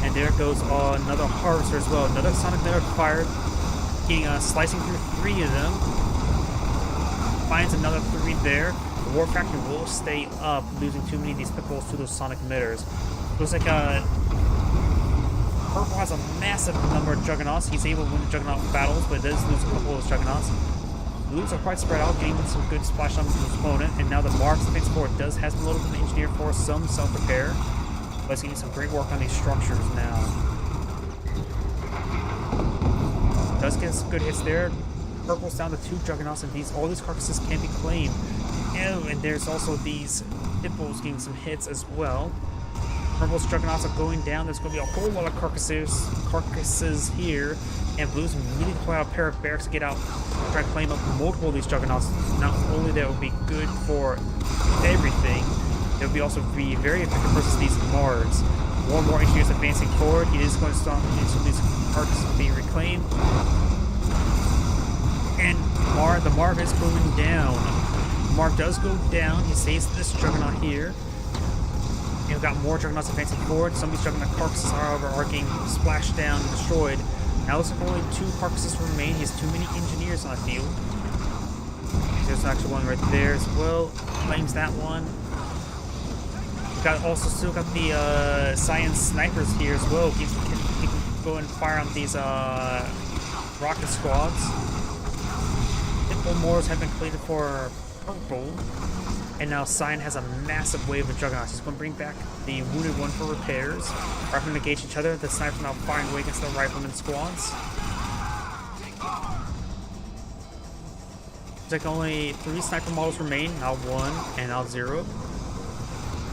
And there goes another harvester as well. Another sonic emitter fired, getting slicing through 3 of them. Finds another 3 there. The war factory will stay up, losing too many of these pitbulls to those sonic emitters. Looks like Purple has a massive number of juggernauts. He's able to win the juggernaut battles, but does lose a couple of those juggernauts. The loots are quite spread out, getting some good splash on his opponent. And now the Mark's defense forward does has been loaded with an engineer for some self-repair. But it's getting some great work on these structures now. Does get some good hits there. Purple's down to 2 juggernauts, and all these carcasses can be claimed. And there's also these pitbulls getting some hits as well. Purple's juggernauts are going down. There's going to be a whole lot of carcasses here. And Blue's immediately deploy out a pair of barracks to get out, try to claim up multiple of these juggernauts. Not only that would be good for everything, it would also be very effective versus these Mards. More and more engineers advancing forward. He is going to stop some of these carcasses being reclaimed. And the Marv is going down. Marv does go down. He saves this juggernaut here. And we've got more juggernauts advancing forward. Some of these juggernaut carcasses, however, are getting splashed down and destroyed. Now looks like only 2 carcasses remain. He has too many engineers on the field. There's actually one right there as well. Claims that one. We've got still got the science snipers here as well. He can go and fire on these rocket squads. Pitbull Moors have been completed for Purple. And now Cyan has a massive wave of juggernauts. He's going to bring back the wounded one for repairs. Riflemen engage each other. The snipers now firing away against the rifleman squads. Looks like only 3 sniper models remain. Now 1 and now 0.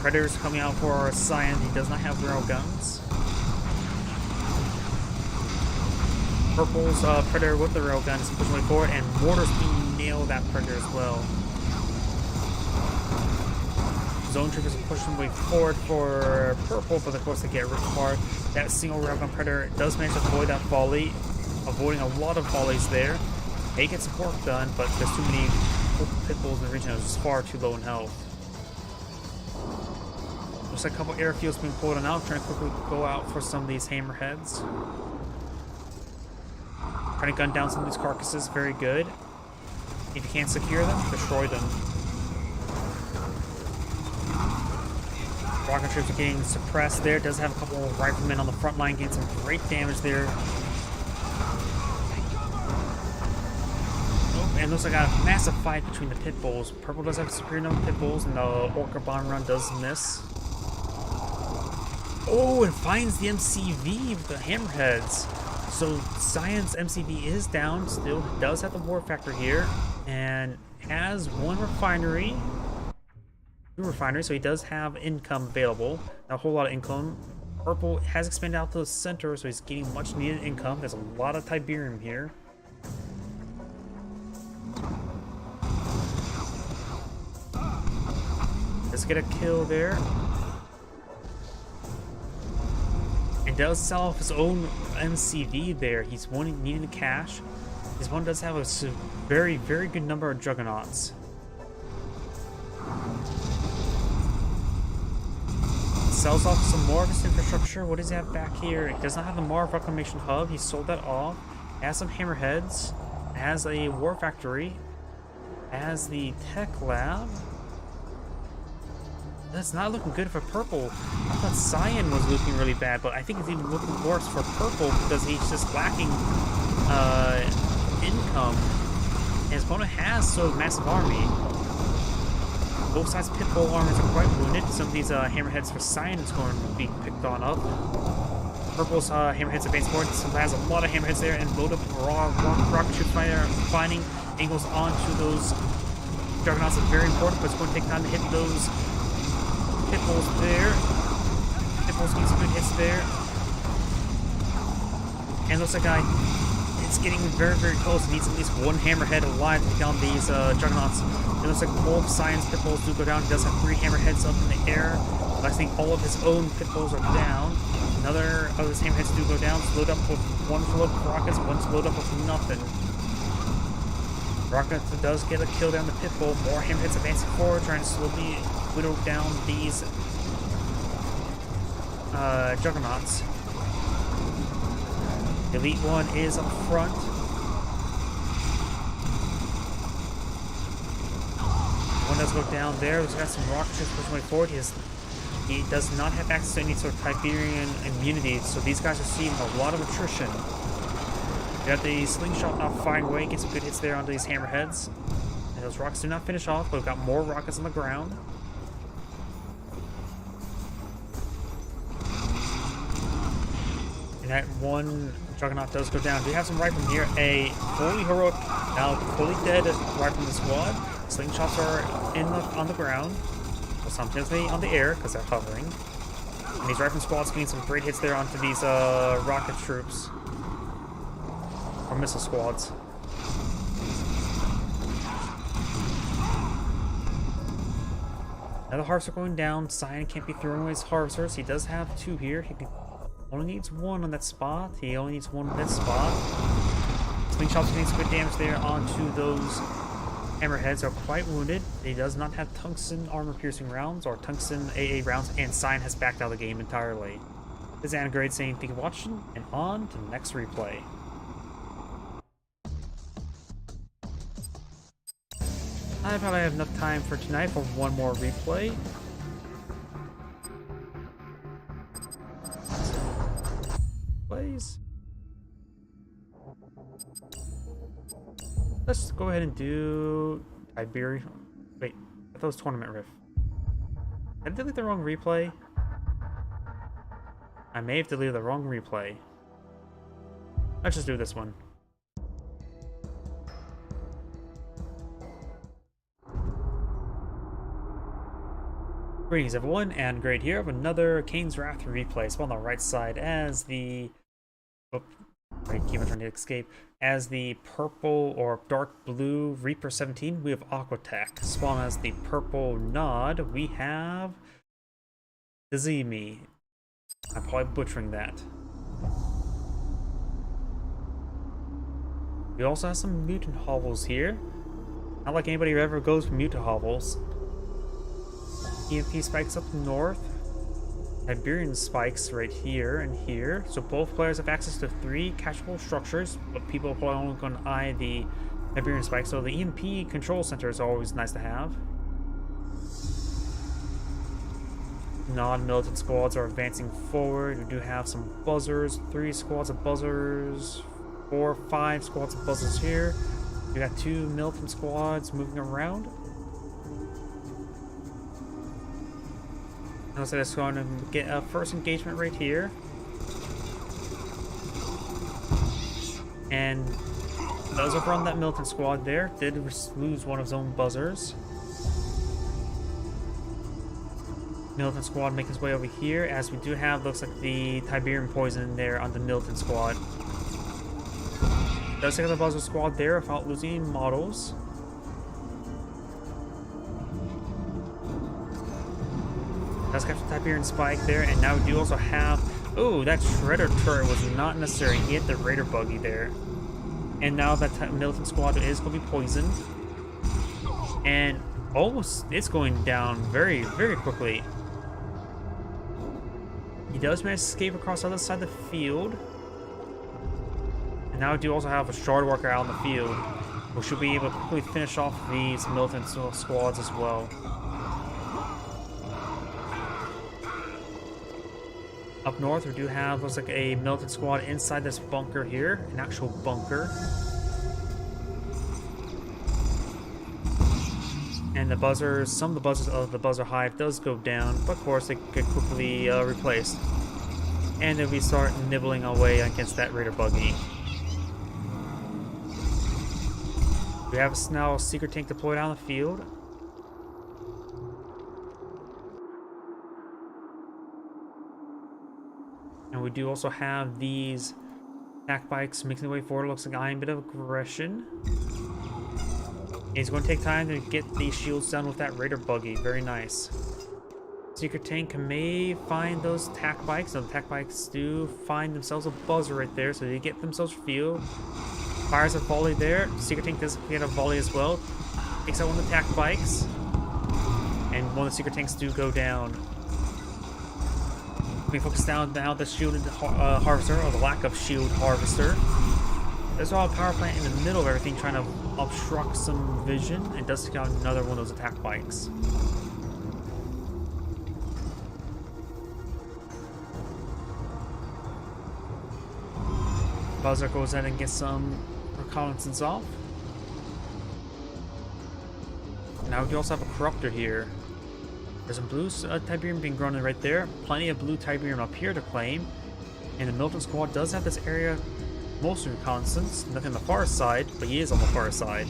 Predator's coming out for Cyan. He does not have rail guns. Purple's Predator with the rail guns pushing way forward, and Mortars can nail that Predator as well. Zone troopers are pushing way forward for Purple, but of course they get ripped apart. That single railgun Predator does manage to avoid that volley, avoiding a lot of volleys there. They get some work done, but there's too many pitbulls in the region. It was far too low in health. Looks like a couple airfields being pulled on out, trying to quickly go out for some of these hammerheads. Trying to gun down some of these carcasses, very good. If you can't secure them, destroy them. Rocket troops are getting suppressed there. Does have a couple of riflemen on the front line getting some great damage there. Oh, and looks like a massive fight between the pitbulls. Purple does have a superior number of pitbulls, and the Orca bomb run does miss. Oh, and finds the MCV with the hammerheads. So Cyan's MCV is down, still does have the war factor here, and has 1 refinery, 2 refineries, so he does have income available, a whole lot of income. Purple has expanded out to the center, so he's getting much needed income. There's a lot of Tiberium here. Let's get a kill there. And does sell off his own MCV there. He's needing the cash. His one does have a very, very good number of juggernauts. Sells off some more of his infrastructure. What does he have back here? It does not have the Marv Reclamation Hub. He sold that off. It has some hammerheads. It has a war factory. It has the tech lab. That's not looking good for purple. I thought cyan was looking really bad, but I think it's even looking worse for purple because he's just lacking income. And his opponent has so massive army. Both sides' pitbull armors are quite wounded. Some of these hammerheads for cyan is going to be picked on up. Purple's hammerheads advance forward. Sometimes has a lot of hammerheads there and load up rocket troops finding angles onto those juggernauts is very important, but it's going to take time to hit those pitbulls there. Pitbulls getting some good hits there. And looks like it's getting very, very close. It needs at least one hammerhead alive to take down these juggernauts. It looks like both Cyan's pitbulls do go down. He does have 3 hammerheads up in the air. I think all of his own pitbulls are down. Another of his hammerheads do go down. Slowed up with one full of rockets, one slowed up with nothing. Rocket does get a kill down the pitbull. More hammerheads advancing forward, trying to slowly whittle down these juggernauts. The elite one is up front. One does go down there. He's got some rocket ships pushing forward. He does not have access to any sort of Tiberian immunity, so these guys are seeing a lot of attrition. We got the slingshot not firing away, get some good hits there onto these hammerheads. And those rockets do not finish off, but we've got more rockets on the ground. And that one juggernaut does go down. We have some riflemen here. A fully heroic, now fully dead rifleman squad. Slingshots are on the ground, or sometimes on the air because they're hovering. And these rifleman squads getting some great hits there onto these rocket troops. Or missile squads. Now the harvests are going down. Cyan can't be throwing away his harvesters. He does have 2 here. Only needs 1 on that spot. He only needs 1 on that spot. Slingshots getting some good damage there onto those hammerheads. Are quite wounded. He does not have tungsten armor piercing rounds or tungsten AA rounds, and Cyan has backed out of the game entirely. This is Anagrade saying thank you for watching, and on to the next replay. I probably have enough time for tonight for one more replay. Plays. Let's go ahead and do Iberia. Wait, I thought it was Tournament Rift. Did I delete the wrong replay? I may have deleted the wrong replay. Let's just do this one. Greetings everyone, and Great here of another Kane's Wrath replay. So on the right side as the... Oh, right, keep on trying to escape. As the purple or dark blue Reaper 17, we have Aquatech. Spawn as the purple Nod, we have... Dizimi. I'm probably butchering that. We also have some mutant hovels here. Not like anybody who ever goes for mutant hovels. EMP spikes up north, Iberian spikes right here and here. So both players have access to 3 catchable structures, but people are probably only going to eye the Iberian spikes. So the EMP control center is always nice to have. Non-militant squads are advancing forward. We do have some buzzers, 3 squads of buzzers, 4, 5 squads of buzzers here. We got 2 militant squads moving around. So that's going to get a first engagement right here. And those over on that militant squad there did lose one of his own buzzers. Militant squad making his way over here, as we do have, looks like the Tiberian poison there on the militant squad. Does take out the buzzer squad there without losing any models. Does capture the Tiberian spike there, and now we do also have... Oh, that Shredder turret was not necessary. He hit the Raider buggy there. And now that militant squad is going to be poisoned. And almost, it's going down very, very quickly. He does manage to escape across the other side of the field. And now we do also have a Shard Walker out in the field, who should be able to quickly finish off these militant squads as well. Up north, we do have, looks like a militant squad inside this bunker here, an actual bunker. And the buzzers, some of the buzzers of the buzzer hive does go down, but of course they get quickly replaced. And then we start nibbling away against that raider buggy. We have now a secret tank deployed on the field. And we do also have these attack bikes making their way forward. Looks like a bit of aggression. It's going to take time to get these shields down with that raider buggy. Very nice. Secret tank may find those attack bikes. So the attack bikes do find themselves a buzzer right there, so they get themselves fuel. Fires a volley there. Secret tank does get a volley as well. Takes out one of the attack bikes. And one of the secret tanks do go down. We focus down now the shielded harvester, or the lack of shield harvester. There's a power plant in the middle of everything trying to obstruct some vision. It does take out another one of those attack bikes. Buzzer goes in and gets some reconnaissance off. Now we also have a corruptor here. There's some blue Tiberium being grown in right there. Plenty of blue Tiberium up here to claim. And the militant squad does have this area mostly reconnaissance. Nothing on the far side, but he is on the far side.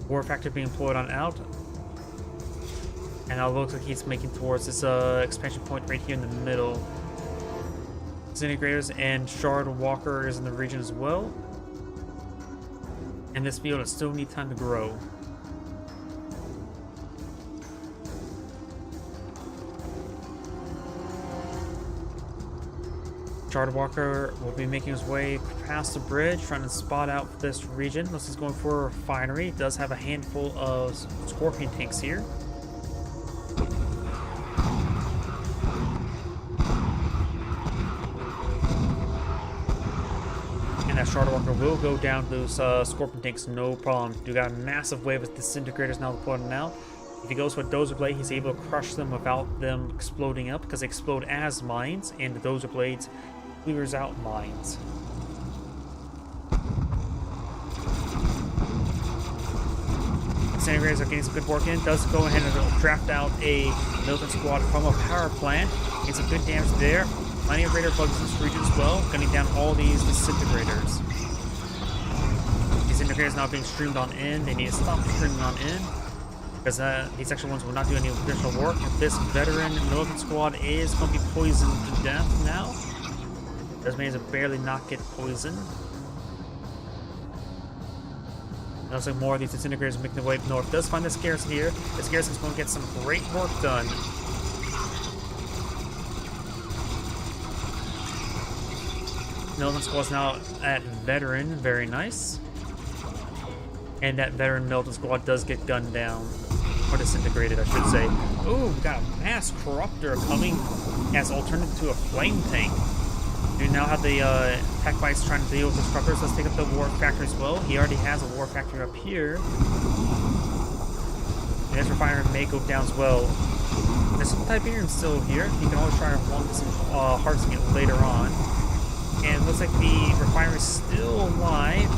War factor being employed on out. And now it looks like he's making towards this expansion point right here in the middle. Disintegrators and Shard Walker is in the region as well. And this field still needs time to grow. Shard Walker will be making his way past the bridge, trying to spot out this region. This is going for a refinery. It does have a handful of Scorpion tanks here. And that Shard Walker will go down those Scorpion tanks, no problem. You got a massive wave of disintegrators now deployed now. If he goes with Dozer Blade, he's able to crush them without them exploding up, because they explode as mines, and the Dozer Blades clears out mines. Disintegrators are getting some good work in. Does go ahead and draft out a militant squad from a power plant. Gets some good damage there. Plenty of raider bugs in this region as well, gunning down all these disintegrators. Disintegrators now being streamed on in. They need to stop streaming on in, because these extra ones will not do any additional work. This veteran militant squad is going to be poisoned to death now. Does manage to barely not get poisoned. It looks like more of these disintegrators making their way up north. Does find the Scarce here. The Scarce is going to get some great work done. Militant squad's now at veteran. Very nice. And that veteran militant squad does get gunned down. Or disintegrated, I should say. Ooh, we got a mass corruptor coming as alternative to a flame tank. We now have the attack bikes trying to deal with the corruptors. Let's take up the war factory as well. He already has a war factory up here. And this refinery may go down as well. There's some Tiberium still here. You can always try to want some harvesting it later on. And it looks like the refinery is still alive.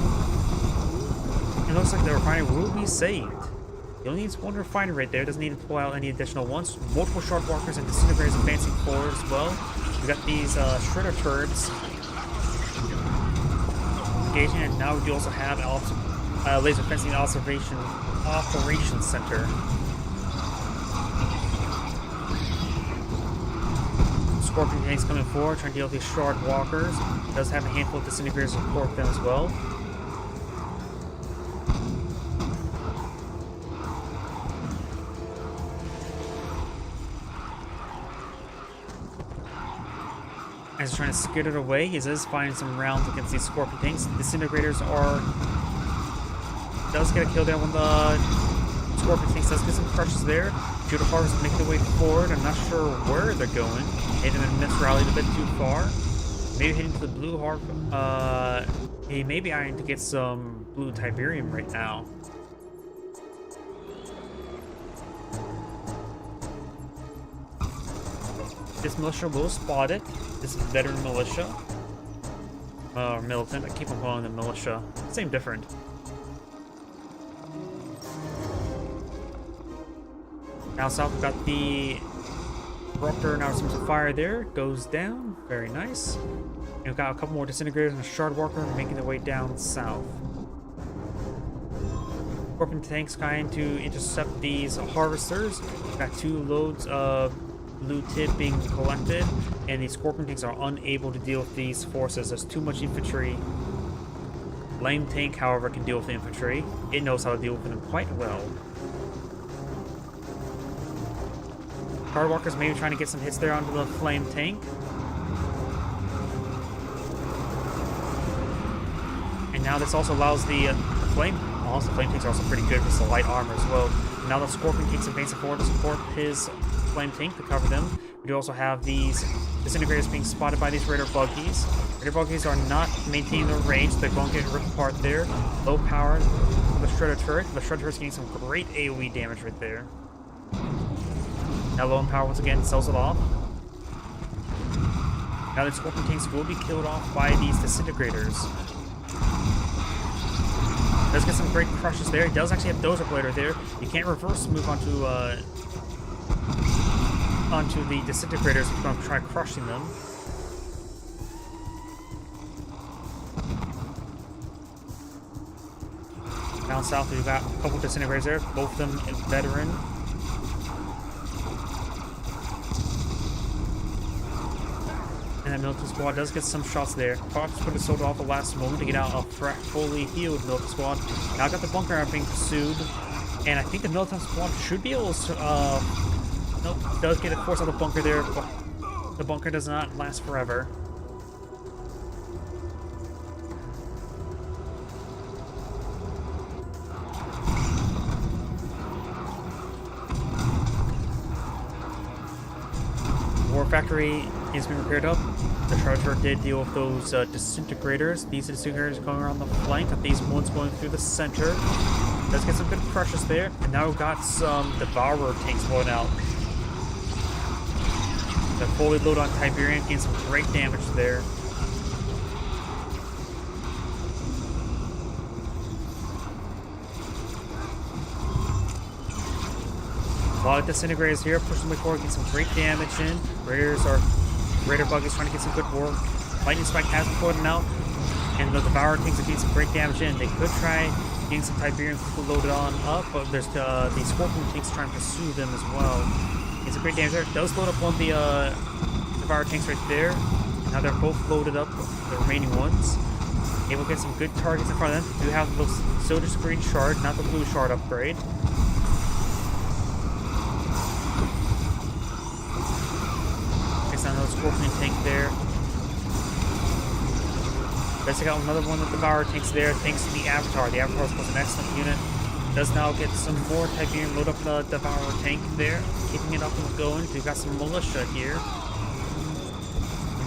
It looks like the refinery will be saved. He only needs one refinery right there. Doesn't need to pull out any additional ones. Multiple Shard Walkers and Disintegrators advancing forward as well. We got these Shredder turrets engaging, and now we do also have laser fencing operations center. Scorpion tanks coming forward, trying to deal with these Shard Walkers. Does have a handful of Disintegrators to support them as well. As he's trying to skid it away, he is finding some rounds against these Scorpion tanks. Disintegrators does get a kill there when the Scorpion tanks does get some crushes there. Judo Harvest making their way forward. I'm not sure where they're going. They have misrallied a bit too far. Maybe heading to the blue harp. He may be eyeing to get some blue Tiberium right now. this militia will spot it. This veteran militia. Or militant. I keep on calling them militia. Same different. Now south, we've got the Disruptor. Now some fire there. Goes down. Very nice. And we've got a couple more disintegrators and a shard walker making their way down south. Scorpion tanks trying to intercept these harvesters. We've got 2 loads of blue tip being collected, and these Scorpion tanks are unable to deal with these forces. There's too much infantry. Lame tank, however, can deal with the infantry. It knows how to deal with them quite well. Cardwalkers maybe trying to get some hits there onto the flame tank. And now this also allows the flame. Also, flame tanks are also pretty good with the light armor as well. Now the Scorpion takes advancing forward to support his flame tank to cover them. We do also have these disintegrators being spotted by these raider buggies. Raider buggies are not maintaining their range, so they're going to get ripped apart there. Low power for the shredder turret. The shredder turret's getting some great AoE damage right there. Now low in power once again sells it off. Now the Scorpion tanks will be killed off by these disintegrators. Does get some great crushes there. He does actually have Dozer Blader there. You can't reverse move onto the disintegrators if you're going to try crushing them. Down south, we've got a couple disintegrators there. Both of them veteran. And that militant squad does get some shots there. Fox put it sold off the last moment to get out a fully healed militant squad. Now I got the bunker being pursued, and I think the militant squad should be able to. Nope, does get a force out of the bunker there, but the bunker does not last forever. War factory is being repaired up. The charger did deal with those disintegrators. These disintegrators going around the flank, and these ones going through the center. Let's get some good crushes there. And now we've got some Devourer tanks going out. They're fully loaded on Tiberian, getting some great damage there. A lot of disintegrators here, pushing them forward, getting some great damage in. Raider buggies trying to get some good work. Lightning Spike has been put out, and the Devourer tanks are getting some great damage in. They could try getting some Tiberians loaded on up, but there's the Scorpion tanks trying to pursue them as well. It's a great damage there. It does load up one of the Devourer tanks right there. Now they're both loaded up, the remaining ones. Able to get some good targets in front of them. Do have the Soldier's Green Shard, not the Blue Shard upgrade. Another Scorpion tank there. Let's take out another one of the Devourer tanks there, thanks to the Avatar. The Avatar was an excellent unit. Does now get some more Tiberian, load up the Devourer tank there, keeping it up and going. We've got some militia here.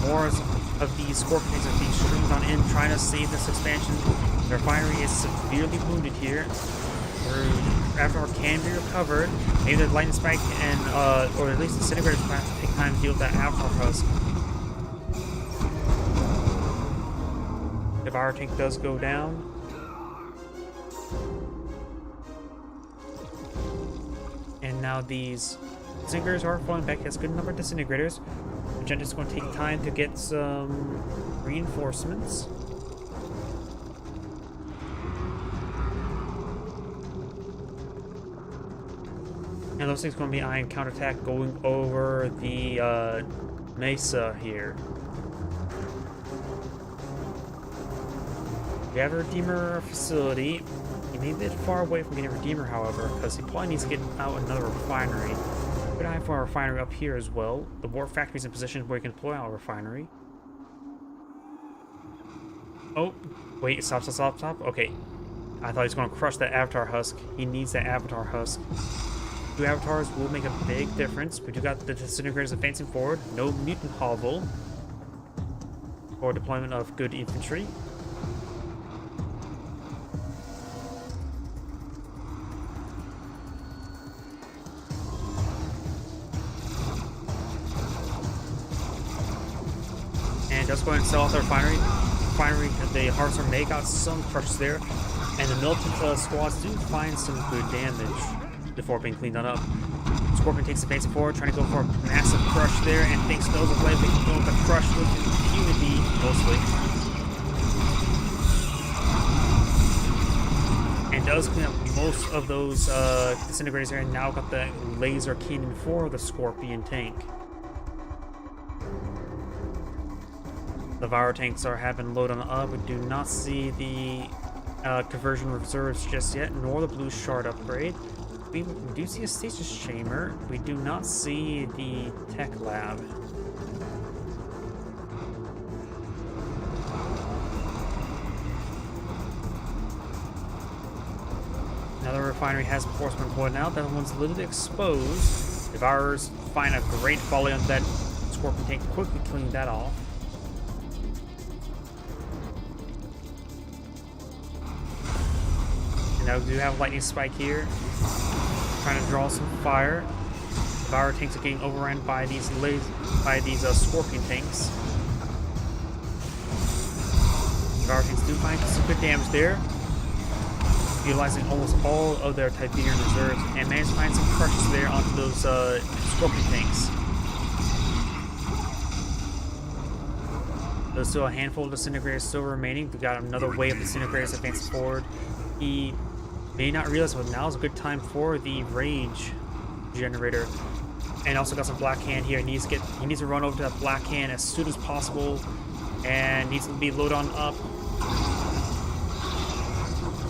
More of these Scorpion tanks are being streamed on in, trying to save this expansion. The refinery is severely wounded here. Avatar can be recovered. Maybe the Lightning Spike and, or at least the Disintegrators will have to take time to deal with that Avatar husk. The Devourer tank does go down. And now these Disintegrators are falling back. Has a good number of Disintegrators. Magenta's going to take time to get some reinforcements. And those things going to be ion counterattack going over the mesa here. We have a Redeemer facility. He may be a bit far away from getting a Redeemer, however, because he probably needs to get out another refinery. Good eye for a refinery up here as well. The war factory is in position where you can deploy our refinery. Oh, wait, stop. Okay. I thought he was going to crush that Avatar husk. He needs that Avatar husk. 2 Avatars will make a big difference. We do got the Disintegrators advancing forward. No Mutant Hovel for deployment of good infantry. does go ahead and sell off the refinery. The Harvester may got some crushes there, and the militant squads do find some good damage before being cleaned on up. Scorpion takes advancing forward, trying to go for a massive crush there, and thinks those away. They can go with the crush with impunity, mostly. And does clean up most of those disintegrators there, and now got the laser cannon for the Scorpion tank. The Viro tanks are having load on up. We do not see the conversion reserves just yet, nor the blue shard upgrade. We do see a stasis chamber. We do not see the tech lab. Another refinery has force been employed now. That one's a little bit exposed. The Virus find a great volley on that Scorpion tank, quickly clean that off. And now we do have a lightning spike here, trying to draw some fire. The Viro tanks are getting overrun by these Scorpion tanks. The Viro tanks do find some good damage there, utilizing almost all of their Tiberian reserves, and managed to find some crushes there onto those Scorpion tanks. There's still a handful of disintegrators still remaining. We got another wave of disintegrators advancing forward. He may not realize, but now is a good time for the rage generator. And also got some black hand here. He needs to run over to that black hand as soon as possible, and needs to be loaded on up.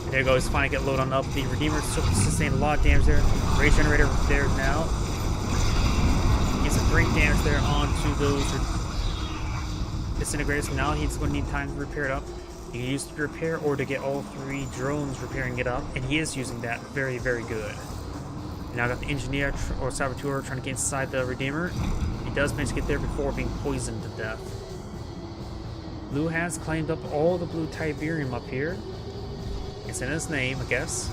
And there goes, finally get loaded on up. The Redeemer sustained a lot of damage there. Rage generator there now. Gets some great damage there onto those disintegrators. Now he's going to need time to repair it up. You can use it to repair or to get all three drones repairing it up, and he is using that very, very good. And now I got the engineer or saboteur trying to get inside the Redeemer. He does manage to get there before being poisoned to death. Blue has claimed up all the blue Tiberium up here. It's in his name, I guess.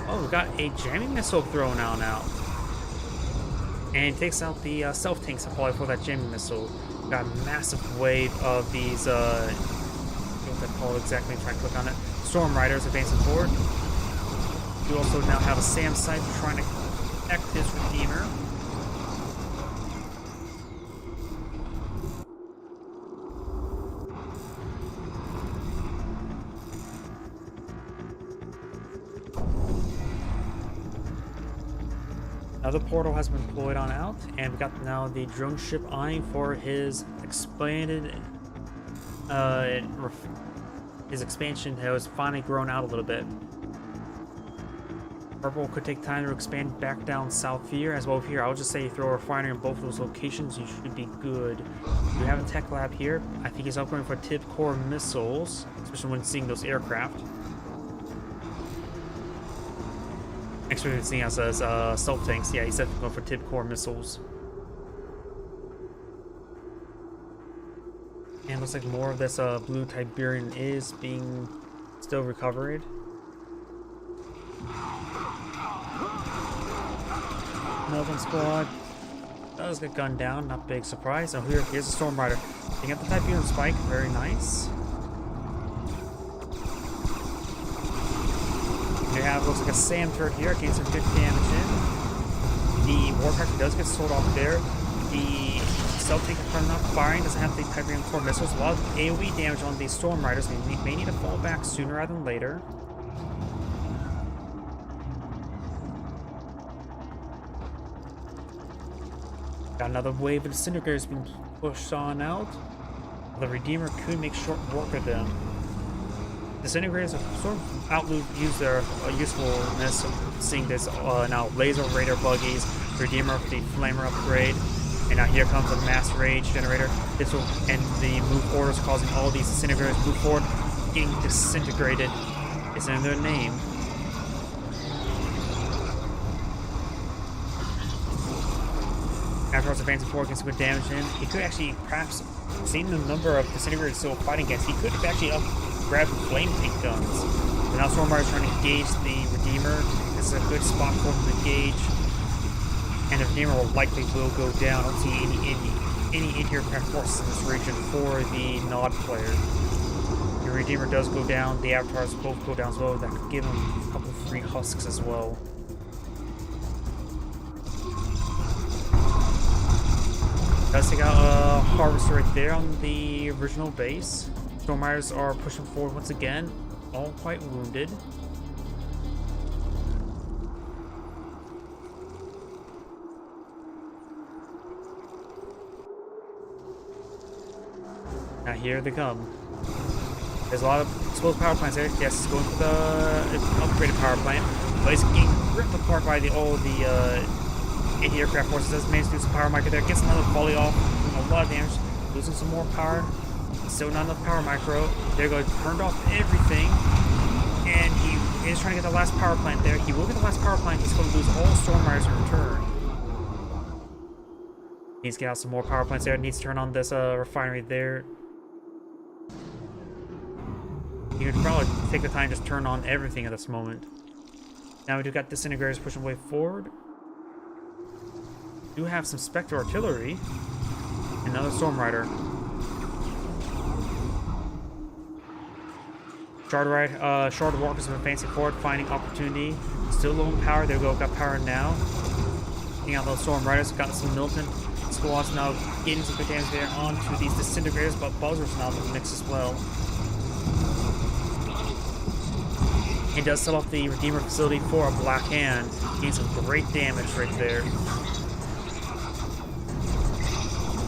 Oh, we got a jamming missile thrown out now. And takes out the self-tank supply for that jamming missile. Got a massive wave of these, what they're called exactly, try to click on it. Storm Riders advancing forward. We also now have a SAM site trying to protect his Redeemer. Another portal has been deployed on out, and we've got now the drone ship eyeing for his expanded, his expansion has finally grown out a little bit. Purple could take time to expand back down south here, as well here. I would just say throw a refinery in both of those locations, you should be good. We have a tech lab here. I think he's upgrading for tip core missiles, especially when seeing those aircraft. Actually, seeing us as stealth tanks. Yeah, he's definitely going for tip core missiles. And looks like more of this blue Tiberian is being still recovered. Melvin squad does get gunned down, not big surprise. Oh, here's a Storm Rider. They got the Tiberian spike, very nice. We have, looks like a SAM turret here, getting some good damage in. The Warcraft does get sold off there. The Stealth Tank is not firing, doesn't have the Tiberium core missiles. A lot of AoE damage on these Storm Riders. They may need to fall back sooner rather than later. Got another wave of disintegrators being pushed on out. The Redeemer could make short work of them. Disintegrators have sort of use their usefulness, seeing this now laser radar buggies, Redeemer with the flamer upgrade, and now here comes a mass rage generator. This will end the move orders, causing all these disintegrators to move forward, getting disintegrated. It's in their name. After it's advancing forward, getting some good damage in. He could actually, perhaps, seeing the number of disintegrators still fighting against, he could actually grab flame tank guns. And now Stormrider is trying to engage the Redeemer. This is a good spot for him to engage. And the Redeemer will likely go down. I don't see any any anti-aircraft forces in this region for the Nod player. Your Redeemer does go down, the Avatars both go down as well. That could give him a couple free husks as well. Does take out a Harvester right there on the original base. Storm Riders are pushing forward once again, all quite wounded. Now here they come. There's a lot of exposed power plants there. Yes, it's going for the upgraded power plant, but it's getting ripped apart by all the anti-aircraft forces. Does manage to do some power micro there. Gets another volley off, doing a lot of damage, losing some more power. Still not enough power micro. There goes, turned off everything, and he is trying to get the last power plant there. He will get the last power plant. He's going to lose all Storm Riders in return. Needs to get out some more power plants there. Needs to turn on this refinery there. You could probably take the time to just turn on everything at this moment. Now we do got disintegrators pushing way forward. We do have some Spectre artillery. Another Storm Rider. Shard Walkers have advancing forward, finding opportunity. Still low in power. There we go, got power now. Taking out those Storm Riders, got some militant squads now getting some good damage there onto these disintegrators, but Buzzers now in the mix as well. He does set off the Redeemer facility for a Black Hand. Getting some great damage right there.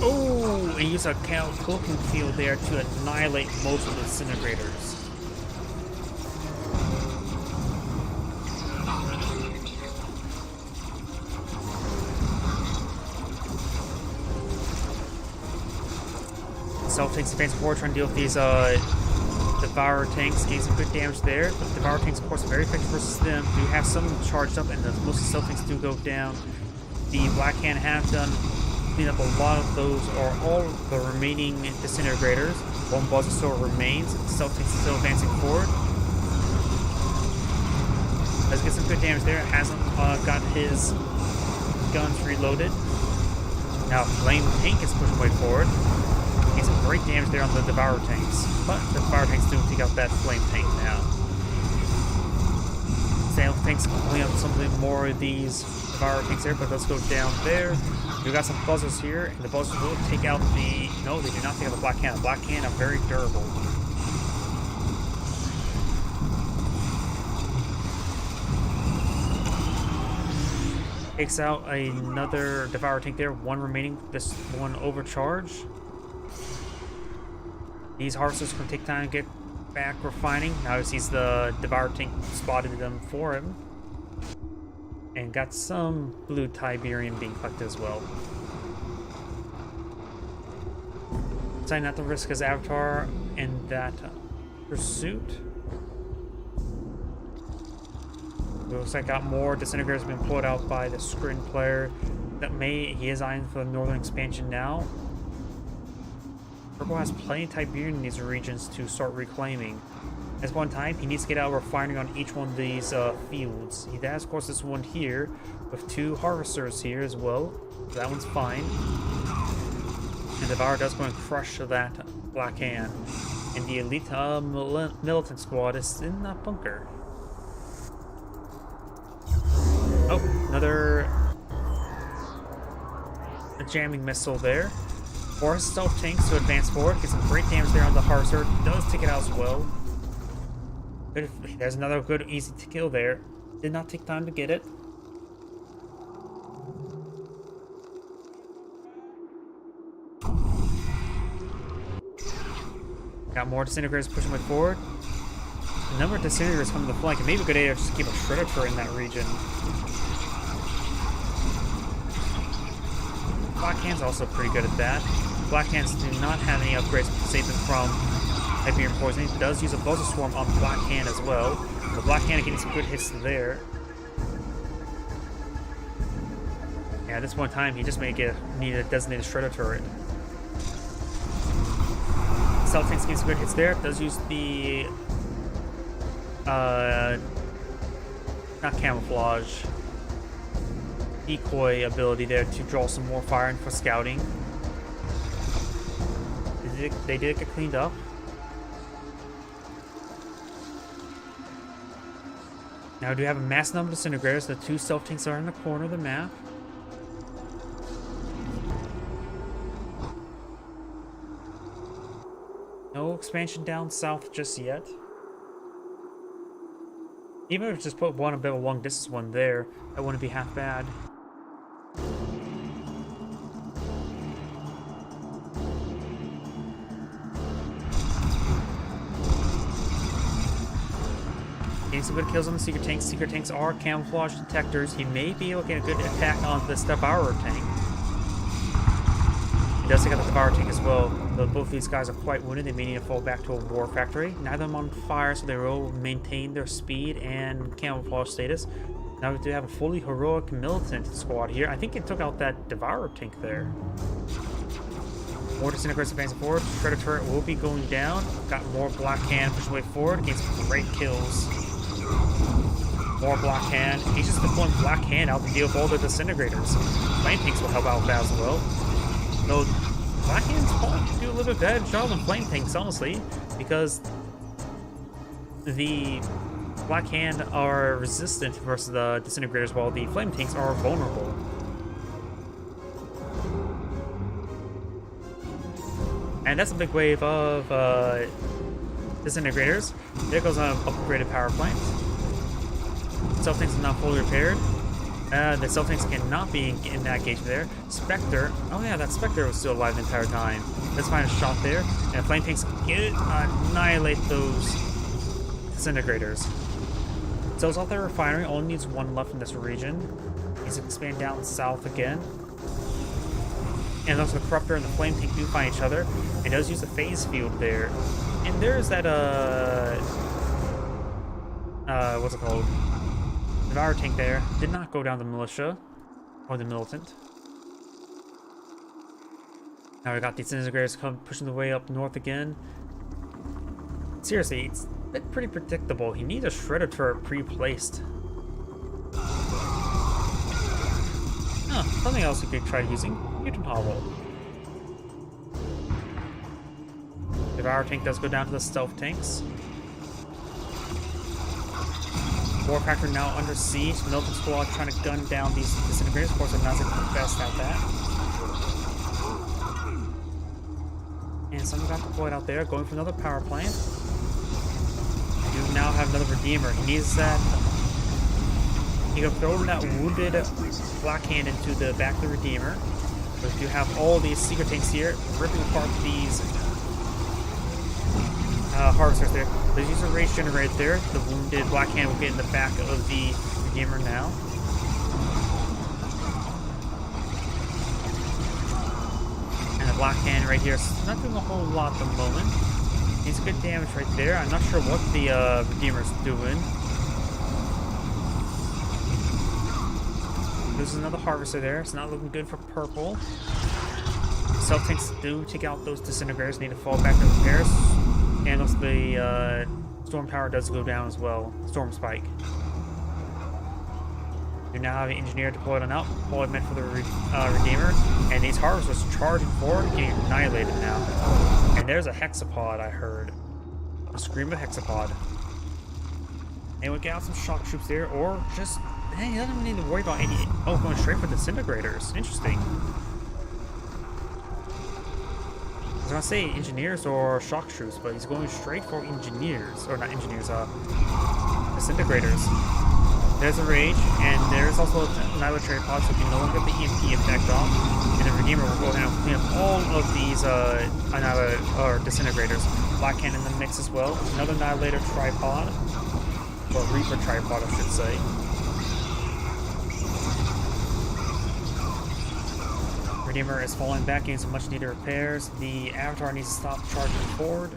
Oh, and use a cloaking field there to annihilate most of the disintegrators. Self tanks advancing forward, trying to deal with these Devourer tanks, getting some good damage there. But the Devourer tanks, of course, are very effective versus them. Do have some charged up, and most of the Self tanks do go down. The Black Hand have done clean up a lot of those, or all of the remaining disintegrators. One buzzer still remains. Self tanks still advancing forward. Does get some good damage there. Hasn't got his guns reloaded. Now Flame Tank is pushing way forward. Getting some great damage there on the Devourer tanks. But the Devourer tanks do take out that Flame Tank now. Sail tanks can clean up something more of these Devourer tanks there, but let's go down there. We got some buzzers here, and the buzzers will take out the... No, they do not take out the Black Hand. The Black Hand are very durable. Takes out another Devourer tank there. One remaining. This one overcharge. These harvesters can take time to get back refining. Now he sees the Devourer tank spotted them for him. And got some blue Tiberium being collected as well. Deciding not to risk his avatar in that pursuit. It looks like got more disintegrators being pulled out by the Scrin player. He is eyeing for the northern expansion now. Purple has plenty of Tiberium in these regions to start reclaiming. At one time, he needs to get out a refinery on each one of these fields. He has, of course, this one here with two harvesters here as well. So that one's fine. And Devourer does go and crush that Black Hand. And the elite militant squad is in that bunker. Oh, another jamming missile there. Four stealth tanks to advance forward. Get some great damage there on the harvester. Does take it out as well. There's another good, easy to kill there. Did not take time to get it. Got more disintegrators pushing way forward. The number of disintegrators coming to the flank, and maybe a good idea to just keep a Predator in that region. Black Hand's also pretty good at that. Black Hands do not have any upgrades to save them from Tiberium poisoning. It does use a Buzzer Swarm on Black Hand as well. The Black Hand getting some good hits there. Yeah, at this one time, he just may need a designated Shredder turret. Stealth tanks getting some good hits there. It does use the not camouflage, decoy ability there to draw some more fire in for scouting. they did get cleaned up. Now we do have a mass number of disintegrators. The 2 stealth tanks are in the corner of the map. No expansion down south just yet. Even if we just put one a bit of a long distance one there, that wouldn't be half bad. Getting some good kills on the secret tanks. Secret tanks are camouflage detectors. He may be able to get a good attack on the Devourer tank. He does take out the Devourer tank as well. Though both these guys are quite wounded, they may need to fall back to a war factory. Neither of them on fire, so they will maintain their speed and camouflage status. Now we do have a fully heroic militant squad here. I think it took out that Devourer tank there. More disintegrators advancing forward. Shredder turret will be going down. Got more Black Hand pushing way forward. Getting some great kills. More Black Hand. He's just deploying Black Hand out to deal with all the disintegrators. Flame tanks will help out with that as well. Though Black Hand's probably do a little bit better job than Flame tanks, honestly, because the Black Hand are resistant versus the disintegrators, while the Flame tanks are vulnerable. And that's a big wave of disintegrators. There goes an upgraded power plant. Stealth tanks are not fully repaired. The stealth tanks cannot be in that gauge there. Spectre. Oh yeah, that Spectre was still alive the entire time. Let's find a shot there. And flame tanks can annihilate those disintegrators. So it's off the refinery. Only needs 1 left in this region. Needs to expand down south again. And also the Corruptor and the Flame Tank do find each other. It does use the phase field there. And there's that, what's it called? Devourer tank there. Did not go down the militia. Or the militant. Now we got these disintegrators pushing the way up north again. Seriously, it's pretty predictable. He needs a Shredder turret pre-placed. Something else you could try using. Mutant Hovel. Devourer tank does go down to the stealth tanks. War Factor now under siege. Militant squad trying to gun down these disintegrators. Of course, they're not the best at that. And someone got deployed out there, going for another power plant. You now have another Redeemer. He needs that. He can throw that wounded Black Hand into the back of the Redeemer. But you have all these secret tanks here, ripping apart these harvesters there. There's use a rage generator there. The wounded Black Hand will get in the back of the Redeemer now. And the Black Hand right here is not doing a whole lot at the moment. Needs good damage right there. I'm not sure what the Redeemer's doing. There's another harvester there. It's not looking good for purple. Stealth tanks do take out those disintegrators. Need to fall back to repairs. And also the storm tower does go down as well. Storm spike. You now have an engineer deployed on out. Deployed meant for the Redeemer. And these harvesters charging forward, getting annihilated now. And there's a hexapod I heard. A scream of hexapod. And we get out some shock troops there, or just hey, he doesn't even need to worry about any. Oh, going straight for disintegrators. Interesting. I was gonna say engineers or shock troops, but he's going straight for engineers, or not engineers, disintegrators. There's a rage, and there's also another trade pod, so you can no longer get the EMP effect off. And the Redeemer will go ahead and clean up all of these disintegrators. Black Hand in the mix as well. Another Annihilator tripod, or Reaper tripod, I should say. Redeemer is falling back, getting some much needed repairs. The Avatar needs to stop charging forward.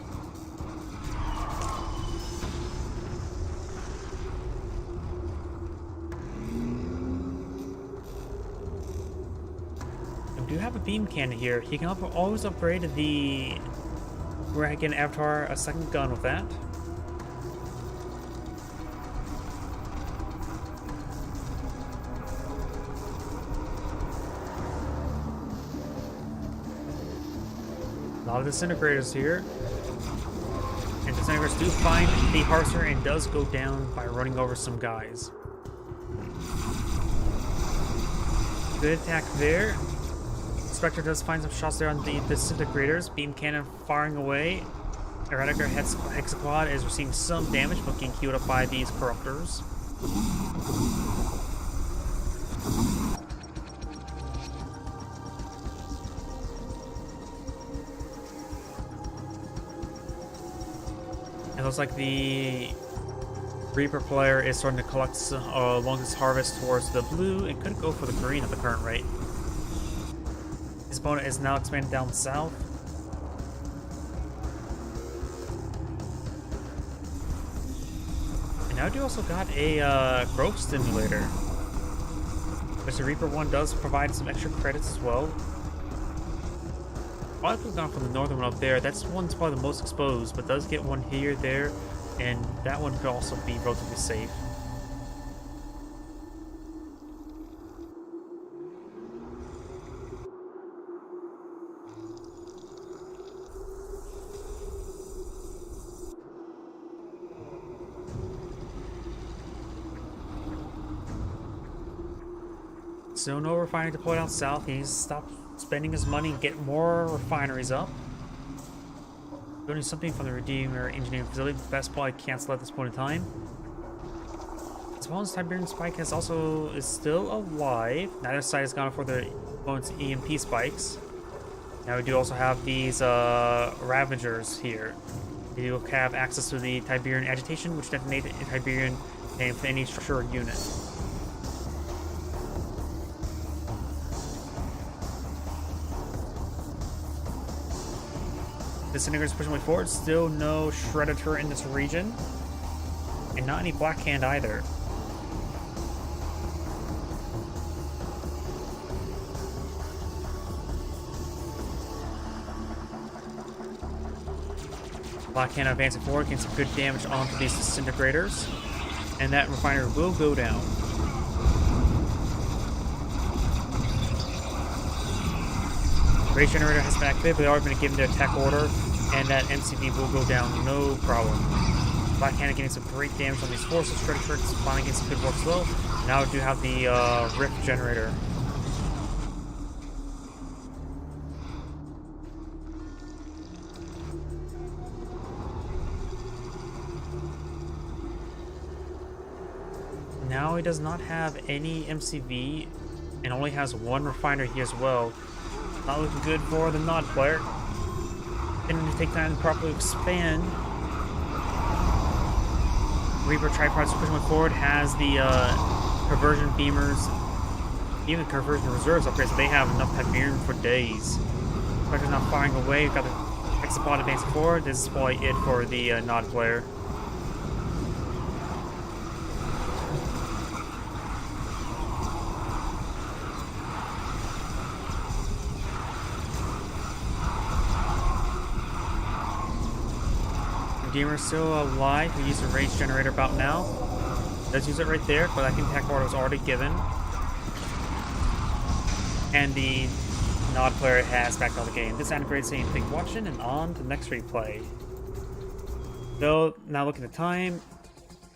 We do have a beam cannon here. He can always upgrade the... We're going to get an Avatar a second gun with that. A lot of disintegrators here. And disintegrators do find the Harvester and does go down by running over some guys. Good attack there. Spectre does find some shots there on the disintegrators. Beam cannon firing away. Eradicator Hexaquad is receiving some damage, but getting healed up by these corruptors. It looks like the Reaper player is starting to collect along this harvest towards the blue. It could go for the green at the current rate. His opponent is now expanding down south. And now we also got a growth stimulator, which the Reaper one does provide some extra credits as well. Probably could have gone for the northern one up there. That's one's probably the most exposed, but does get one here, there, and that one could also be relatively safe. So no refinery deployed down south. He needs to stop spending his money and get more refineries up. Doing something from the Redeemer Engineering Facility. Best probably cancel at this point in time. As well as Tiberian Spike is still alive. Neither side has gone for their opponent's EMP spikes. Now we do also have these Ravagers here. They will have access to the Tiberian Agitation, which detonates a Tiberian and any structure or unit. Disintegrators pushing way forward. Still no Shredder in this region. And not any Black Hand either. Black Hand advancing forward, getting some good damage onto these disintegrators. And that refinery will go down. Rage Generator has been activated, but they are going to give them their attack order, and that MCV will go down, no problem. Black Hand getting some great damage on these forces. Shredder Tricks finally getting some good work slow. Now we do have the Rift Generator. Now he does not have any MCV and only has one refinery here as well. Not looking good for the Nod player. Didn't take time to properly expand. Reaper Tripods pushing forward has the conversion beamers, even conversion reserves upgrades, so they have enough Tiberium for days. Spectre's not firing away. We've got the Hexapod advancing forward. This is probably it for the Nod player. Redeemer still alive. We use the Rage Generator about now. Does use it right there, but I think attack order was already given. And the Nod player has backed out of the game. This is Great saying thank you for watching, and on to the next replay. Though, now looking at the time,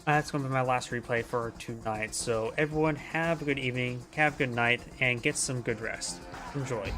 that's going to be my last replay for tonight. So everyone have a good evening, have a good night, and get some good rest. Enjoy.